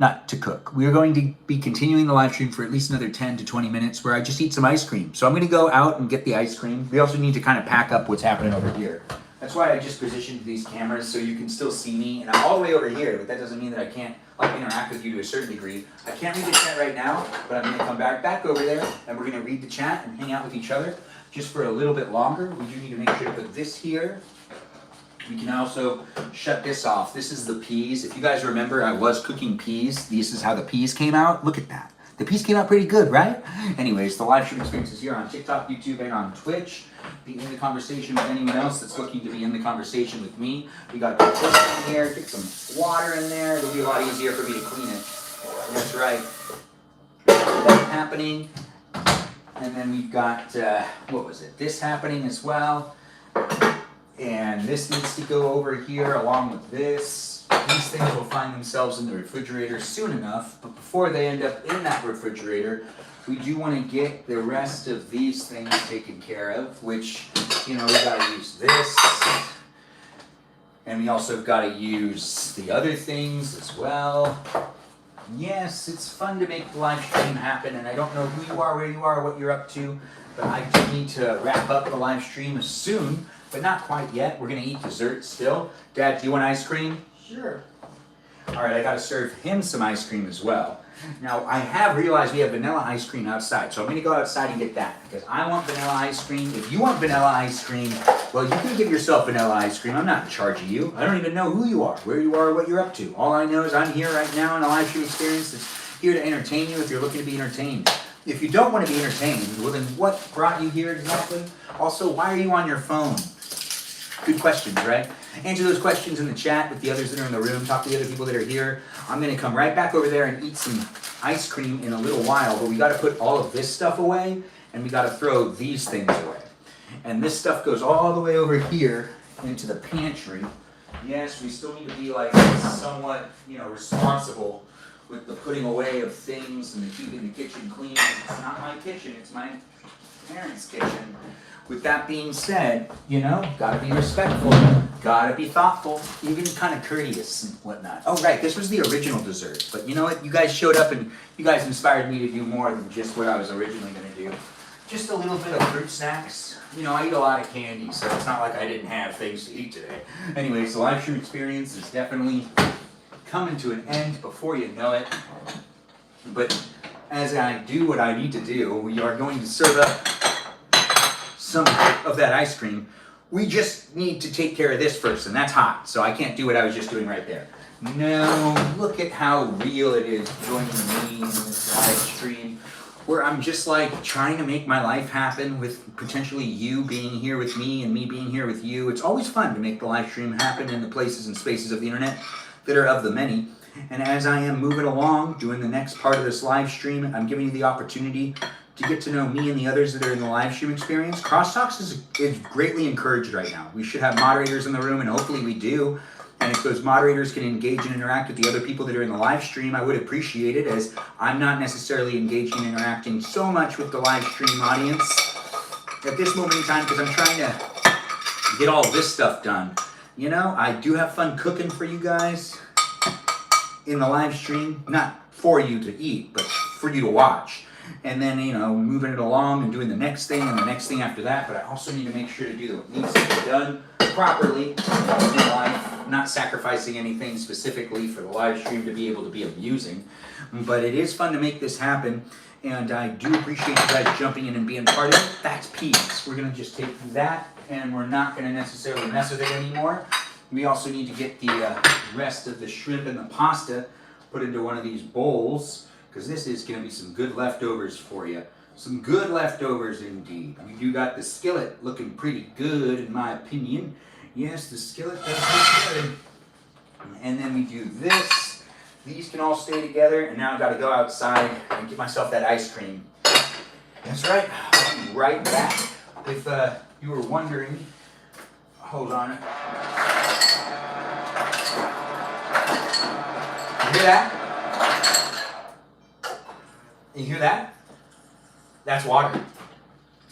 not to cook. We're going to be continuing the live stream for at least another 10 to 20 minutes where I just eat some ice cream. So I'm going to go out and get the ice cream. We also need to kind of pack up what's happening over here. That's why I just positioned these cameras so you can still see me. And I'm all the way over here, but that doesn't mean that I can't interact with you to a certain degree. I can't read the chat right now, but I'm going to come back over there and we're going to read the chat and hang out with each other just for a little bit longer. We do need to make sure to put this here. We can also shut this off. This is the peas. If you guys remember, I was cooking peas. This is how the peas came out. Look at that. The piece came out pretty good, right? Anyways, the live stream experience is here on TikTok, YouTube, and on Twitch. Be in the conversation with anyone else that's looking to be in the conversation with me. We got to put this in here, get some water in there. It'll be a lot easier for me to clean it. That's right. That's happening. And then we've got, what was it? This happening as well. And this needs to go over here along with this. These things will find themselves in the refrigerator soon enough, but before they end up in that refrigerator, we do want to get the rest of these things taken care of, which, you know, we gotta use this, and we also gotta use the other things as well. Yes, it's fun to make the live stream happen, and I don't know who you are, where you are, what you're up to, but I do need to wrap up the live stream soon, but not quite yet. We're gonna eat dessert still. Dad, do you want ice cream? Sure. All right, I gotta serve him some ice cream as well. Now, I have realized we have vanilla ice cream outside, so I'm gonna go outside and get that, because I want vanilla ice cream. If you want vanilla ice cream, well, you can give yourself vanilla ice cream. I'm not in charge of you. I don't even know who you are, where you are, what you're up to. All I know is I'm here right now in a live stream experience that's here to entertain you if you're looking to be entertained. If you don't want to be entertained, well, then what brought you here exactly? Also, why are you on your phone? Good questions, right? Answer those questions in the chat with the others that are in the room. Talk to the other people that are here. I'm going to come right back over there and eat some ice cream in a little while, but we got to put all of this stuff away, and we got to throw these things away. And this stuff goes all the way over here into the pantry. Yes, we still need to be like somewhat, you know, responsible with the putting away of things and the keeping the kitchen clean. It's not my kitchen, it's my parents' kitchen. With that being said, you know, gotta be respectful, gotta be thoughtful, even kind of courteous and whatnot. Oh, right, this was the original dessert, but you know what? You guys showed up and you guys inspired me to do more than just what I was originally gonna do. Just a little bit of fruit snacks. You know, I eat a lot of candy, so it's not like I didn't have things to eat today. Anyways, the live stream experience is definitely coming to an end before you know it. But as I do what I need to do, we are going to serve up some of that ice cream. We just need to take care of this first, and that's hot, so I can't do what I was just doing right there. No, look at how real it is joining me in this live stream, where I'm just like trying to make my life happen with potentially you being here with me and me being here with you. It's always fun to make the live stream happen in the places and spaces of the internet that are of the many. And as I am moving along, doing the next part of this live stream, I'm giving you the opportunity to get to know me and the others that are in the live stream experience. Crosstalks is greatly encouraged right now. We should have moderators in the room, and hopefully we do. And if those moderators can engage and interact with the other people that are in the live stream, I would appreciate it, as I'm not necessarily engaging and interacting so much with the live stream audience at this moment in time, because I'm trying to get all this stuff done. You know, I do have fun cooking for you guys in the live stream, not for you to eat, but for you to watch. And then, you know, moving it along and doing the next thing and the next thing after that. But I also need to make sure to do what needs to be done properly in life, not sacrificing anything specifically for the live stream to be able to be amusing. But it is fun to make this happen, and I do appreciate you guys jumping in and being part of it. That's peas. We're going to just take that, and we're not going to necessarily mess with it anymore. We also need to get the rest of the shrimp and the pasta put into one of these bowls, because this is going to be some good leftovers for you. Some good leftovers indeed. We do got the skillet looking pretty good, in my opinion. Yes, the skillet does look good. And then we do this. These can all stay together, and now I've got to go outside and get myself that ice cream. That's right. I'll be right back. If you were wondering, hold on. You hear that? You hear that? That's water.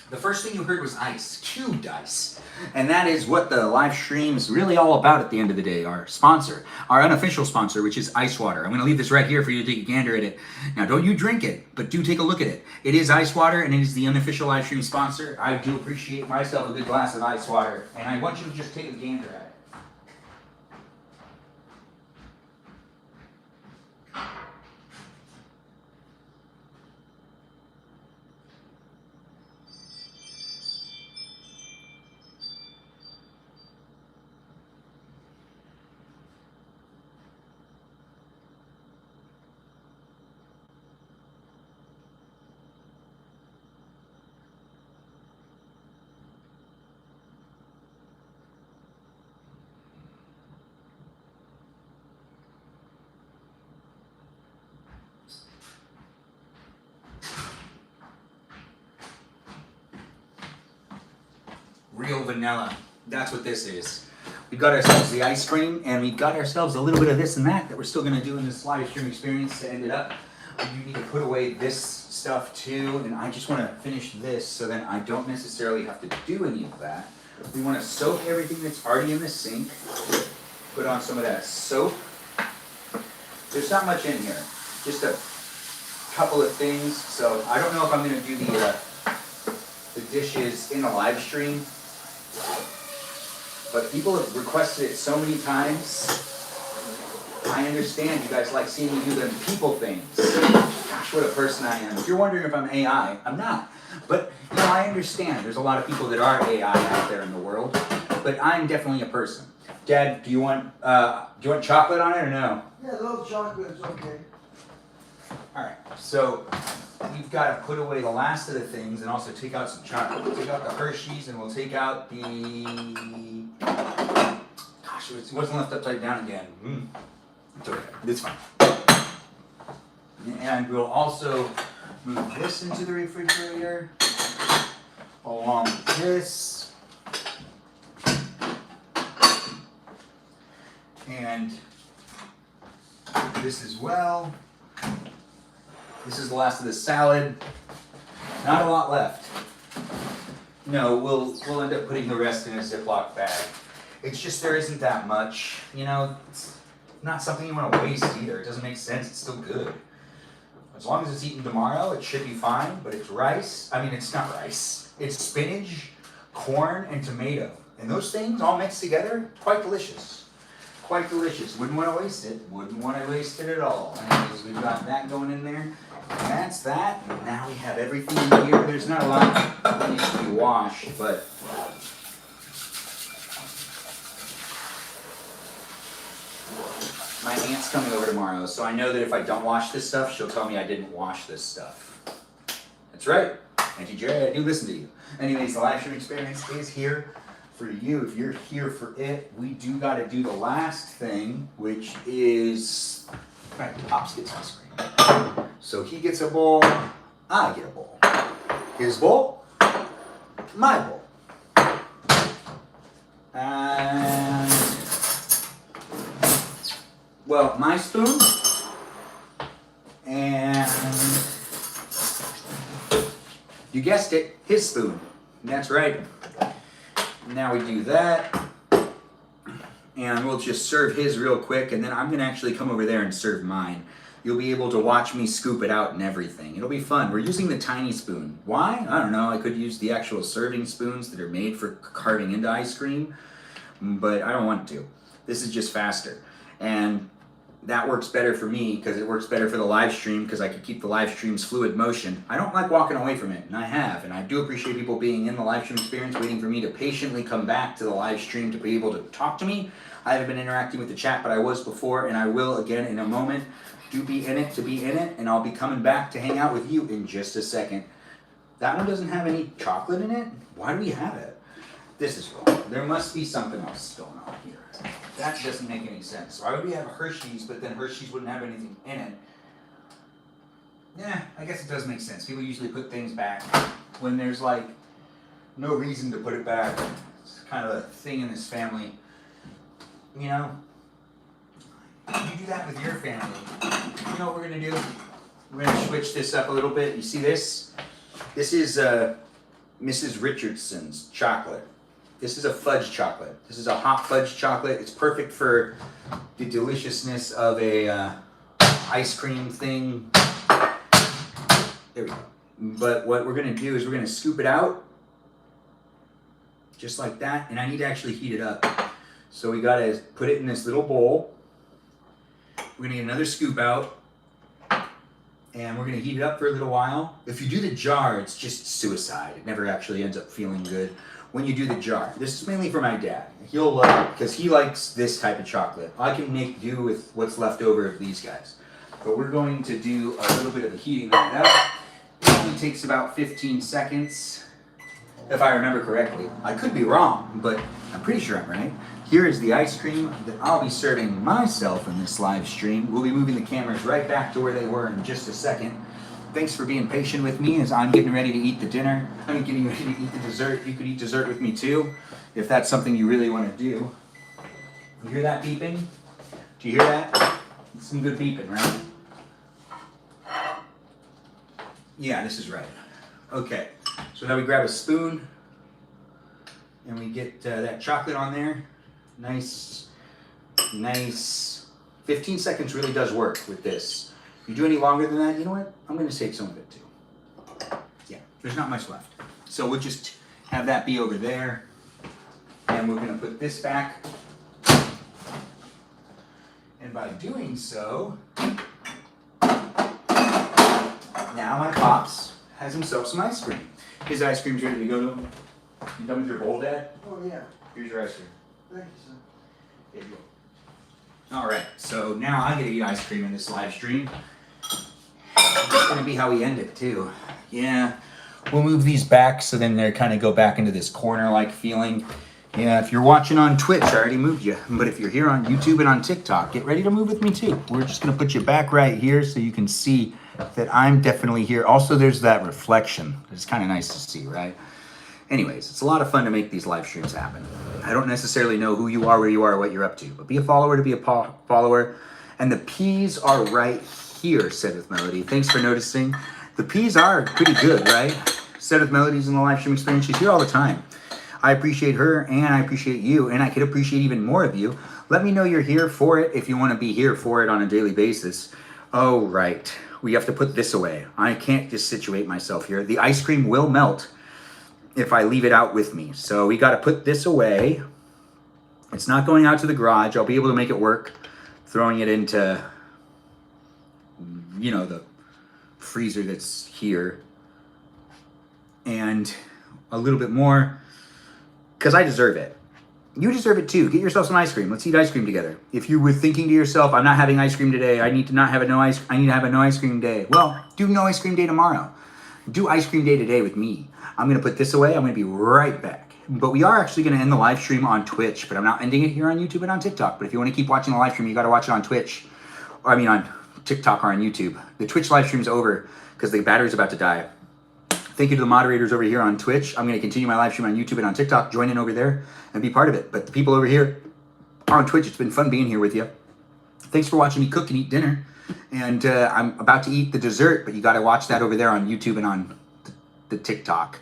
The first thing you heard was ice, cubed ice. And that is what the live stream is really all about at the end of the day. Our sponsor, our unofficial sponsor, which is ice water. I'm going to leave this right here for you to take a gander at it. Now, don't you drink it, but do take a look at it. It is ice water, and it is the unofficial live stream sponsor. I do appreciate myself a good glass of ice water, and I want you to just take a gander at it. Real vanilla. That's what this is. We got ourselves the ice cream, and we got ourselves a little bit of this and that we're still going to do in this live stream experience to end it up. You need to put away this stuff too, and I just want to finish this so then I don't necessarily have to do any of that. We want to soak everything that's already in the sink. Put on some of that soap. There's not much in here. Just a couple of things. So I don't know if I'm going to do the dishes in the live stream. But people have requested it so many times. I understand you guys like seeing me do them people things. Gosh, what a person I am. If you're wondering if I'm AI, I'm not. But, you know, I understand. There's a lot of people that are AI out there in the world. But I'm definitely a person. Dad, do you want chocolate on it or no? Yeah, a little chocolate is okay. Alright, so we've got to put away the last of the things and also take out some chocolate. We'll take out the Hershey's and we'll take out the... Gosh, it wasn't left upside down again. It's okay, it's fine. And we'll also move this into the refrigerator along with this. And this as well. This is the last of the salad. Not a lot left. No, we'll end up putting the rest in a Ziploc bag. It's just there isn't that much. You know, it's not something you want to waste either. It doesn't make sense. It's still good. As long as it's eaten tomorrow, it should be fine. But it's rice. I mean, it's not rice. It's spinach, corn, and tomato. And those things all mixed together, quite delicious. Quite delicious. Wouldn't want to waste it. Wouldn't want to waste it at all. Anyways, we've got that going in there. And that's that. And now we have everything in here. There's not a lot that needs to be washed, but my aunt's coming over tomorrow, so I know that if I don't wash this stuff, she'll tell me I didn't wash this stuff. That's right. Auntie Jerry, I do listen to you. Anyways, the live stream experience is here for you. If you're here for it, we do got to do the last thing, which is Pops gets ice cream. So he gets a bowl, I get a bowl. His bowl, my bowl. And, well, my spoon, and you guessed it, his spoon. And that's right. Now we do that, and we'll just serve his real quick, and then I'm going to actually come over there and serve mine. You'll be able to watch me scoop it out and everything. It'll be fun. We're using the tiny spoon. Why? I don't know. I could use the actual serving spoons that are made for carving into ice cream, but I don't want to. This is just faster. And that works better for me because it works better for the live stream because I can keep the live stream's fluid motion. I don't like walking away from it, and I have. And I do appreciate people being in the live stream experience, waiting for me to patiently come back to the live stream to be able to talk to me. I haven't been interacting with the chat, but I was before, and I will again in a moment. Do be in it to be in it, and I'll be coming back to hang out with you in just a second. That one doesn't have any chocolate in it? Why do we have it? This is wrong. There must be something else going on here. That doesn't make any sense. Why would we have Hershey's, but then Hershey's wouldn't have anything in it? Yeah, I guess it does make sense. People usually put things back when there's like no reason to put it back. It's kind of a thing in this family. You know? You do that with your family. You know what we're gonna do? We're gonna switch this up a little bit. You see this? This is Mrs. Richardson's chocolate. This is a fudge chocolate. This is a hot fudge chocolate. It's perfect for the deliciousness of a ice cream thing. There we go. But what we're gonna do is we're gonna scoop it out just like that, and I need to actually heat it up. So we gotta put it in this little bowl. We're gonna get another scoop out, and we're gonna heat it up for a little while. If you do the jar, it's just suicide. It never actually ends up feeling good when you do the jar. This is mainly for my dad. He'll love it because he likes this type of chocolate. I can make do with what's left over of these guys. But we're going to do a little bit of the heating of it up. It only takes about 15 seconds, if I remember correctly. I could be wrong, but I'm pretty sure I'm right. Here is the ice cream that I'll be serving myself in this live stream. We'll be moving the cameras right back to where they were in just a second. Thanks for being patient with me as I'm getting ready to eat the dinner. I'm getting ready to eat the dessert. You could eat dessert with me too, if that's something you really want to do. You hear that beeping? Do you hear that? It's some good beeping, right? Yeah, this is right. Okay, so now we grab a spoon and we get that chocolate on there. Nice. 15 seconds really does work with this. If you do any longer than that, you know what? I'm gonna take some of it too. Yeah, there's not much left. So we'll just have that be over there. And we're gonna put this back. And by doing so, now my Pops has himself some ice cream. His ice cream's ready to go to him. You done with your bowl, Dad? Oh, yeah. Here's your ice cream. Thank you, son. There you go. Alright, so now I get to eat ice cream in this live stream. It's gonna be how we end it too. Yeah. We'll move these back so then they kind of go back into this corner-like feeling. Yeah, if you're watching on Twitch, I already moved you. But if you're here on YouTube and on TikTok, get ready to move with me too. We're just gonna put you back right here so you can see that I'm definitely here. Also, there's that reflection. It's kind of nice to see, right? Anyways, it's a lot of fun to make these live streams happen. I don't necessarily know who you are, where you are, what you're up to, but be a follower to be a follower. And the P's are right here, Said with Melody. Thanks for noticing. The P's are pretty good, right? Said with Melody's in the live stream experience. She's here all the time. I appreciate her, and I appreciate you, and I could appreciate even more of you. Let me know you're here for it if you want to be here for it on a daily basis. Oh, right. We have to put this away. I can't just situate myself here. The ice cream will melt if I leave it out with me. So we got to put this away. It's not going out to the garage. I'll be able to make it work. Throwing it into, you know, the freezer that's here. And a little bit more, because I deserve it. You deserve it too. Get yourself some ice cream. Let's eat ice cream together. If you were thinking to yourself, I'm not having ice cream today. I need to have a no ice cream day. Well, do no ice cream day tomorrow. Do ice cream day today with me. I'm going to put this away. I'm going to be right back. But we are actually going to end the live stream on Twitch, but I'm not ending it here on YouTube and on TikTok. But if you want to keep watching the live stream, you got to watch it on Twitch. Or I mean on TikTok or on YouTube. The Twitch live stream's over because the battery's about to die. Thank you to the moderators over here on Twitch. I'm going to continue my live stream on YouTube and on TikTok. Join in over there and be part of it. But the people over here on Twitch, it's been fun being here with you. Thanks for watching me cook and eat dinner. And I'm about to eat the dessert, but you got to watch that over there on YouTube and on the TikTok.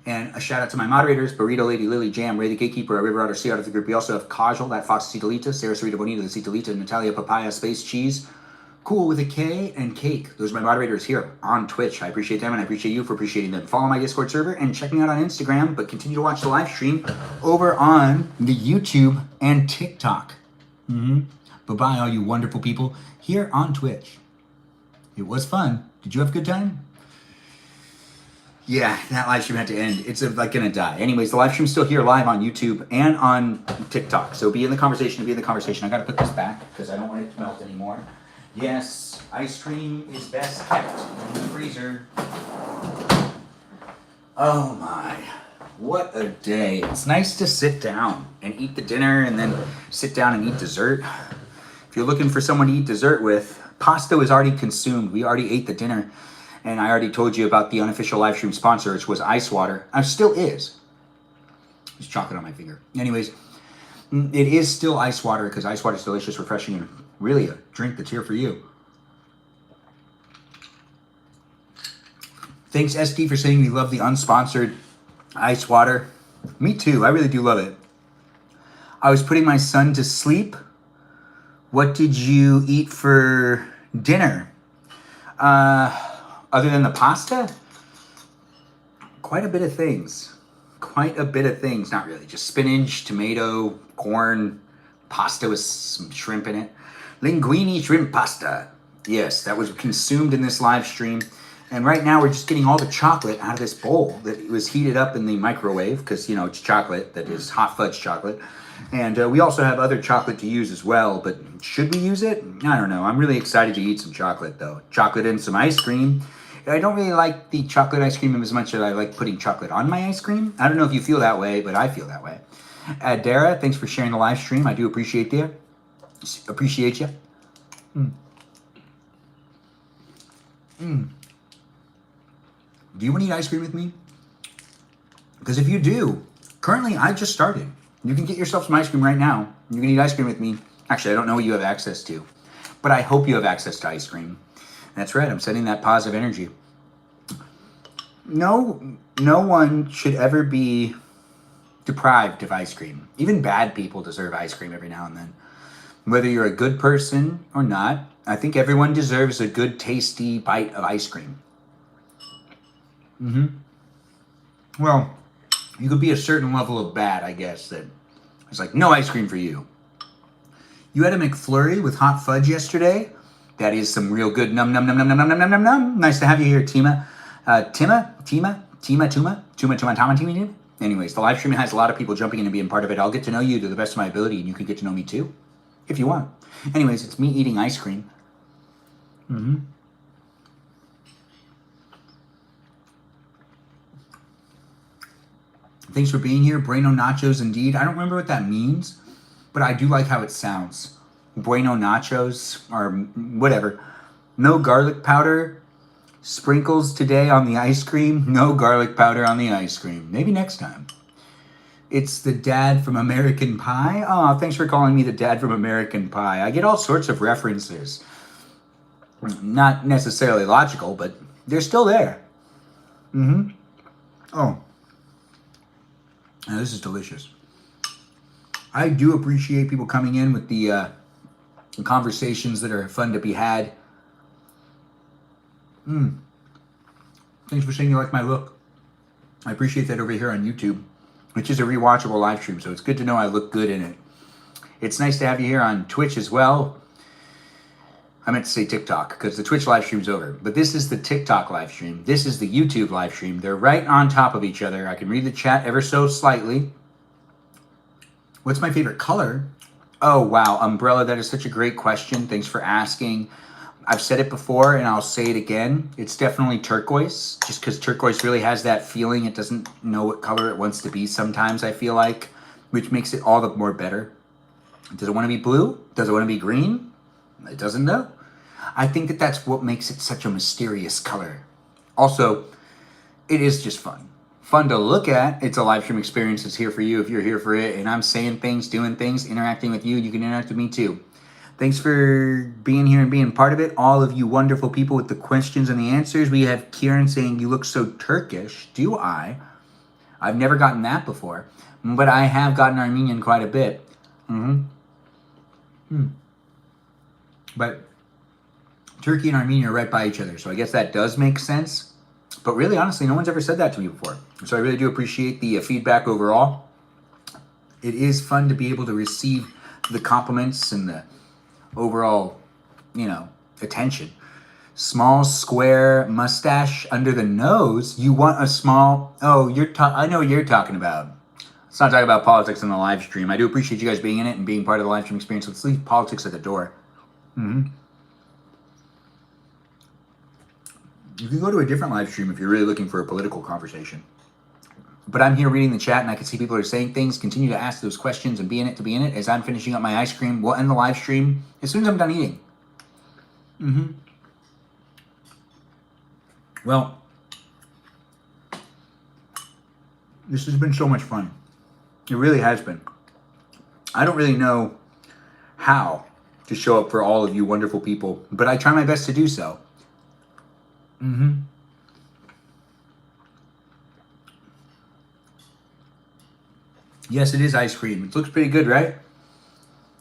And a shout out to my moderators, Burrito Lady, Lily, Jam, Ray the Gatekeeper, River Otter, C out of the group. We also have Kajal, that Fox Citalita, Sarah Sarita Bonita, the Citalita, Natalia Papaya, Space Cheese, Cool with a K, and Cake. Those are my moderators here on Twitch. I appreciate them and I appreciate you for appreciating them. Follow my Discord server and check me out on Instagram, but continue to watch the live stream over on the YouTube and TikTok. Bye-bye, all you wonderful people here on Twitch. It was fun. Did you have a good time? Yeah, that live stream had to end. It's like gonna die. Anyways, the live stream's still here live on YouTube and on TikTok. So be in the conversation to be in the conversation. I gotta put this back because I don't want it to melt anymore. Yes, ice cream is best kept in the freezer. Oh my, what a day. It's nice to sit down and eat the dinner and then sit down and eat dessert. If you're looking for someone to eat dessert with, pasta is already consumed. We already ate the dinner. And I already told you about the unofficial live stream sponsor, which was Ice Water. Still is. There's chocolate on my finger. Anyways, it is still ice water because ice water is delicious, refreshing, and really a drink that's here for you. Thanks, SD, for saying we love the unsponsored Ice water. Me too. I really do love it. I was putting my son to sleep. What did you eat for dinner? Other than the pasta? Quite a bit of things. Quite a bit of things. Not really. Just spinach, tomato, corn, pasta with some shrimp in it. Linguine shrimp pasta. Yes, that was consumed in this live stream. And right now we're just getting all the chocolate out of this bowl that was heated up in the microwave because, you know, it's chocolate that is hot fudge chocolate. And we also have other chocolate to use as well, but should we use it? I don't know. I'm really excited to eat some chocolate, though. Chocolate and some ice cream. I don't really like the chocolate ice cream as much as I like putting chocolate on my ice cream. I don't know if you feel that way, but I feel that way. Dara, thanks for sharing the live stream. I do appreciate you. Appreciate you. Do you want to eat ice cream with me? Because if you do, currently I just started. You can get yourself some ice cream right now. You can eat ice cream with me. Actually, I don't know what you have access to, but I hope you have access to ice cream. That's right, I'm sending that positive energy. No one should ever be deprived of ice cream. Even bad people deserve ice cream every now and then. Whether you're a good person or not, I think everyone deserves a good, tasty bite of ice cream. Well, you could be a certain level of bad, I guess, that it's like, no ice cream for you. You had a McFlurry with hot fudge yesterday? That is some real good num num num num num num num num num. Nice to have you here, Tima. Tima. Anyways, the live stream has a lot of people jumping in and being part of it. I'll get to know you to the best of my ability, and you can get to know me too, if you want. Anyways, it's me eating ice cream. Thanks for being here. Bueno nachos, indeed. I don't remember what that means, but I do like how it sounds. Bueno nachos, or whatever. No garlic powder. Sprinkles today on the ice cream. No garlic powder on the ice cream. Maybe next time. It's the dad from American Pie. Oh, thanks for calling me the dad from American Pie. I get all sorts of references. Not necessarily logical, but they're still there. Oh. Now, this is delicious. I do appreciate people coming in with the conversations that are fun to be had. Thanks for saying you like my look. I appreciate that over here on YouTube, which is a rewatchable live stream, so it's good to know I look good in it. It's nice to have you here on Twitch as well. I meant to say TikTok, because the Twitch live stream's over. But this is the TikTok live stream. This is the YouTube live stream. They're right on top of each other. I can read the chat ever so slightly. What's my favorite color? Oh, wow. Umbrella, that is such a great question. Thanks for asking. I've said it before, and I'll say it again. It's definitely turquoise, just because turquoise really has that feeling. It doesn't know what color it wants to be sometimes, I feel like, which makes it all the more better. Does it want to be blue? Does it want to be green? It doesn't know. I think that that's what makes it such a mysterious color. Also, it is just fun. Fun to look at. It's a live stream experience. It's here for you if you're here for it. And I'm saying things, doing things, interacting with you. You can interact with me too. Thanks for being here and being part of it. All of you wonderful people with the questions and the answers. We have Kieran saying, you look so Turkish. Do I? I've never gotten that before. But I have gotten Armenian quite a bit. But Turkey and Armenia are right by each other, so I guess that does make sense. But really, honestly, no one's ever said that to me before. So I really do appreciate the feedback overall. It is fun to be able to receive the compliments and the overall, attention. Small square mustache under the nose. You want a small... Oh, I know what you're talking about. Let's not talk about politics in the live stream. I do appreciate you guys being in it and being part of the live stream experience. Let's leave politics at the door. You can go to a different live stream if you're really looking for a political conversation. But I'm here reading the chat, and I can see people are saying things. Continue to ask those questions and be in it as I'm finishing up my ice cream. We'll end the live stream as soon as I'm done eating. Well, this has been so much fun. It really has been. I don't really know how to show up for all of you wonderful people, but I try my best to do so. Yes, it is ice cream. It looks pretty good, right?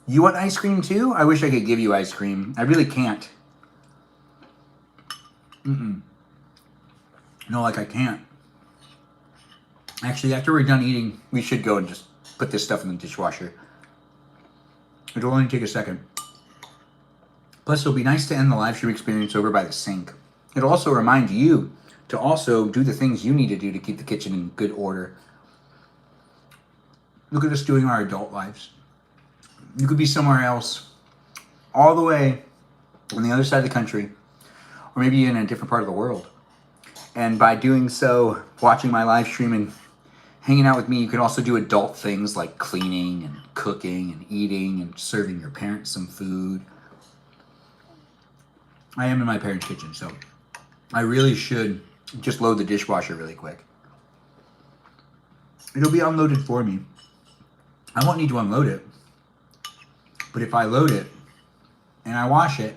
You want ice cream too? I wish I could give you ice cream. I really can't. No, like I can't. Actually, after we're done eating, we should go and just put this stuff in the dishwasher. It'll only take a second. Plus, it'll be nice to end the live stream experience over by the sink. It'll also remind you to also do the things you need to do to keep the kitchen in good order. Look at us doing our adult lives. You could be somewhere else, all the way on the other side of the country, or maybe in a different part of the world. And by doing so, watching my live stream and hanging out with me, you can also do adult things like cleaning and cooking and eating and serving your parents some food. I am in my parents' kitchen, so I really should just load the dishwasher really quick. It'll be unloaded for me. I won't need to unload it. But if I load it and I wash it,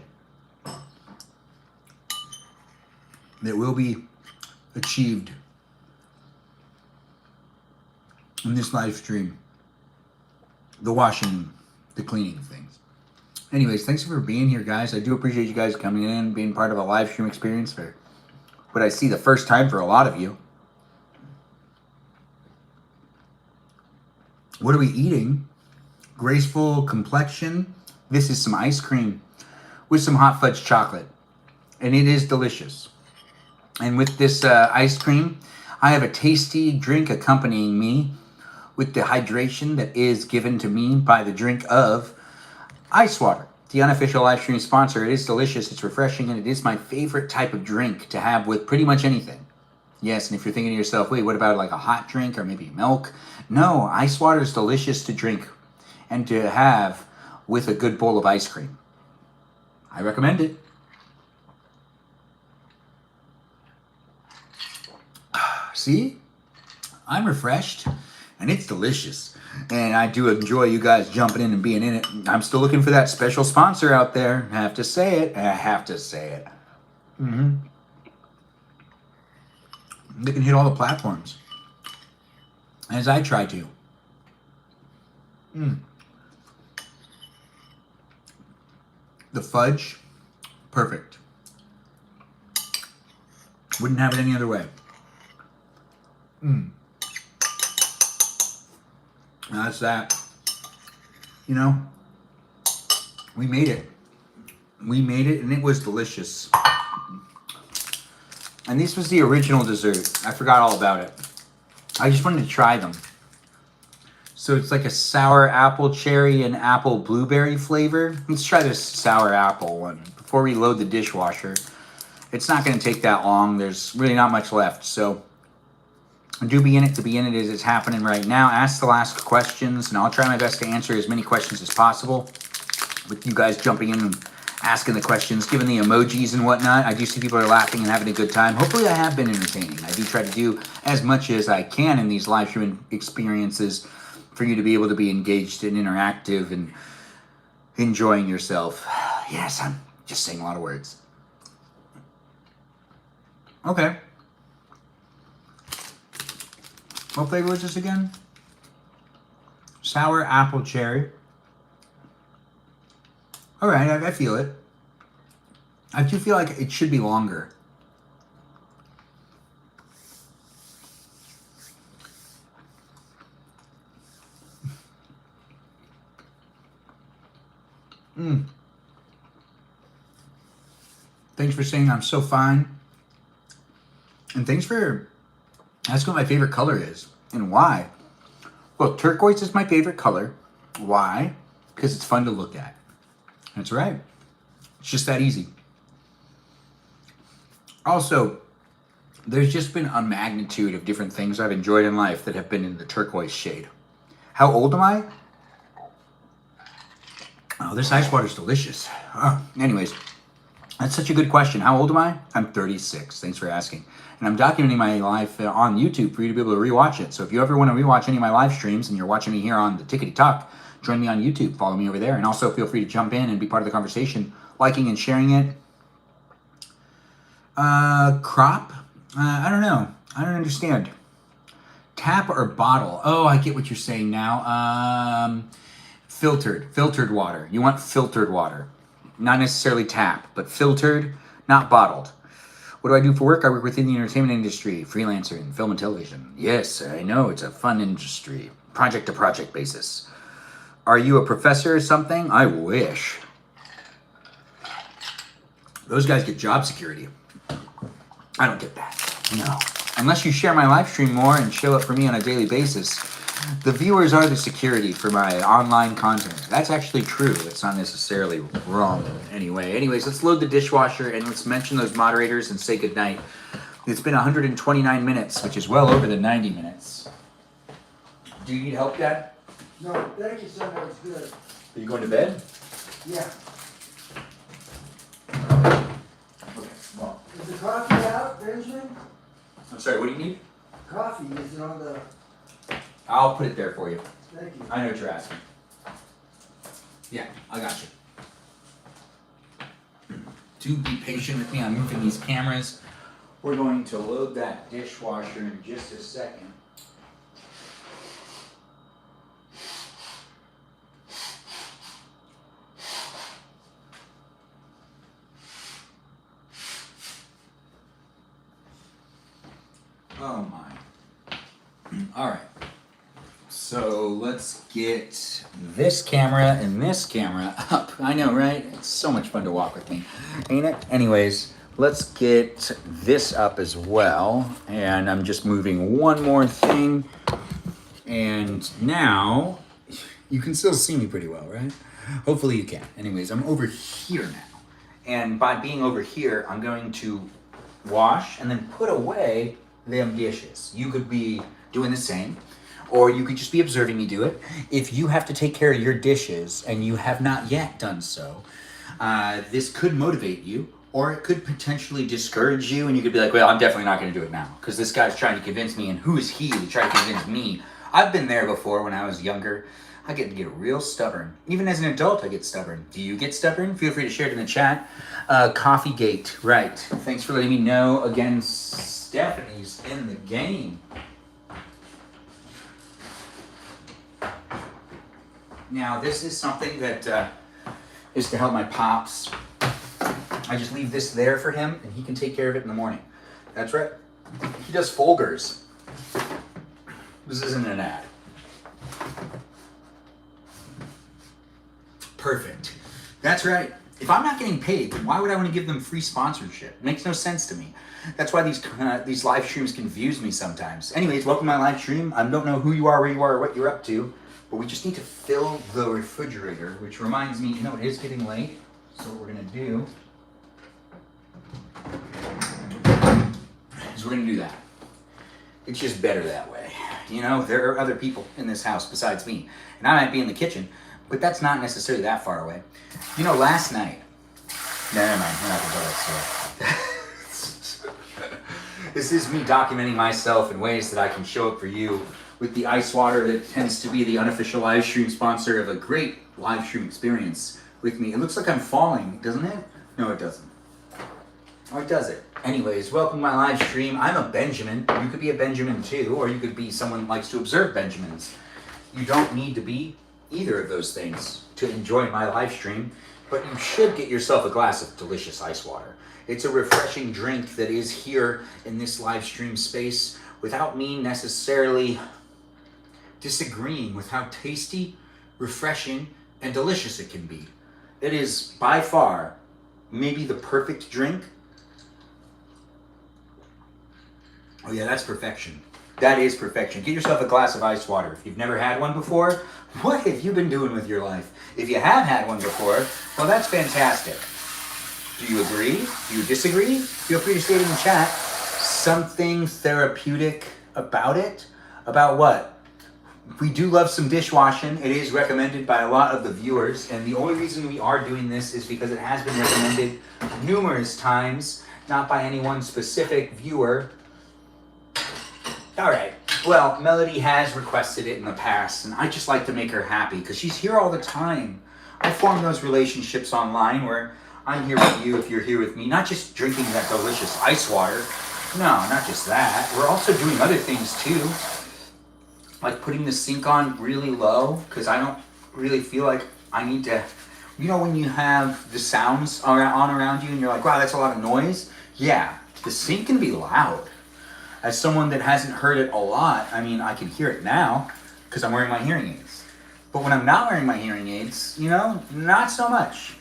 it will be achieved in this live stream. The washing, the cleaning things. Anyways, thanks for being here, guys. I do appreciate you guys coming in, being part of a live stream experience for what I see the first time for a lot of you. What are we eating? Graceful complexion. This is some ice cream with some hot fudge chocolate. And it is delicious. And with this ice cream, I have a tasty drink accompanying me with the hydration that is given to me by the drink of ice water. The unofficial live stream sponsor. It is delicious, it's refreshing, and it is my favorite type of drink to have with pretty much anything. Yes, and if you're thinking to yourself, wait, what about like a hot drink or maybe milk? No, ice water is delicious to drink and to have with a good bowl of ice cream. I recommend it. See? I'm refreshed and it's delicious. And I do enjoy you guys jumping in and being in it. I'm still looking for that special sponsor out there. I have to say it. I have to say it. They can hit all the platforms. As I try to. The fudge, perfect. Wouldn't have it any other way. That's that. You know, we made it. We made it and it was delicious. And this was the original dessert. I forgot all about it. I just wanted to try them. So it's like a sour apple cherry and apple blueberry flavor. Let's try this sour apple one before we load the dishwasher. It's not going to take that long. There's really not much left. So do be in it to be in it as it's happening right now. Ask the last questions and I'll try my best to answer as many questions as possible. With you guys jumping in and asking the questions, giving the emojis and whatnot. I do see people are laughing and having a good time. Hopefully I have been entertaining. I do try to do as much as I can in these live streaming experiences for you to be able to be engaged and interactive and enjoying yourself. Yes, I'm just saying a lot of words. Okay. What flavor was this again? Sour apple cherry. All right, I feel it. I do feel like it should be longer. Thanks for saying I'm so fine. And thanks for asking what my favorite color is and why. Well, turquoise is my favorite color. Why? Because it's fun to look at. That's right. It's just that easy. Also, there's just been a magnitude of different things I've enjoyed in life that have been in the turquoise shade. How old am I? Oh, this ice water is delicious. Anyways, that's such a good question. How old am I? I'm 36. Thanks for asking. And I'm documenting my life on YouTube for you to be able to rewatch it. So if you ever want to rewatch any of my live streams and you're watching me here on the Tickety Talk, join me on YouTube. Follow me over there. And also feel free to jump in and be part of the conversation, liking and sharing it. Crop? I don't know. I don't understand. Tap or bottle? Oh, I get what you're saying now. Filtered water. You want filtered water. Not necessarily tap, but filtered, not bottled. What do I do for work? I work within the entertainment industry, freelancer in film and television. Yes, I know, it's a fun industry. Project to project basis. Are you a professor or something? I wish. Those guys get job security. I don't get that. No. Unless you share my live stream more and show up for me on a daily basis. The viewers are the security for my online content. That's actually true. It's not necessarily wrong anyway. Anyways, let's load the dishwasher and let's mention those moderators and say goodnight. It's been 129 minutes, which is well over the 90 minutes. Do you need help, Dad? No, thank you, son. That was good. Are you going to bed? Yeah. Okay, well. Is the coffee out, Benjamin? I'm sorry, what do you need? Coffee, is it on the... I'll put it there for you. Thank you. I know what you're asking. Yeah, I got you. Do be patient with me. I'm moving these cameras. We're going to load that dishwasher in just a second. Oh my. All right. So let's get this camera and this camera up. I know, right? It's so much fun to walk with me, ain't it? Anyways, let's get this up as well. And I'm just moving one more thing. And now you can still see me pretty well, right? Hopefully you can. Anyways, I'm over here now. And by being over here, I'm going to wash and then put away them dishes. You could be doing the same, or you could just be observing me do it. If you have to take care of your dishes and you have not yet done so, this could motivate you, or it could potentially discourage you, and you could be like, well, I'm definitely not going to do it now, because this guy's trying to convince me, and who is he to try to convince me? I've been there before when I was younger. I get real stubborn. Even as an adult, I get stubborn. Do you get stubborn? Feel free to share it in the chat. Coffeegate, right. Thanks for letting me know. Again, Stephanie's in the game. Now, this is something that is to help my pops. I just leave this there for him, and he can take care of it in the morning. That's right. He does Folgers. This isn't an ad. Perfect. That's right. If I'm not getting paid, then why would I want to give them free sponsorship? It makes no sense to me. That's why these live streams confuse me sometimes. Anyways, welcome to my live stream. I don't know who you are, where you are, or what you're up to, but we just need to fill the refrigerator, which reminds me, you know, it is getting late. So what we're going to do is we're going to do that. It's just better that way. You know, there are other people in this house besides me, and I might be in the kitchen, but that's not necessarily that far away. You know, last night, never mind, we're not going to tell that story. This is me documenting myself in ways that I can show up for you with the ice water that tends to be the unofficial live stream sponsor of a great live stream experience with me. It looks like I'm falling, doesn't it? No, it doesn't. Or does it? Anyways, welcome to my live stream. I'm a Benjamin. You could be a Benjamin too, or you could be someone who likes to observe Benjamins. You don't need to be either of those things to enjoy my live stream, but you should get yourself a glass of delicious ice water. It's a refreshing drink that is here in this live stream space without me necessarily disagreeing with how tasty, refreshing, and delicious it can be. It is by far maybe the perfect drink. Oh yeah, that's perfection. That is perfection. Get yourself a glass of ice water. If you've never had one before, what have you been doing with your life? If you have had one before, well, that's fantastic. Do you agree? Do you disagree? Feel free to state in the chat something therapeutic about it. About what? We do love some dishwashing. It is recommended by a lot of the viewers, and the only reason we are doing this is because it has been recommended numerous times, not by any one specific viewer. All right. Well, Melody has requested it in the past, and I just like to make her happy because she's here all the time. I form those relationships online where I'm here with you if you're here with me, not just drinking that delicious ice water. No, not just that. We're also doing other things too. like putting the sink on really low because I don't really feel like I need to. You know when you have the sounds on around you and you're like, wow, that's a lot of noise? Yeah, the sink can be loud. As someone that hasn't heard it a lot, I mean, I can hear it now because I'm wearing my hearing aids. But when I'm not wearing my hearing aids, you know, not so much.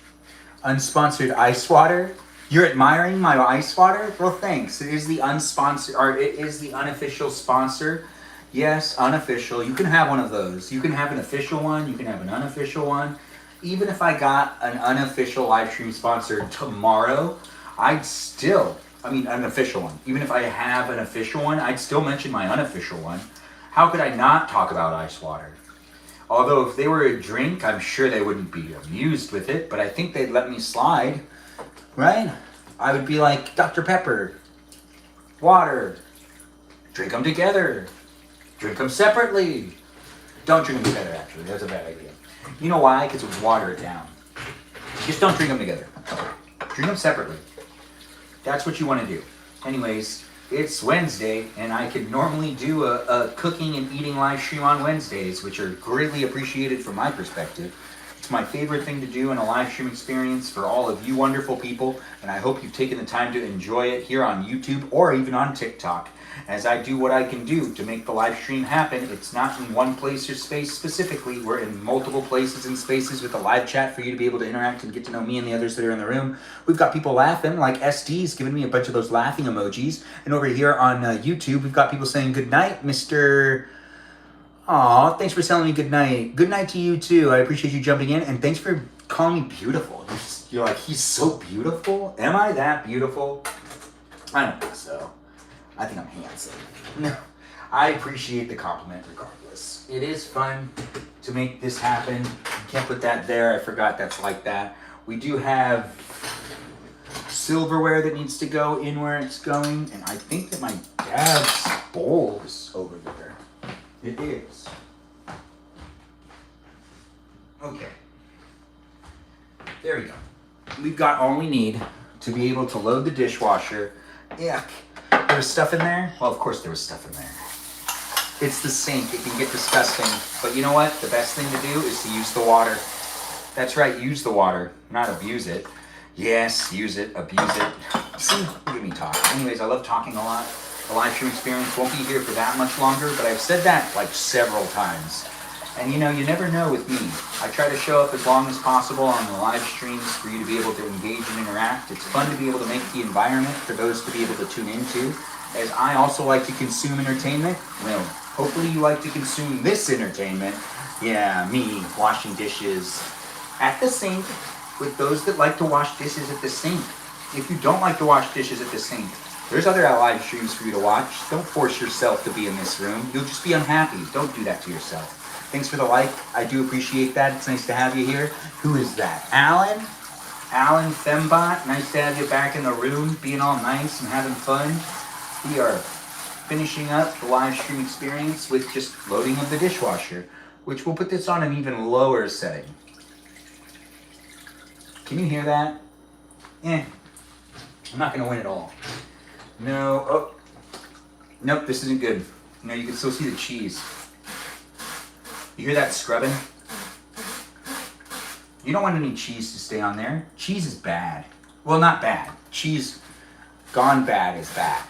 Unsponsored ice water. You're admiring my ice water? Well, thanks. It is the unsponsored, or it is the unofficial sponsor. Yes, unofficial. You can have one of those. You can have an official one. You can have an unofficial one. Even if I got an unofficial live stream sponsor tomorrow, I'd still, an official one. Even if I have an official one, I'd still mention my unofficial one. How could I not talk about ice water? Although if they were a drink, I'm sure they wouldn't be amused with it, but I think they'd let me slide, right? I would be like, Dr. Pepper, water, drink them together, drink them separately. Don't drink them together, actually. That's a bad idea. You know why? Because it would water it down. Just don't drink them together. Drink them separately. That's what you want to do. Anyways, it's Wednesday, and I could normally do a cooking and eating live stream on Wednesdays, which are greatly appreciated from my perspective. It's my favorite thing to do in a live stream experience for all of you wonderful people, and I hope you've taken the time to enjoy it here on YouTube or even on TikTok. As I do what I can do to make the live stream happen, it's not in one place or space specifically. We're in multiple places and spaces with a live chat for you to be able to interact and get to know me and the others that are in the room. We've got people laughing, like SD's giving me a bunch of those laughing emojis. And over here on YouTube, we've got people saying good night, Mr. Aw, thanks for telling me good night. Good night to you too. I appreciate you jumping in, and thanks for calling me beautiful. You're like, he's so beautiful? Am I that beautiful? I don't think so. I think I'm handsome. No, I appreciate the compliment regardless. It is fun to make this happen. You can't put that there. I forgot that's like that. We do have silverware that needs to go in where it's going, and I think that my dad's bowl is over there. It is. Okay. There we go. We've got all we need to be able to load the dishwasher. Yuck. There was stuff in there? Well, of course there was stuff in there. It's the sink. It can get disgusting. But you know what? The best thing to do is to use the water. That's right, use the water, not abuse it. Yes, use it, abuse it. See, look at me talk. Anyways, I love talking a lot. The live stream experience won't be here for that much longer, but I've said that like several times. And you know, you never know with me. I try to show up as long as possible on the live streams for you to be able to engage and interact. It's fun to be able to make the environment for those to be able to tune into. As I also like to consume entertainment, well, hopefully you like to consume this entertainment. Yeah, me washing dishes at the sink with those that like to wash dishes at the sink. If you don't like to wash dishes at the sink, there's other live streams for you to watch. Don't force yourself to be in this room. You'll just be unhappy. Don't do that to yourself. Thanks for the like. I do appreciate that. It's nice to have you here. Who is that? Alan? Alan Fembot. Nice to have you back in the room, being all nice and having fun. We are finishing up the live stream experience with just loading of the dishwasher, which we'll put this on an even lower setting. Can you hear that? I'm not going to win at all. No. Oh. Nope, this isn't good. No, you can still see the cheese. You hear that scrubbing? You don't want any cheese to stay on there. Cheese is bad. Well, not bad. Cheese gone bad is bad.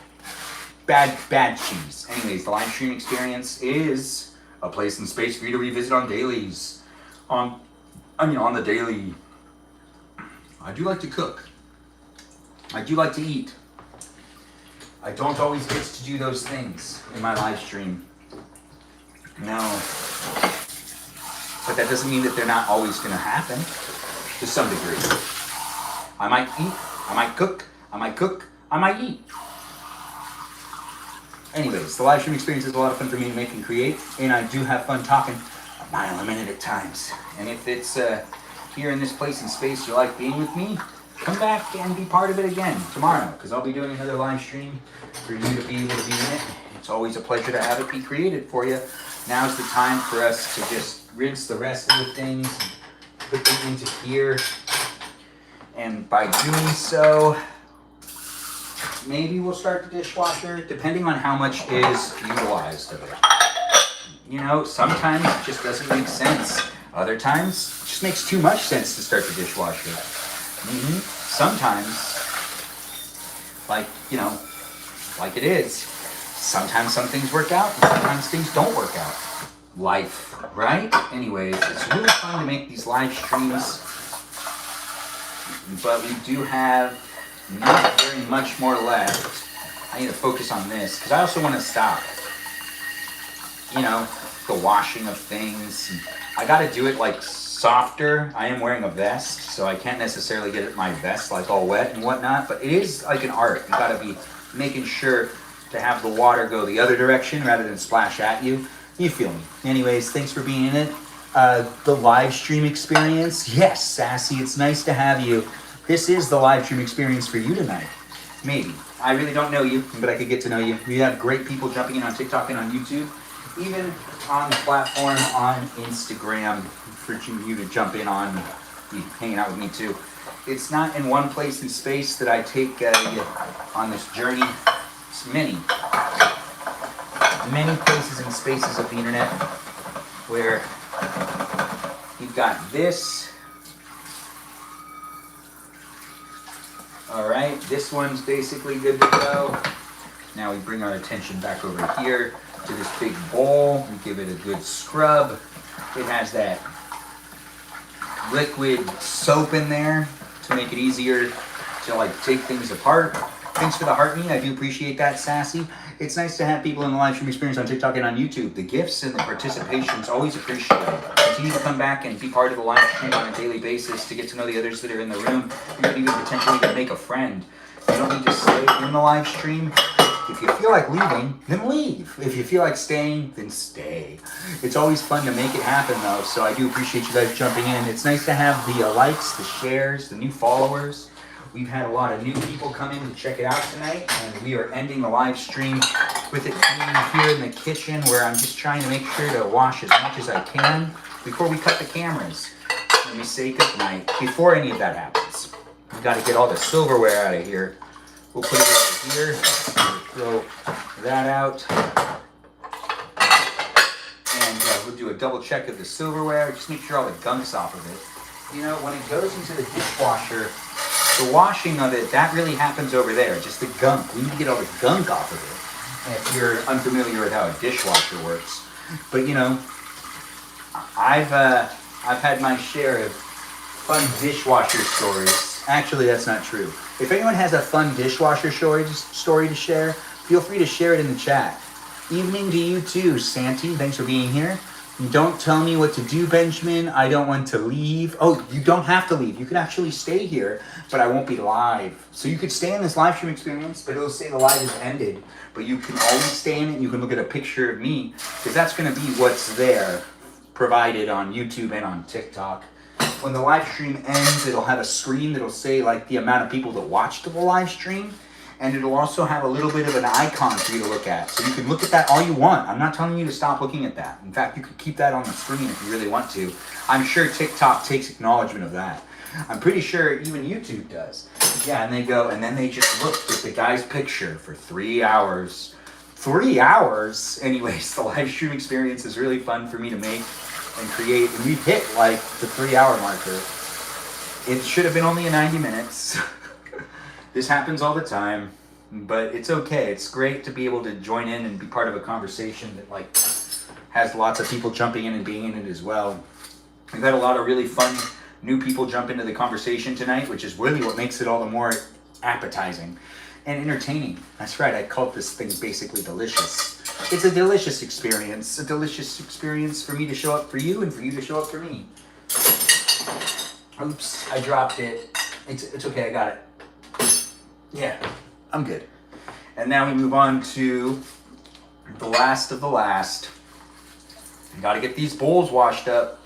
Bad cheese. Anyways, the live stream experience is a place and space for you to revisit on dailies. On the daily. I do like to cook. I do like to eat. I don't always get to do those things in my live stream. No. But that doesn't mean that they're not always going to happen to some degree. I might eat, I might cook, I might eat. Anyways, the live stream experience is a lot of fun for me to make and create, and I do have fun talking a mile a minute at times. And if it's here in this place and space you like being with me, come back and be part of it again tomorrow, because I'll be doing another live stream for you to be able to be in it. It's always a pleasure to have it be created for you. Now's the time for us to just rinse the rest of the things, put them into here, and by doing so, maybe we'll start the dishwasher, depending on how much is utilized of it. You know, sometimes it just doesn't make sense. Other times, it just makes too much sense to start the dishwasher. Sometimes, like, you know, like it is. Sometimes some things work out, and sometimes things don't work out. Life, right? Anyways, it's really fun to make these live streams, but we do have not very much more left. I need to focus on this, because I also want to stop, you know, the washing of things. I got to do it like softer. I am wearing a vest, so I can't necessarily get my vest like all wet and whatnot, but it is like an art. You got to be making sure to have the water go the other direction rather than splash at you. You feel me. Anyways, thanks for being in it. The live stream experience. Yes, Sassy, it's nice to have you. This is the live stream experience for you tonight. Maybe. I really don't know you, but I could get to know you. We have great people jumping in on TikTok and on YouTube. Even on the platform on Instagram for you to jump in on, be hanging out with me too. It's not in one place in space that I take on this journey. It's many places and spaces of the internet where you've got this. All right, this one's basically good to go. Now we bring our attention back over here to this big bowl. We give it a good scrub. It has that liquid soap in there to make it easier to like take things apart. Thanks for the heart mean. I do appreciate that, Sassy. It's nice to have people in the live stream experience on TikTok and on YouTube. The gifts and the participation's always appreciated. Continue to come back and be part of the live stream on a daily basis to get to know the others that are in the room. You could even potentially make a friend. You don't need to stay in the live stream. If you feel like leaving, then leave. If you feel like staying, then stay. It's always fun to make it happen though, so I do appreciate you guys jumping in. It's nice to have the likes, the shares, the new followers. We've had a lot of new people come in to check it out tonight, and we are ending the live stream with it being here in the kitchen where I'm just trying to make sure to wash as much as I can before we cut the cameras. Let me say goodnight before any of that happens. We've got to get all the silverware out of here. We'll put it over here. We'll throw that out. And we'll do a double check of the silverware. Just make sure all the gunk's off of it. You know, when it goes into the dishwasher, the washing of it, that really happens over there. Just the gunk. We need to get all the gunk off of it. And if you're unfamiliar with how a dishwasher works. But you know, I've had my share of fun dishwasher stories. Actually, that's not true. If anyone has a fun dishwasher story to share, feel free to share it in the chat. Evening to you too, Santi. Thanks for being here. Don't tell me what to do, Benjamin. I don't want to leave. Oh, you don't have to leave. You can actually stay here, but I won't be live. So you could stay in this live stream experience, but it'll say the live is ended. But you can always stay in it. You can look at a picture of me, because that's going to be what's there, provided on YouTube and on TikTok. When the live stream ends, it'll have a screen that'll say like the amount of people that watched the live stream. And it'll also have a little bit of an icon for you to look at. So you can look at that all you want. I'm not telling you to stop looking at that. In fact, you could keep that on the screen if you really want to. I'm sure TikTok takes acknowledgement of that. I'm pretty sure even YouTube does. Yeah, and they go, and then they just look at the guy's picture for 3 hours. 3 hours? Anyways, the live stream experience is really fun for me to make and create. And we've hit like the 3-hour marker. It should have been only 90 minutes. This happens all the time, but it's okay. It's great to be able to join in and be part of a conversation that like has lots of people jumping in and being in it as well. We've had a lot of really fun new people jump into the conversation tonight, which is really what makes it all the more appetizing and entertaining. That's right, I call this thing basically delicious. It's a delicious experience for me to show up for you and for you to show up for me. Oops, I dropped it. It's okay, I got it. Yeah, I'm good. And now we move on to the last of the last. Got to get these bowls washed up.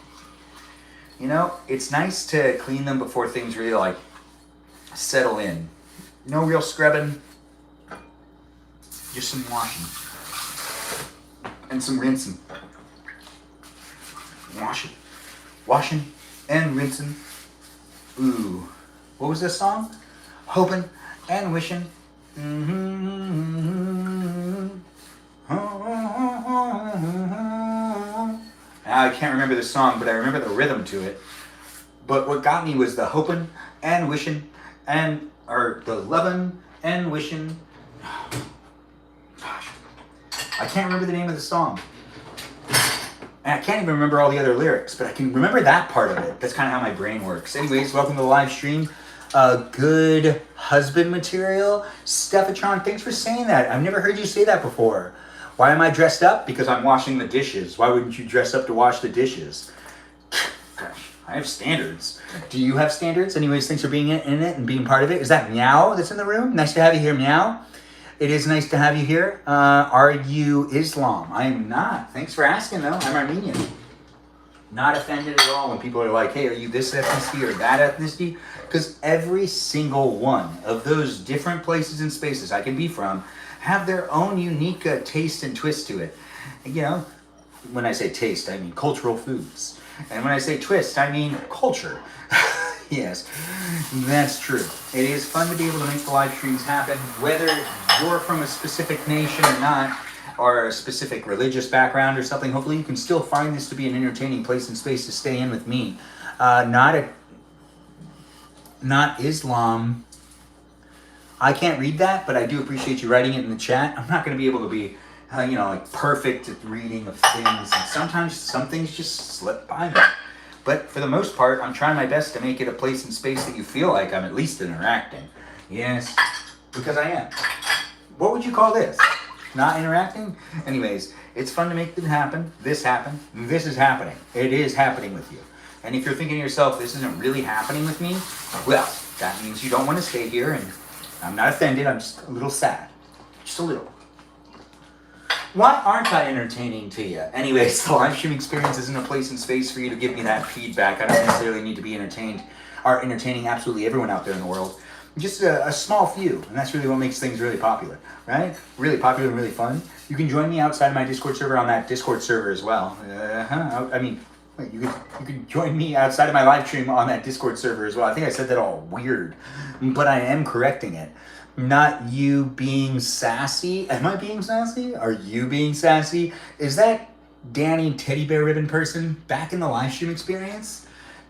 You know, it's nice to clean them before things really like settle in. No real scrubbing, just some washing and some rinsing. Washing and rinsing. Ooh, what was this song? Hoping and wishing. I can't remember the song, but I remember the rhythm to it. But what got me was the hoping and wishing or the loving and wishing. Gosh, I can't remember the name of the song. And I can't even remember all the other lyrics, but I can remember that part of it. That's kind of how my brain works. Anyways, welcome to the live stream. Good husband material. Stephatron, thanks for saying that. I've never heard you say that before. Why am I dressed up? Because I'm washing the dishes. Why wouldn't you dress up to wash the dishes? Gosh, I have standards. Do you have standards? Anyways, thanks for being in it and being part of it. Is that Meow that's in the room? Nice to have you here, Meow. It is nice to have you here. Are you Islam? I am not. Thanks for asking, though. I'm Armenian. Not offended at all when people are like, hey, are you this ethnicity or that ethnicity? Because every single one of those different places and spaces I can be from have their own unique taste and twist to it. You know, when I say taste, I mean cultural foods. And when I say twist, I mean culture. Yes, that's true. It is fun to be able to make the live streams happen, whether you're from a specific nation or not, or a specific religious background or something. Hopefully you can still find this to be an entertaining place and space to stay in with me. Not Islam. I can't read that, but I do appreciate you writing it in the chat. I'm not going to be able to be, like perfect at reading of things. And sometimes some things just slip by me. But for the most part, I'm trying my best to make it a place and space that you feel like I'm at least interacting. Yes, because I am. What would you call this? Not interacting? Anyways, it's fun to make it happen. This happened. This is happening. It is happening with you. And if you're thinking to yourself, this isn't really happening with me, well, that means you don't want to stay here, and I'm not offended. I'm just a little sad. Just a little. Why aren't I entertaining to you? Anyways, the live stream experience isn't a place and space for you to give me that feedback. I don't necessarily need to be entertained or entertaining absolutely everyone out there in the world. Just a small few, and that's really what makes things really popular, right? Really popular and really fun. You can join me outside of my Discord server on that Discord server as well. You can join me outside of my live stream on that Discord server as well. I think I said that all weird, but I am correcting it. Not you being sassy. Am I being sassy? Are you being sassy? Is that Danny Teddy Bear Ribbon Person back in the live stream experience?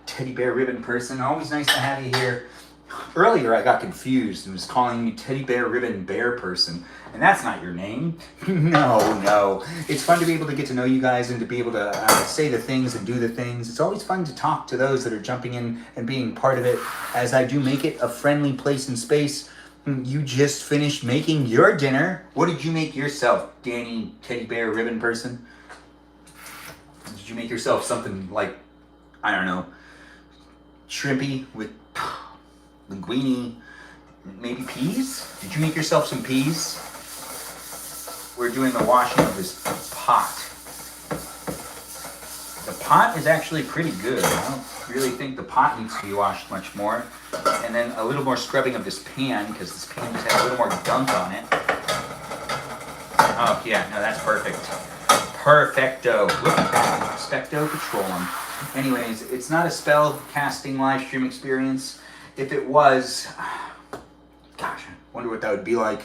Teddy Bear Ribbon Person, always nice to have you here. Earlier I got confused and was calling you Teddy Bear Ribbon Bear Person, and that's not your name. No. It's fun to be able to get to know you guys and to be able to say the things and do the things. It's always fun to talk to those that are jumping in and being part of it, as I do make it a friendly place and space. You just finished making your dinner. What did you make yourself, Danny Teddy Bear Ribbon Person? Did you make yourself something like, I don't know, shrimpy with linguine, maybe peas? Did you make yourself some peas? We're doing the washing of this pot. The pot is actually pretty good. I don't really think the pot needs to be washed much more. And then a little more scrubbing of this pan, because this pan just has a little more gunk on it. Oh yeah, no, that's perfect. Perfecto. Look at that. Expecto Patronum. Anyways, it's not a spell casting live stream experience. If it was, gosh, I wonder what that would be like.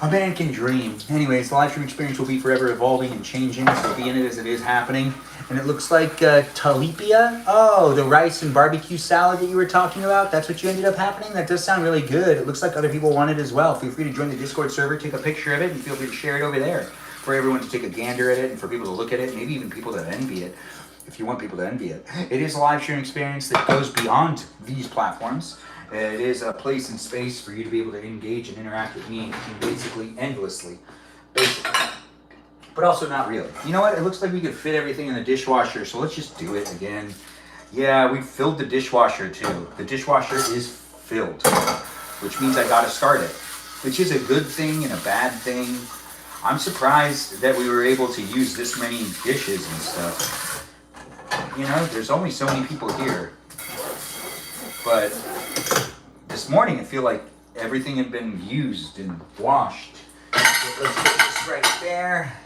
A man can dream. Anyways, the live stream experience will be forever evolving and changing, so be in it as it is happening. And it looks like talipia. Oh, the rice and barbecue salad that you were talking about. That's what you ended up happening? That does sound really good. It looks like other people want it as well. Feel free to join the Discord server, take a picture of it, and feel free to share it over there for everyone to take a gander at it and for people to look at it, maybe even people that envy it. If you want people to envy it. It is a live stream experience that goes beyond these platforms. It is a place and space for you to be able to engage and interact with me basically endlessly. Basically. But also not really. You know what? It looks like we could fit everything in the dishwasher, so let's just do it again. Yeah, we filled the dishwasher too. The dishwasher is filled, which means I gotta start it, which is a good thing and a bad thing. I'm surprised that we were able to use this many dishes and stuff. You know, there's only so many people here. But this morning, I feel like everything had been used and washed. So let's get this right there.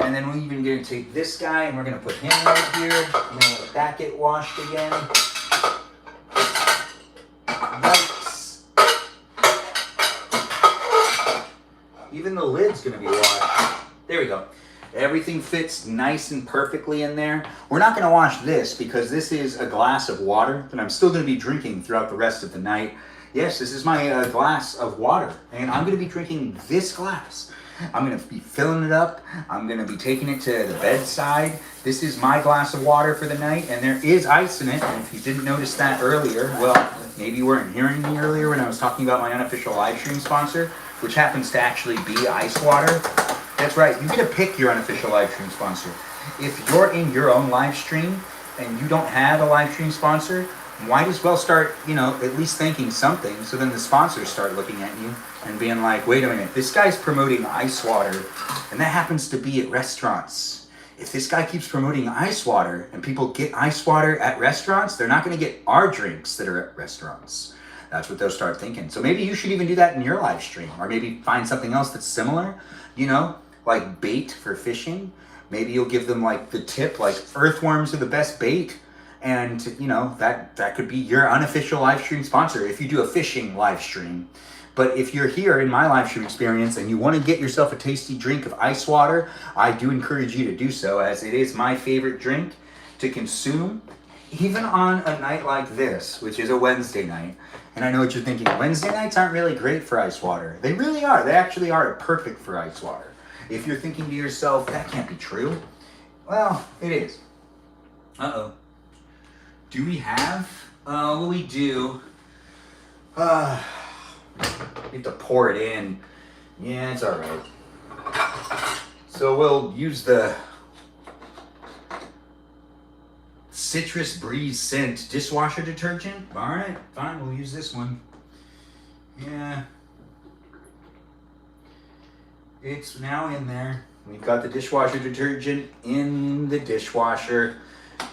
And then we're even going to take this guy and we're going to put him right here. And then let that get washed again. Yikes. Even the lid's going to be washed. There we go. Everything fits nice and perfectly in there. We're not going to wash this because this is a glass of water that I'm still going to be drinking throughout the rest of the night. Yes, this is my glass of water, and I'm going to be drinking this glass. I'm going to be filling it up. I'm going to be taking it to the bedside. This is my glass of water for the night, and there is ice in it. And if you didn't notice that earlier, well, maybe you weren't hearing me earlier when I was talking about my unofficial live stream sponsor, which happens to actually be ice water. That's right, you get to pick your unofficial live stream sponsor. If you're in your own live stream and you don't have a live stream sponsor, might as well start, at least thinking something, so then the sponsors start looking at you and being like, wait a minute, this guy's promoting ice water, and that happens to be at restaurants. If this guy keeps promoting ice water and people get ice water at restaurants, they're not going to get our drinks that are at restaurants. That's what they'll start thinking. So maybe you should even do that in your live stream, or maybe find something else that's similar, like bait for fishing. Maybe you'll give them like the tip, like earthworms are the best bait. And, that could be your unofficial live stream sponsor if you do a fishing live stream. But if you're here in my live stream experience and you want to get yourself a tasty drink of ice water, I do encourage you to do so, as it is my favorite drink to consume, even on a night like this, which is a Wednesday night. And I know what you're thinking, Wednesday nights aren't really great for ice water. They really are. They actually are perfect for ice water. If you're thinking to yourself, that can't be true, well, it is. Uh-oh. Do we have? Well, we do. We have to pour it in. Yeah, it's all right. So we'll use the Citrus Breeze Scent dishwasher detergent. All right, fine, we'll use this one. Yeah. It's now in there. We've got the dishwasher detergent in the dishwasher.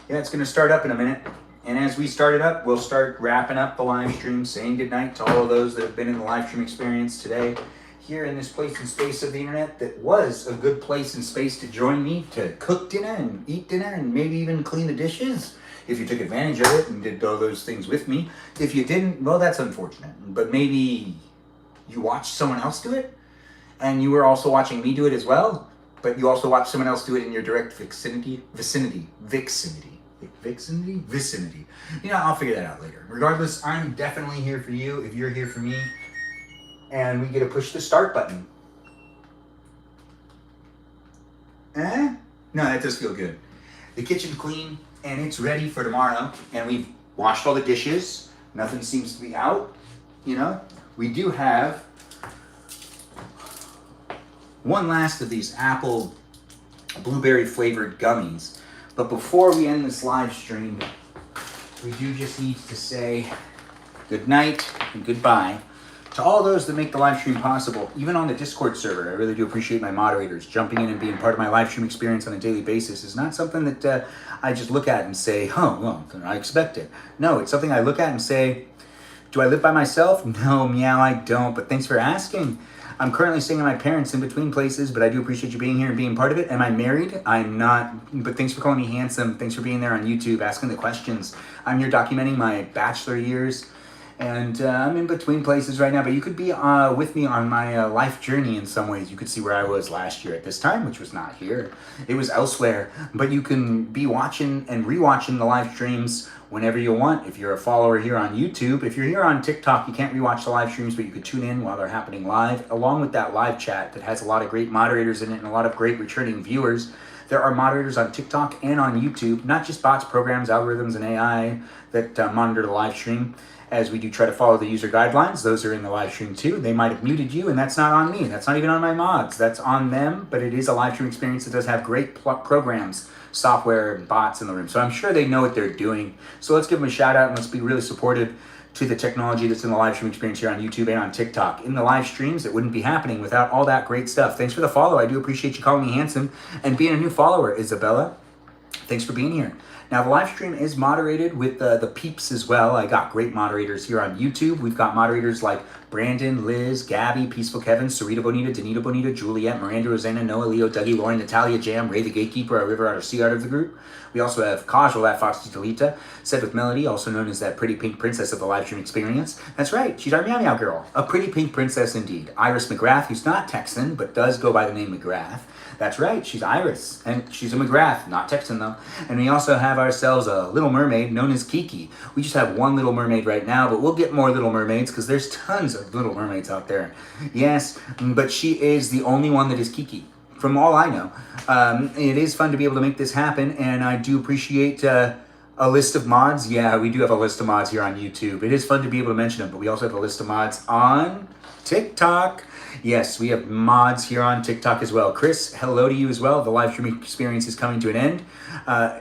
Yeah, it's going to start up in a minute. And as we start it up, we'll start wrapping up the live stream, saying goodnight to all of those that have been in the live stream experience today, here in this place and space of the internet that was a good place and space to join me to cook dinner and eat dinner and maybe even clean the dishes, if you took advantage of it and did all those things with me. If you didn't, well, that's unfortunate. But maybe you watched someone else do it, and you were also watching me do it as well, but you also watched someone else do it in your direct vicinity. I'll figure that out later. Regardless, I'm definitely here for you if you're here for me. And we get to push the start button. No, that does feel good. The kitchen's clean and it's ready for tomorrow. And we've washed all the dishes. Nothing seems to be out. We do have one last of these apple blueberry flavored gummies. But before we end this live stream, we do just need to say good night and goodbye to all those that make the live stream possible, even on the Discord server. I really do appreciate my moderators. Jumping in and being part of my live stream experience on a daily basis is not something that I just look at and say, oh, well, I expect it. No, it's something I look at and say, do I live by myself? No, meow, I don't, but thanks for asking. I'm currently staying with my parents in between places, but I do appreciate you being here and being part of it. Am I married? I'm not, but thanks for calling me handsome. Thanks for being there on YouTube, asking the questions. I'm here documenting my bachelor years, and I'm in between places right now, but you could be with me on my life journey in some ways. You could see where I was last year at this time, which was not here. It was elsewhere, but you can be watching and rewatching the live streams whenever you want. If you're a follower here on YouTube, if you're here on TikTok, you can't rewatch the live streams, but you could tune in while they're happening live, along with that live chat that has a lot of great moderators in it and a lot of great returning viewers. There are moderators on TikTok and on YouTube, not just bots, programs, algorithms, and AI that monitor the live stream. As we do try to follow the user guidelines, those are in the live stream too. They might have muted you, and that's not on me. That's not even on my mods. That's on them, but it is a live stream experience that does have great programs, software, and bots in the room. So I'm sure they know what they're doing. So let's give them a shout out and let's be really supportive to the technology that's in the live stream experience here on YouTube and on TikTok. In the live streams, it wouldn't be happening without all that great stuff. Thanks for the follow. I do appreciate you calling me handsome and being a new follower, Isabella. Thanks for being here. Now, the live stream is moderated with the peeps as well. I got great moderators here on YouTube. We've got moderators like Brandon, Liz, Gabby, Peaceful Kevin, Sarita Bonita, Danita Bonita, Juliet, Miranda, Rosanna, Noah, Leo, Dougie, Lauren, Natalia, Jam, Ray the Gatekeeper, our River Otter Sea Art of the group. We also have Casual at Foxy Talita, Said with Melody, also known as that pretty pink princess of the live stream experience. That's right, she's our Meow Meow girl. A pretty pink princess indeed. Iris McGrath, who's not Texan, but does go by the name McGrath. That's right, she's Iris, and she's a McGrath, not Texan though. And we also have ourselves a little mermaid known as Kiki. We just have one little mermaid right now, but we'll get more little mermaids because there's tons of little mermaids out there. Yes, but she is the only one that is Kiki, from all I know. It is fun to be able to make this happen, and I do appreciate a list of mods. Yeah, we do have a list of mods here on YouTube. It is fun to be able to mention them, but we also have a list of mods on TikTok. Yes, we have mods here on TikTok as well. Chris, hello to you as well. The live stream experience is coming to an end.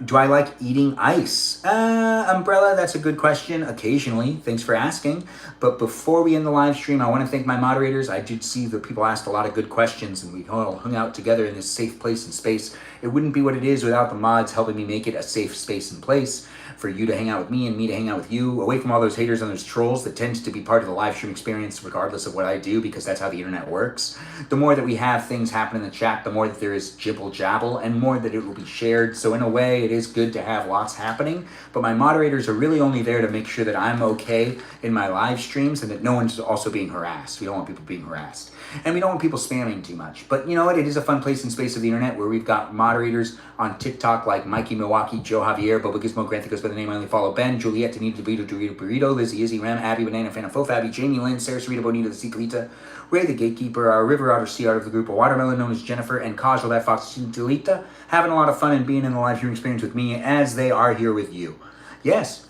Do I like eating ice? Umbrella, that's a good question. Occasionally, thanks for asking. But before we end the live stream, I want to thank my moderators. I did see that people asked a lot of good questions, and we all hung out together in this safe place and space. It wouldn't be what it is without the mods helping me make it a safe space and place for you to hang out with me and me to hang out with you, away from all those haters and those trolls that tend to be part of the live stream experience regardless of what I do, because that's how the internet works. The more that we have things happen in the chat, the more that there is jibble jabble and more that it will be shared. So in a way, it is good to have lots happening, but my moderators are really only there to make sure that I'm okay in my live streams and that no one's also being harassed. We don't want people being harassed. And we don't want people spamming too much. But you know what? It is a fun place and space of the internet where we've got moderators on TikTok like Mikey Milwaukee, Joe Javier, Boba Gizmo, Grant that goes by the name I only follow, Ben, Juliet, Danita, DeVito, Dorito, Burrito, Lizzie, Izzy, Ram, Abby, Banana, Fana, Fo, Fabi, Jamie, Lynn, Sarah, Sarita, Bonita, the Secretita, Ray, the Gatekeeper, our River Otter, Sea Otter of the group, a Watermelon known as Jennifer, and Casual, that Fox, Delita, having a lot of fun and being in the live stream experience with me as they are here with you. Yes,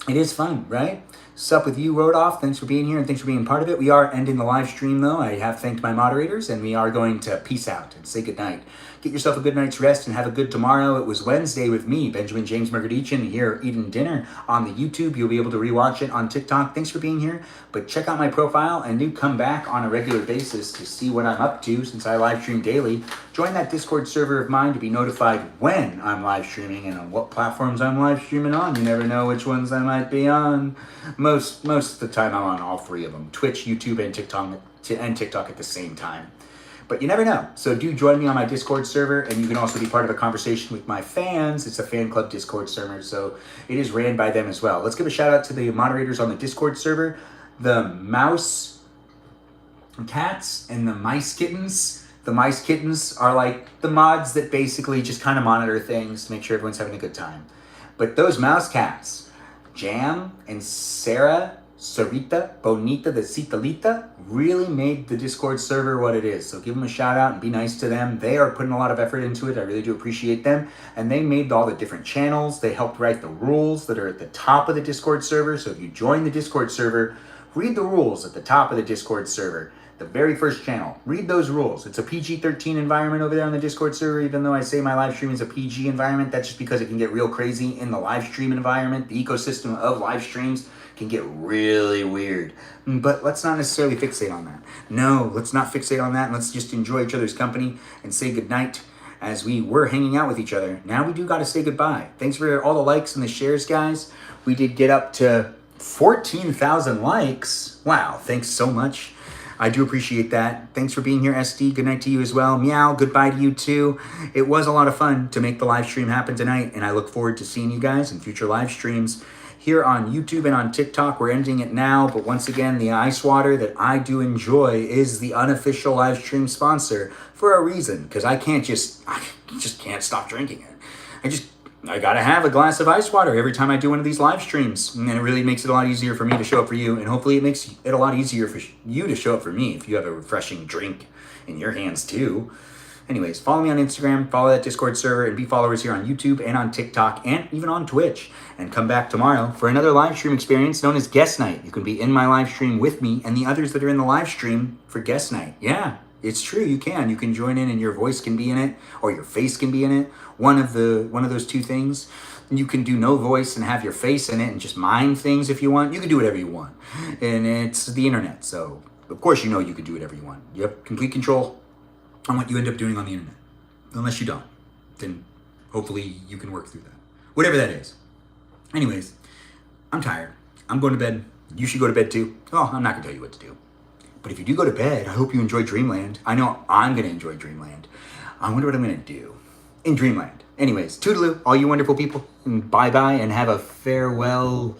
it is fun, right? Sup with you, Rodoff. Thanks for being here and thanks for being part of it. We are ending the live stream though. I have thanked my moderators and we are going to peace out and say goodnight. Get yourself a good night's rest and have a good tomorrow. It was Wednesday with me, Benjamin James Magrdichian, here eating dinner on the YouTube. You'll be able to rewatch it on TikTok. Thanks for being here. But check out my profile and do come back on a regular basis to see what I'm up to since I live stream daily. Join that Discord server of mine to be notified when I'm live streaming and on what platforms I'm live streaming on. You never know which ones I might be on. Most of the time I'm on all three of them, Twitch, YouTube, and TikTok at the same time. But you never know. So do join me on my Discord server, and you can also be part of a conversation with my fans. It's a fan club Discord server, so it is ran by them as well. Let's give a shout out to the moderators on the Discord server, the Mouse Cats and the Mice Kittens. The Mice Kittens are like the mods that basically just kind of monitor things to make sure everyone's having a good time. But those Mouse Cats, Jam and Sarah, Sarita, Bonita, the Citalita, really made the Discord server what it is. So give them a shout out and be nice to them. They are putting a lot of effort into it. I really do appreciate them. And they made all the different channels. They helped write the rules that are at the top of the Discord server. So if you join the Discord server, read the rules at the top of the Discord server. The very first channel. Read those rules. It's a PG-13 environment over there on the Discord server. Even though I say my live stream is a PG environment, that's just because it can get real crazy in the live stream environment. The ecosystem of live streams can get really weird. But let's not necessarily fixate on that. No, let's not fixate on that. And let's just enjoy each other's company and say goodnight as we were hanging out with each other. Now we do got to say goodbye. Thanks for all the likes and the shares, guys. We did get up to 14,000 likes. Wow, thanks so much. I do appreciate that. Thanks for being here, SD. Good night to you as well. Meow, goodbye to you too. It was a lot of fun to make the live stream happen tonight, and I look forward to seeing you guys in future live streams here on YouTube and on TikTok. We're ending it now, but once again, the ice water that I do enjoy is the unofficial live stream sponsor for a reason, because I just can't stop drinking it. I gotta have a glass of ice water every time I do one of these live streams, and it really makes it a lot easier for me to show up for you, and hopefully it makes it a lot easier for you to show up for me if you have a refreshing drink in your hands too. Anyways, follow me on Instagram, follow that Discord server, and be followers here on YouTube and on TikTok and even on Twitch. And come back tomorrow for another live stream experience known as Guest Night. You can be in my live stream with me and the others that are in the live stream for Guest Night. Yeah, it's true, you can. You can join in and your voice can be in it, or your face can be in it. One of those two things. You can do no voice and have your face in it and just mime things if you want. You can do whatever you want. And it's the internet, so of course you know you can do whatever you want. You have complete control on what you end up doing on the internet. Unless you don't, then hopefully you can work through that. Whatever that is. Anyways, I'm tired. I'm going to bed. You should go to bed too. Oh, I'm not going to tell you what to do. But if you do go to bed, I hope you enjoy Dreamland. I know I'm going to enjoy Dreamland. I wonder what I'm going to do in Dreamland. Anyways, toodaloo, all you wonderful people. And bye-bye and have a farewell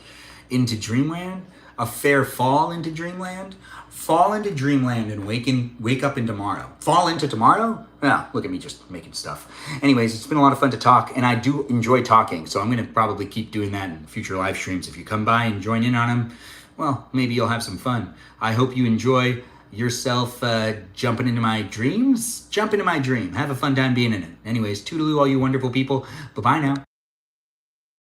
into Dreamland. a fair fall into dreamland? Fall into dreamland and wake up in tomorrow. Fall into tomorrow? Yeah, look at me just making stuff. Anyways, it's been a lot of fun to talk, and I do enjoy talking, so I'm going to probably keep doing that in future live streams. If you come by and join in on them, well, maybe you'll have some fun. I hope you enjoy yourself jumping into my dreams. Jump into my dream. Have a fun time being in it. Anyways, toodaloo, all you wonderful people. Bye-bye now.